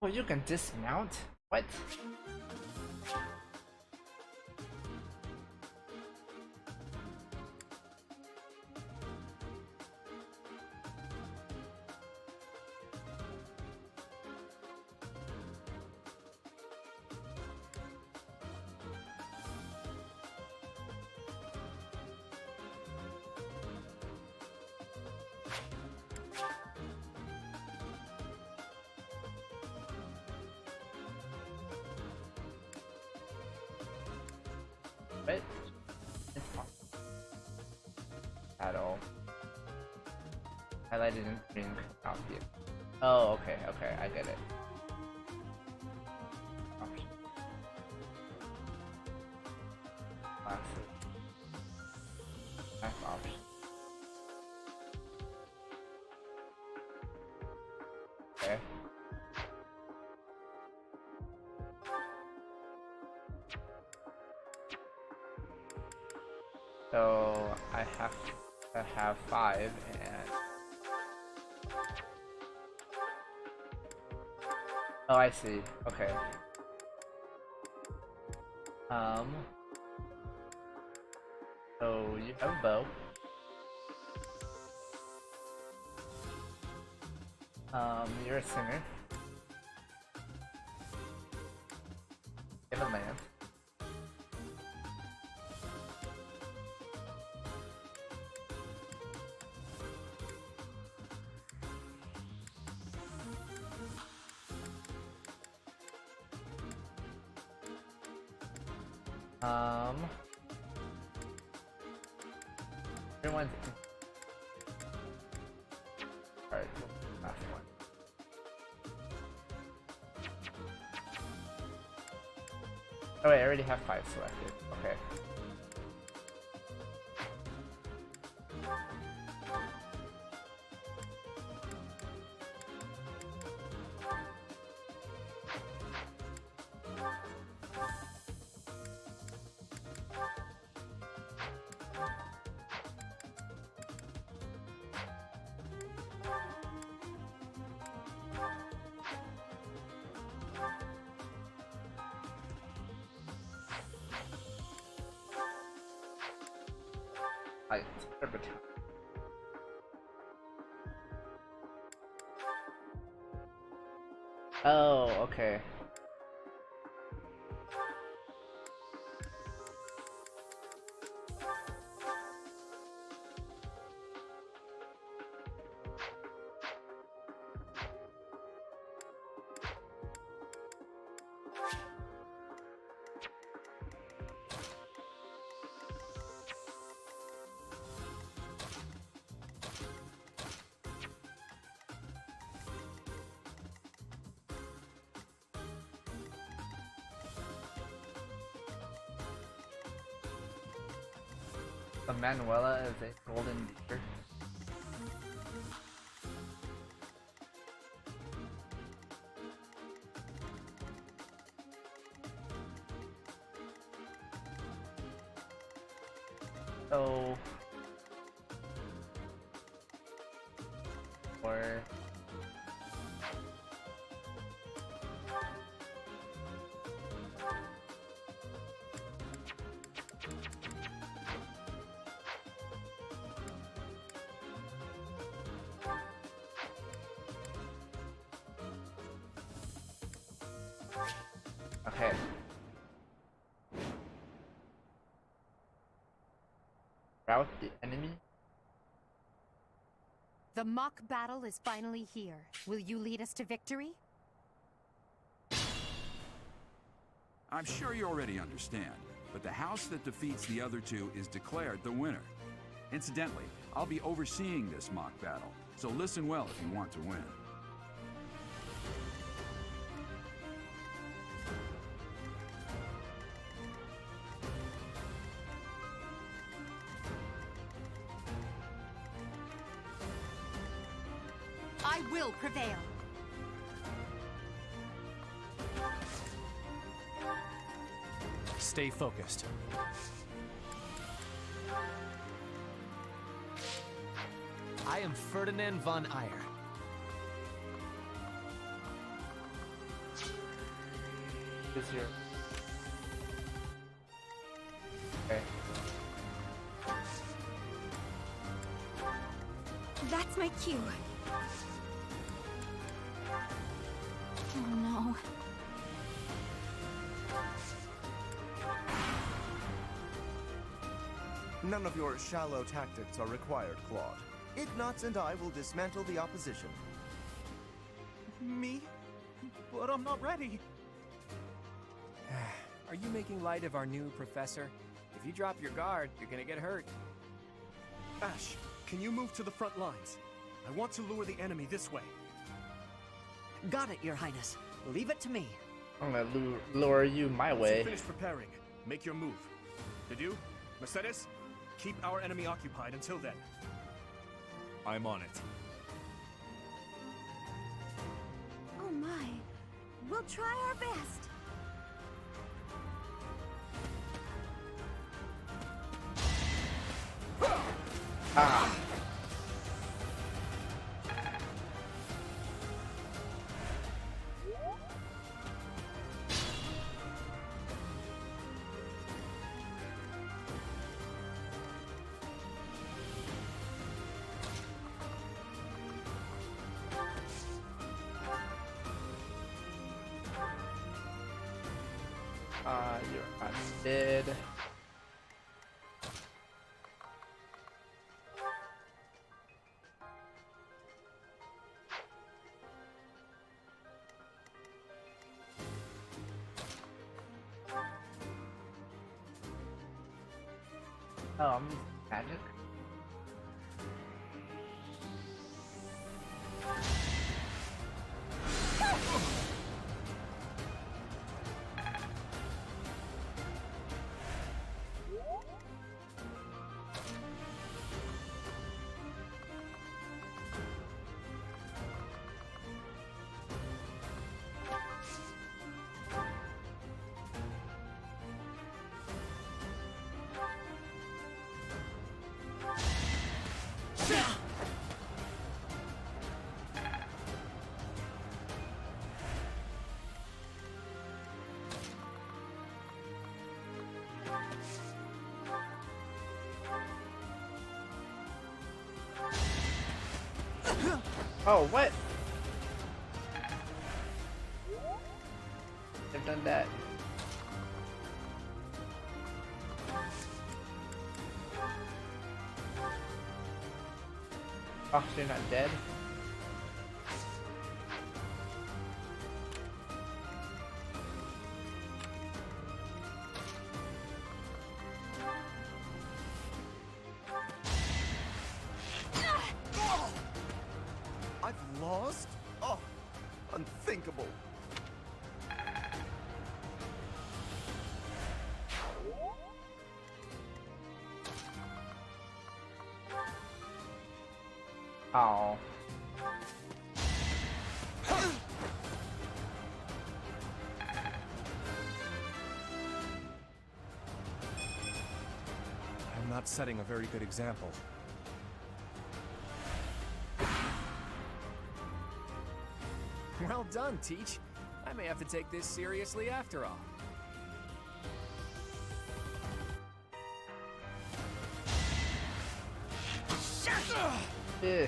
B: Oh, you can dismount? What? Right? It's possible. battle. Highlighted in green copy. Oh, okay, okay, I get it. Option. Classes. Back option. Okay. So I have to have 5 and oh, I see. Okay. So you have a bow. You're a singer. You have a lance. Everyone's alright, last one. Oh wait, I already have 5 selected. Okay. Oh, okay. Manuela is a golden deer. So, or okay. Rout the enemy?
G: The mock battle is finally here. Will you lead us to victory?
U: I'm sure you already understand, but the house that defeats the other two is declared the winner. Incidentally, I'll be overseeing this mock battle, so listen well if you want to win.
G: I will prevail.
F: Stay focused. I am Ferdinand von Eyre.
B: This here. Okay.
D: That's my cue. Oh no.
P: None of your shallow tactics are required, Claude. Ignatz and I will dismantle the opposition.
F: Me? But I'm not ready.
L: Are you making light of our new professor? If you drop your guard, you're gonna get hurt.
F: Ash, can you move to the front lines? I want to lure the enemy this way.
L: Got it, Your Highness. Leave it to me.
B: I'm gonna lure you my
F: Once you
B: way.
F: finish preparing, make your move. Did you? Mercedes? Keep our enemy occupied until then.
K: I'm on it.
N: Oh my. We'll try our best.
B: Ah. You're dead. Magic. Oh, what? I've done that. Oh, so you're not dead?
F: I've lost? Oh, unthinkable.
B: Oh.
F: I'm not setting a very good example.
S: Well done, Teach. I may have to take this seriously after all.
B: Yeah.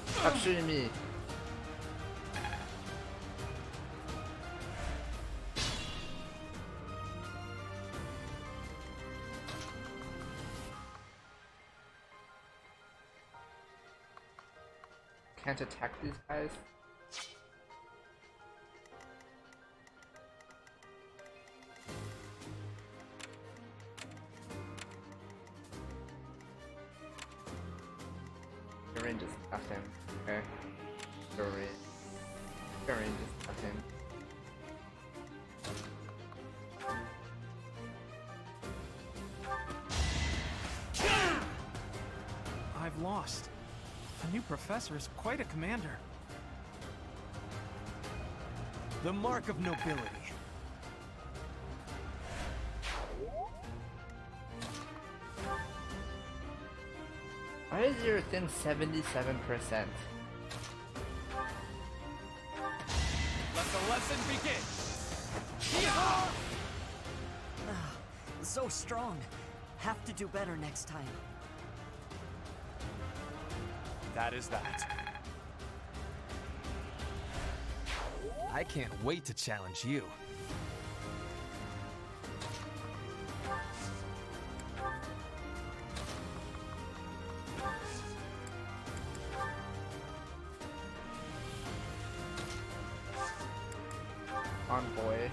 B: Stop shooting me. Can't attack these guys. Your range is nothing. Okay. Your range is nothing.
F: I've lost. The new professor is quite a commander. The mark of nobility.
B: Why is your thing 77%?
S: Let the lesson begin!
L: So strong. Have to do better next time.
F: That is that.
O: I can't wait to challenge you.
B: envoy.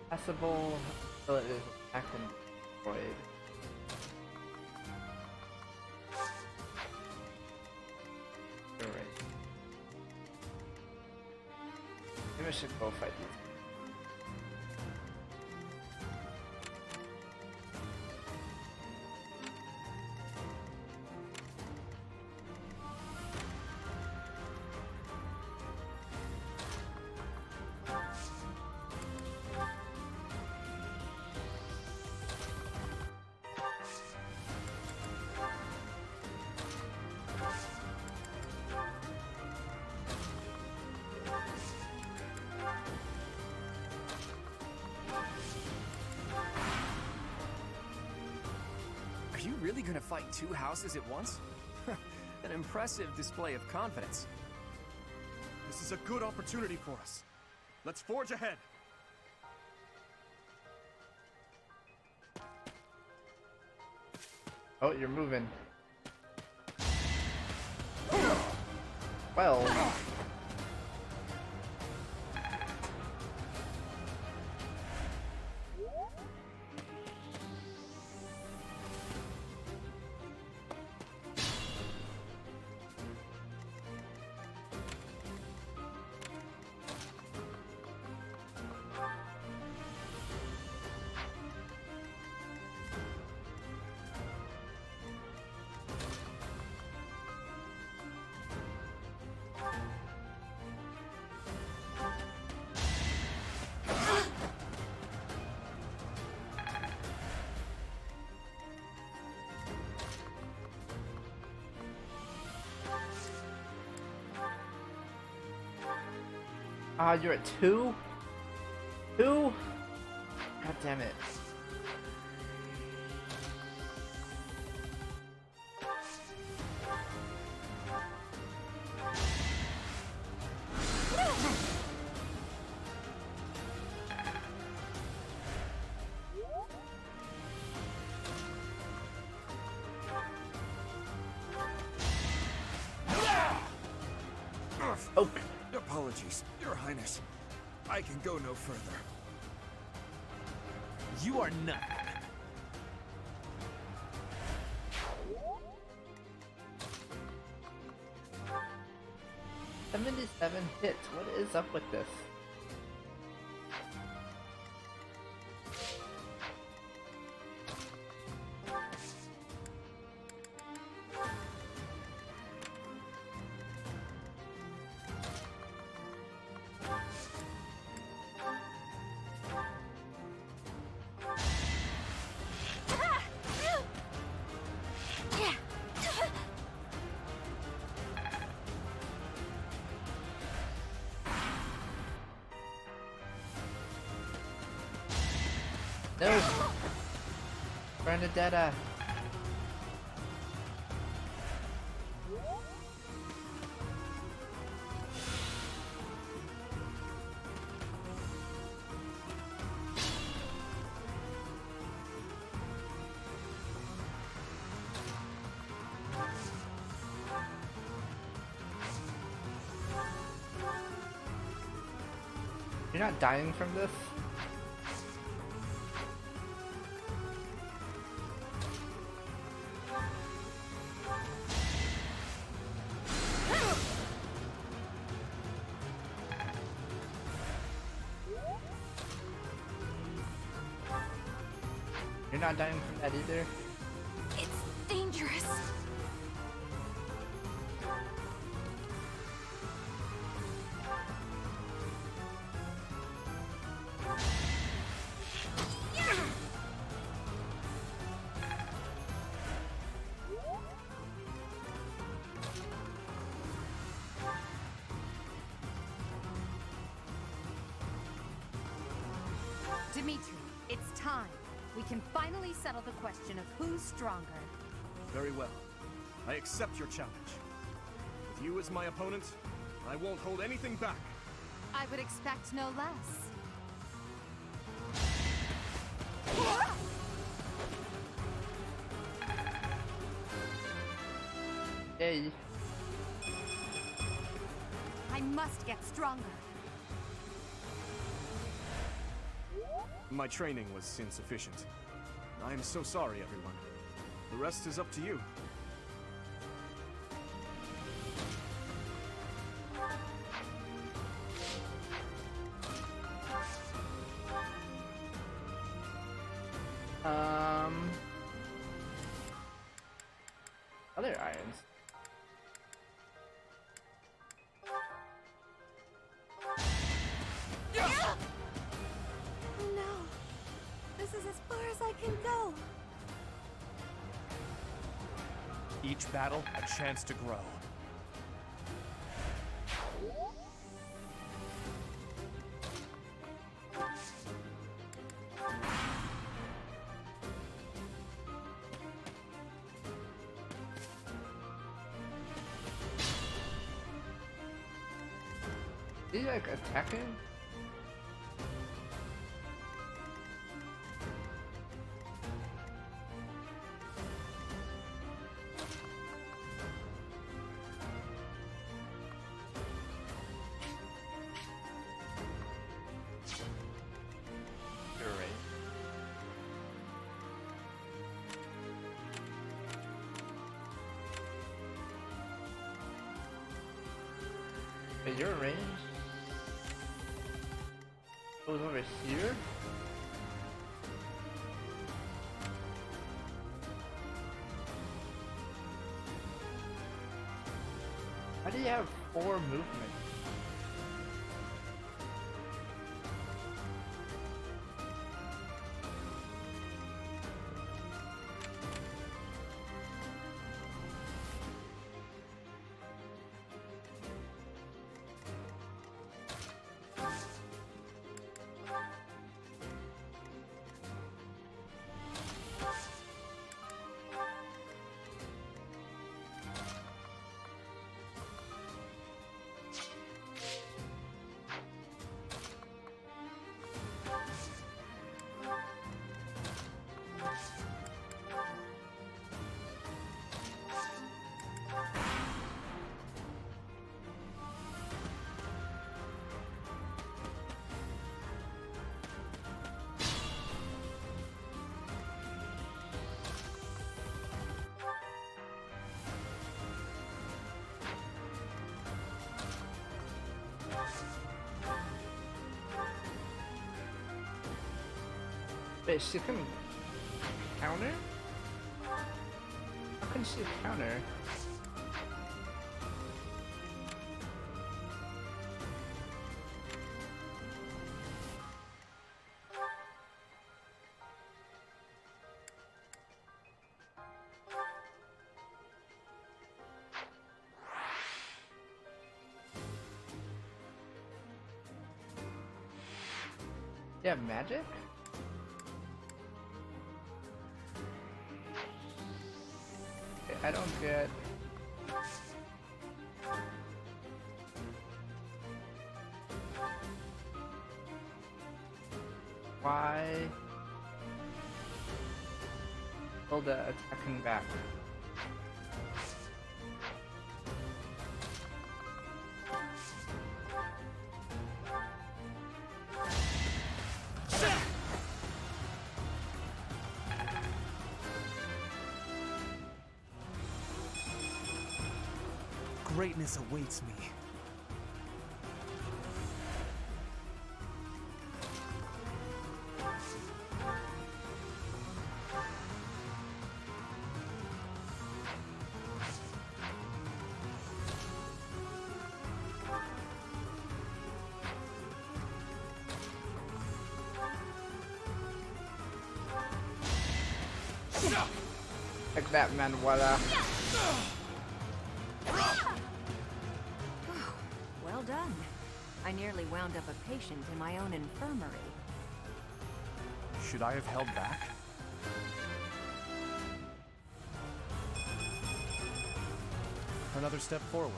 B: Passable, so it is attacked and destroyed. You're right. Maybe I should go fight these.
S: Are you really gonna fight two houses at once? An impressive display of confidence.
F: This is a good opportunity for us. Let's forge ahead.
B: Oh, you're moving. Well. Ah, you're at 2? 2? God damn it.
F: Oh. Apologies, Your Highness. I can go no further.
V: You are not.
B: 77 hits. What is up with this? No! Bernadetta! You're not dying from this? You're not dying from that either?
N: It's dangerous.
G: Dimitri, it's time. We can finally settle the question of who's stronger.
F: Very well. I accept your challenge. With you as my opponent, I won't hold anything back.
G: I would expect no less.
B: Yay.
G: I must get stronger.
F: My training was insufficient. I am so sorry, everyone. The rest is up to you.
B: Other irons.
N: No. This is as far as I can go.
F: Each battle, a chance to grow.
B: Is he like attacking? You're right. Wait, you're range? It was over here? How do you have 4 movement? Wait, she can counter? How can she counter? You have magic? I don't get... Why... Hold the attacking back.
F: Greatness awaits me.
B: Like that, Manuela.
J: Well done. I nearly wound up a patient in my own infirmary.
F: Should I have held back? Another step forward.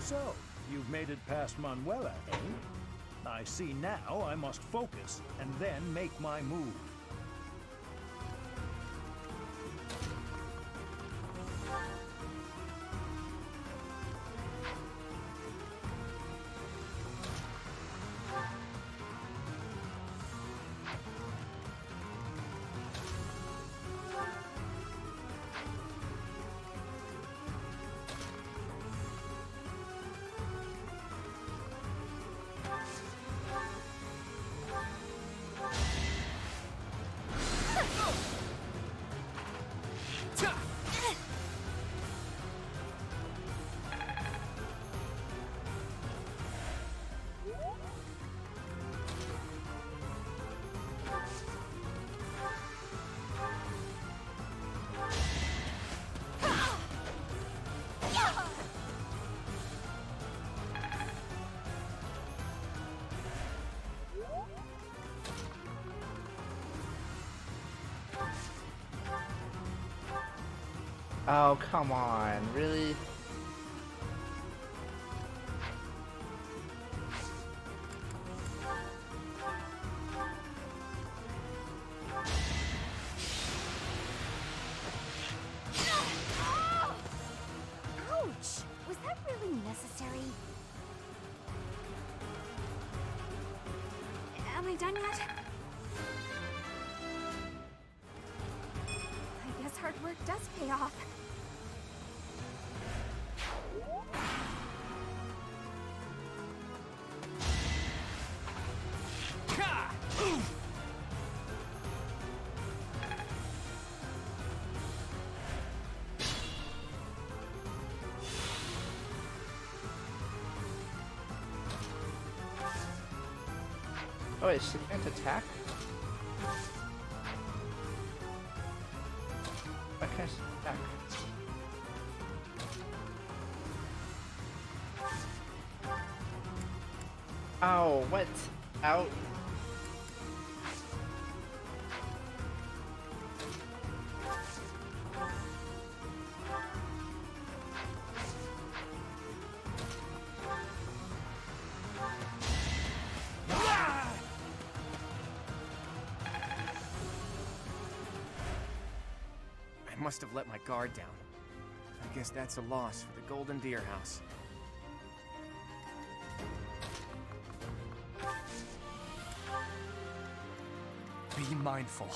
K: So, you've made it past Manuela, eh? I see now I must focus and then make my move.
B: Oh, come on, really?
D: Ouch! Was that really necessary? Am I done yet? I guess hard work does pay off.
B: Oh wait, she can't attack? Why can't she attack? Oh, what? Out.
S: I must have let my guard down. I guess that's a loss for the Golden Deer House. Be mindful.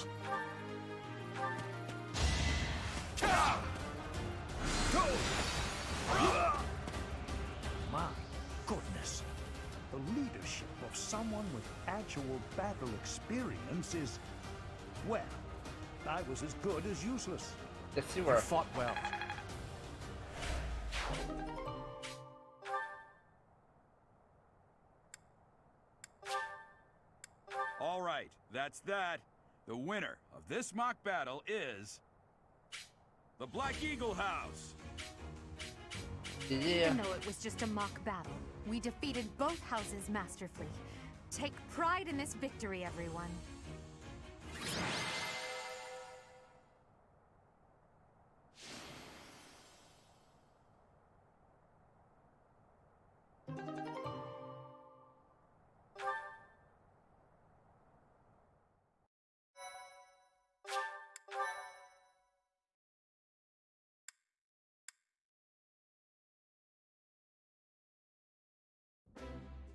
K: My goodness. The leadership of someone with actual battle experience is... well, I was as good as useless.
B: Yes, you were.
S: Fought well.
U: All right, that's that. The winner of this mock battle is... the Black Eagle House.
B: Yeah.
G: Even though it was just a mock battle, we defeated both houses masterfully. Take pride in this victory, everyone.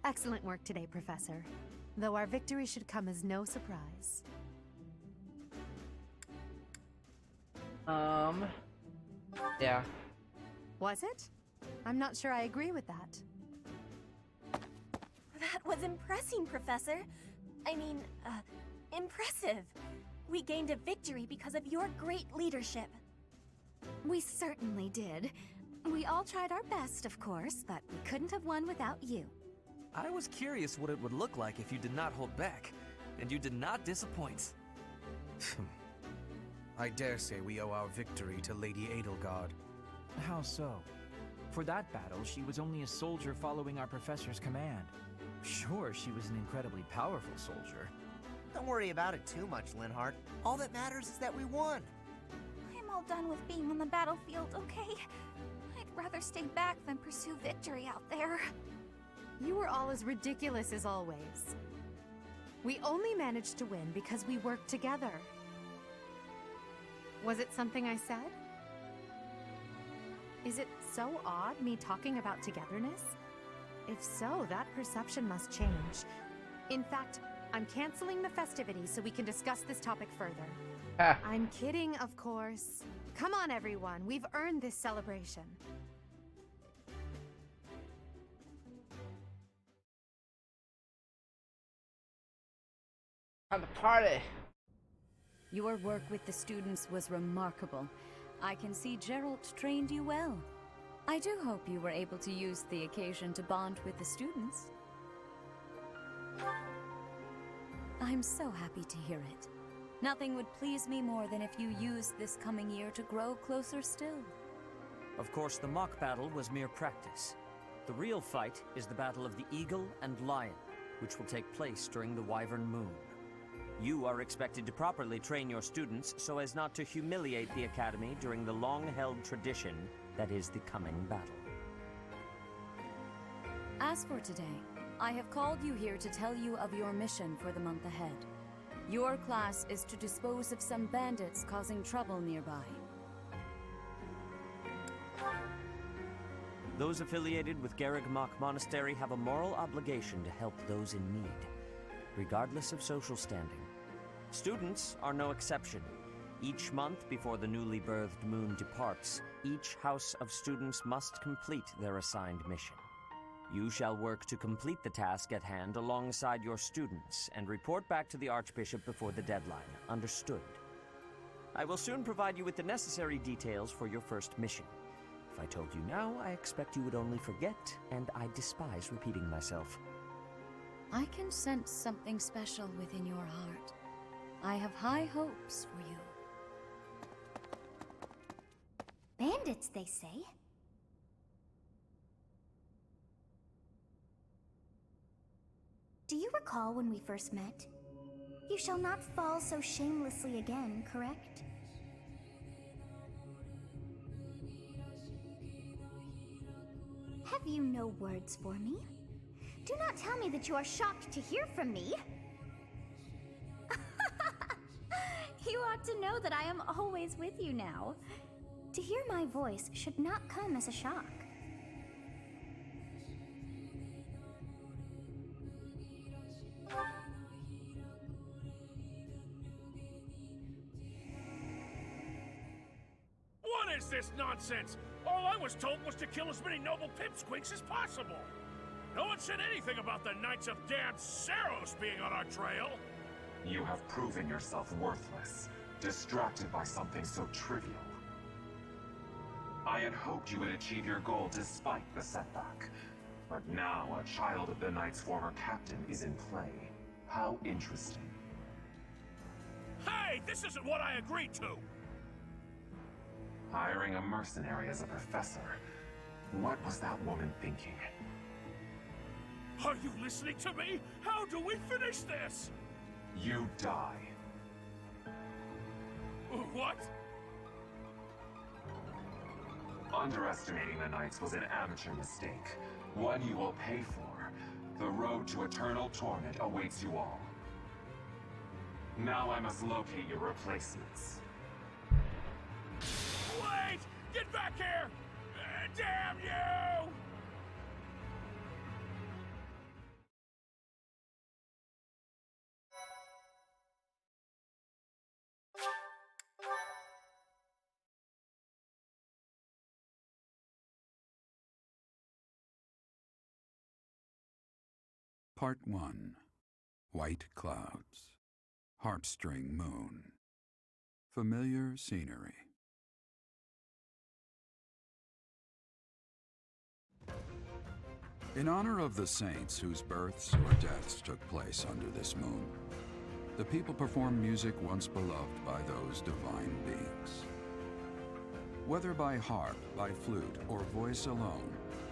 G: Excellent work today, Professor. Though our victory should come as no surprise.
B: Yeah.
G: Was it? I'm not sure I agree with that.
N: That was impressing, Professor. I mean, impressive. We gained a victory because of your great leadership.
D: We certainly did. We all tried our best, of course, but we couldn't have won without you.
O: I was curious what it would look like if you did not hold back, and you did not disappoint.
F: I dare say we owe our victory to Lady Edelgard.
V: How so? For that battle, she was only a soldier following our professor's command. Sure, she was an incredibly powerful soldier.
L: Don't worry about it too much, Linhardt. All that matters is that we won.
D: I'm all done with being on the battlefield, okay? I'd
N: rather stay back than pursue victory out there.
G: You were all as ridiculous as always. We only managed to win because we worked together. Was it something I said? Is it so odd, me talking about togetherness? If so, that perception must change. In fact, I'm canceling the festivities so we can discuss this topic further. I'm kidding, of course. Come on, everyone. We've earned this celebration.
B: On the party.
L: Your work with the students was remarkable. I can see Gerald trained you well. I do hope you were able to use the occasion to bond with the students. I'm so happy to hear it. Nothing would please me more than if you used this coming year to grow closer still.
A: Of course, the mock battle was mere practice. The real fight is the Battle of the Eagle and Lion, which will take place during the Wyvern Moon. You are expected to properly train your students so as not to humiliate the Academy during the long-held tradition that is the coming battle.
L: As for today, I have called you here to tell you of your mission for the month ahead. Your class is to dispose of some bandits causing trouble nearby.
A: Those affiliated with Garreg-Mach Monastery have a moral obligation to help those in need, regardless of social standing. Students are no exception. Each month before the newly birthed moon departs, each house of students must complete their assigned mission. You shall work to complete the task at hand alongside your students and report back to the Archbishop before the deadline. Understood? I will soon provide you with the necessary details for your first mission. If I told you now, I expect you would only forget, and I despise repeating myself.
L: I can sense something special within your heart. I have high hopes for you.
D: Bandits, they say. Do you recall when we first met? You shall not fall so shamelessly again, correct? Have you no words for me? Do not tell me that you are shocked to hear from me. You ought to know that I am always with you now. To hear my voice should not come as a shock.
E: What is this nonsense? All I was told was to kill as many noble pipsqueaks as possible. No one said anything about the Knights of Damned Seros being on our trail.
C: You have proven yourself worthless, distracted by something so trivial. I had hoped you would achieve your goal despite the setback. But now a child of the Knight's former captain is in play. How interesting.
E: Hey, this isn't what I agreed to!
C: Hiring a mercenary as a professor. What was that woman thinking?
E: Are you listening to me? How do we finish this?
C: You die.
E: What?
C: Underestimating the Knights was an amateur mistake. One you will pay for. The road to eternal torment awaits you all. Now I must locate your replacements.
E: Wait! Get back here! Damn you!
U: Part 1. White Clouds. Heartstring Moon. Familiar scenery. In honor of the saints whose births or deaths took place under this moon, the people perform music once beloved by those divine beings. Whether by harp, by flute, or voice alone,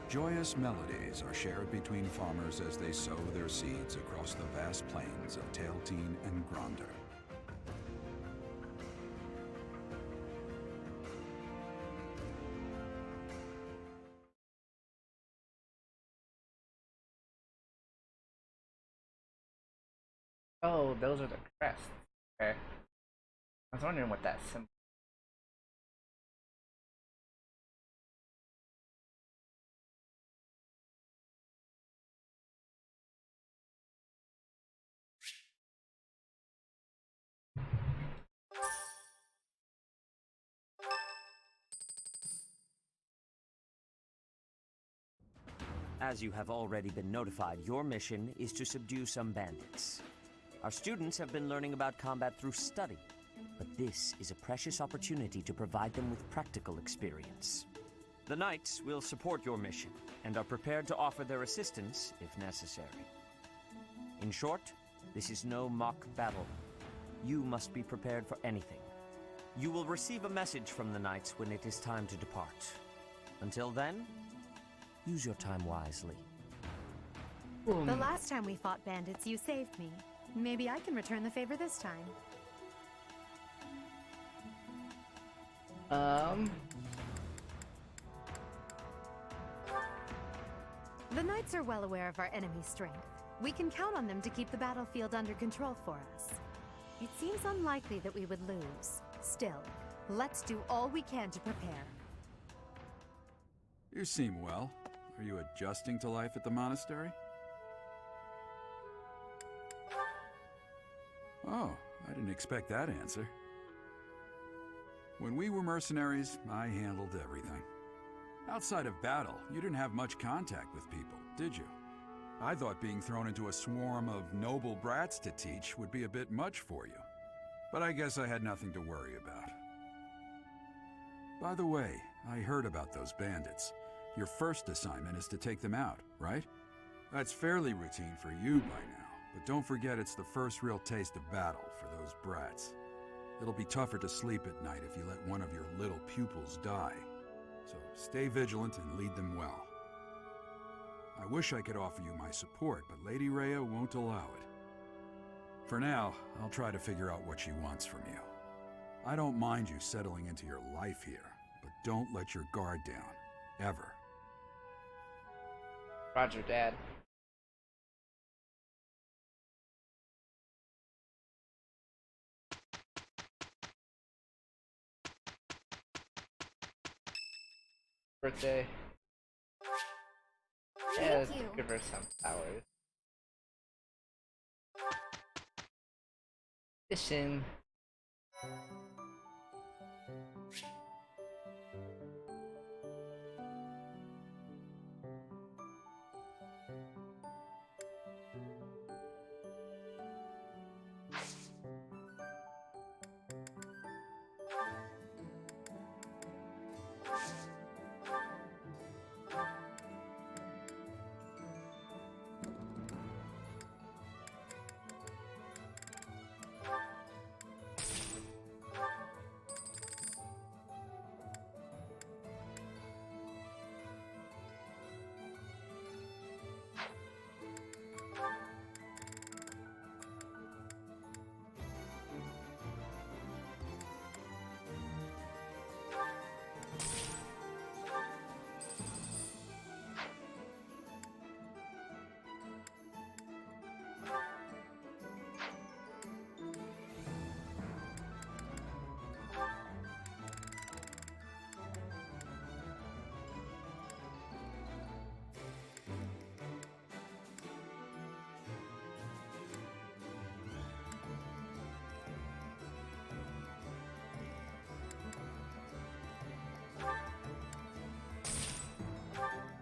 U: joyous melodies are shared between farmers as they sow their seeds across the vast plains of Tailteen and Gronder.
B: Oh, those are the crests. Okay. I was wondering what that symbol.
A: As you have already been notified, your mission is to subdue some bandits. Our students have been learning about combat through study, but this is a precious opportunity to provide them with practical experience. The Knights will support your mission and are prepared to offer their assistance if necessary. In short, this is no mock battle. You must be prepared for anything. You will receive a message from the Knights when it is time to depart. Until then, use your time wisely.
G: The last time we fought bandits, you saved me. Maybe I can return the favor this time. The Knights are well aware of our enemy's strength. We can count on them to keep the battlefield under control for us. It seems unlikely that we would lose. Still, let's do all we can to prepare.
U: You seem well. Are you adjusting to life at the monastery? Oh, I didn't expect that answer. When we were mercenaries, I handled everything. Outside of battle, you didn't have much contact with people, did you? I thought being thrown into a swarm of noble brats to teach would be a bit much for you. But I guess I had nothing to worry about. By the way, I heard about those bandits. Your first assignment is to take them out, right? That's fairly routine for you by now, but don't forget it's the first real taste of battle for those brats. It'll be tougher to sleep at night if you let one of your little pupils die. So stay vigilant and lead them well. I wish I could offer you my support, but Lady Rhea won't allow it. For now, I'll try to figure out what she wants from you. I don't mind you settling into your life here, but don't let your guard down. Ever.
B: Roger, Dad. Birthday. Yeah, let's give her some flowers. Fishing.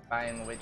B: Buying witch.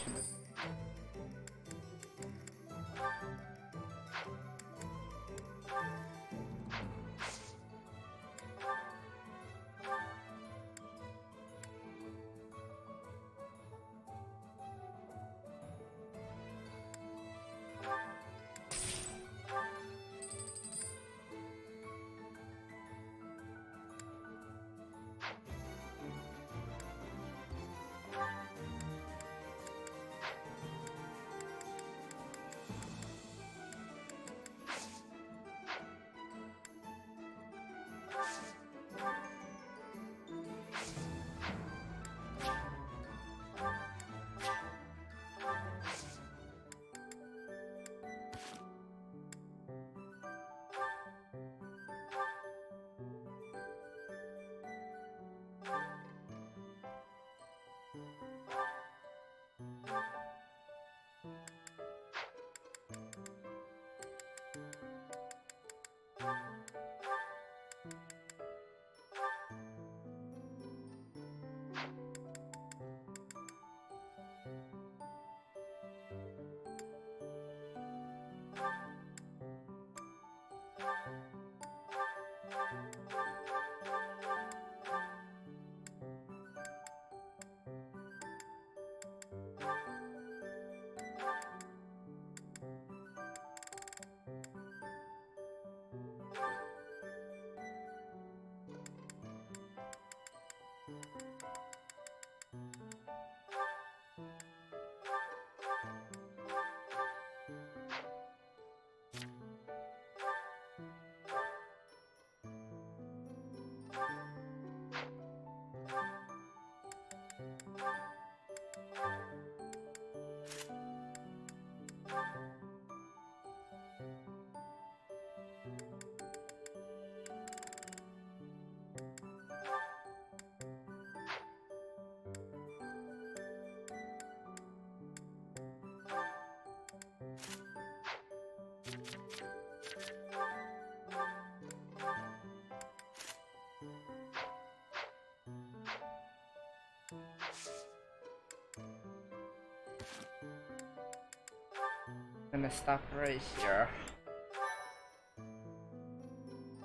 B: I'm gonna stop right here.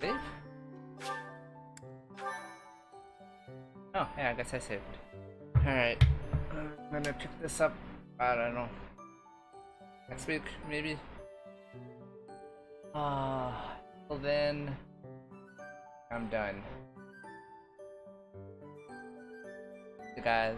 B: Save? Oh, yeah, I guess I saved. Alright. I'm gonna pick this up, I don't know, next week, maybe? Till then, I'm done. You guys.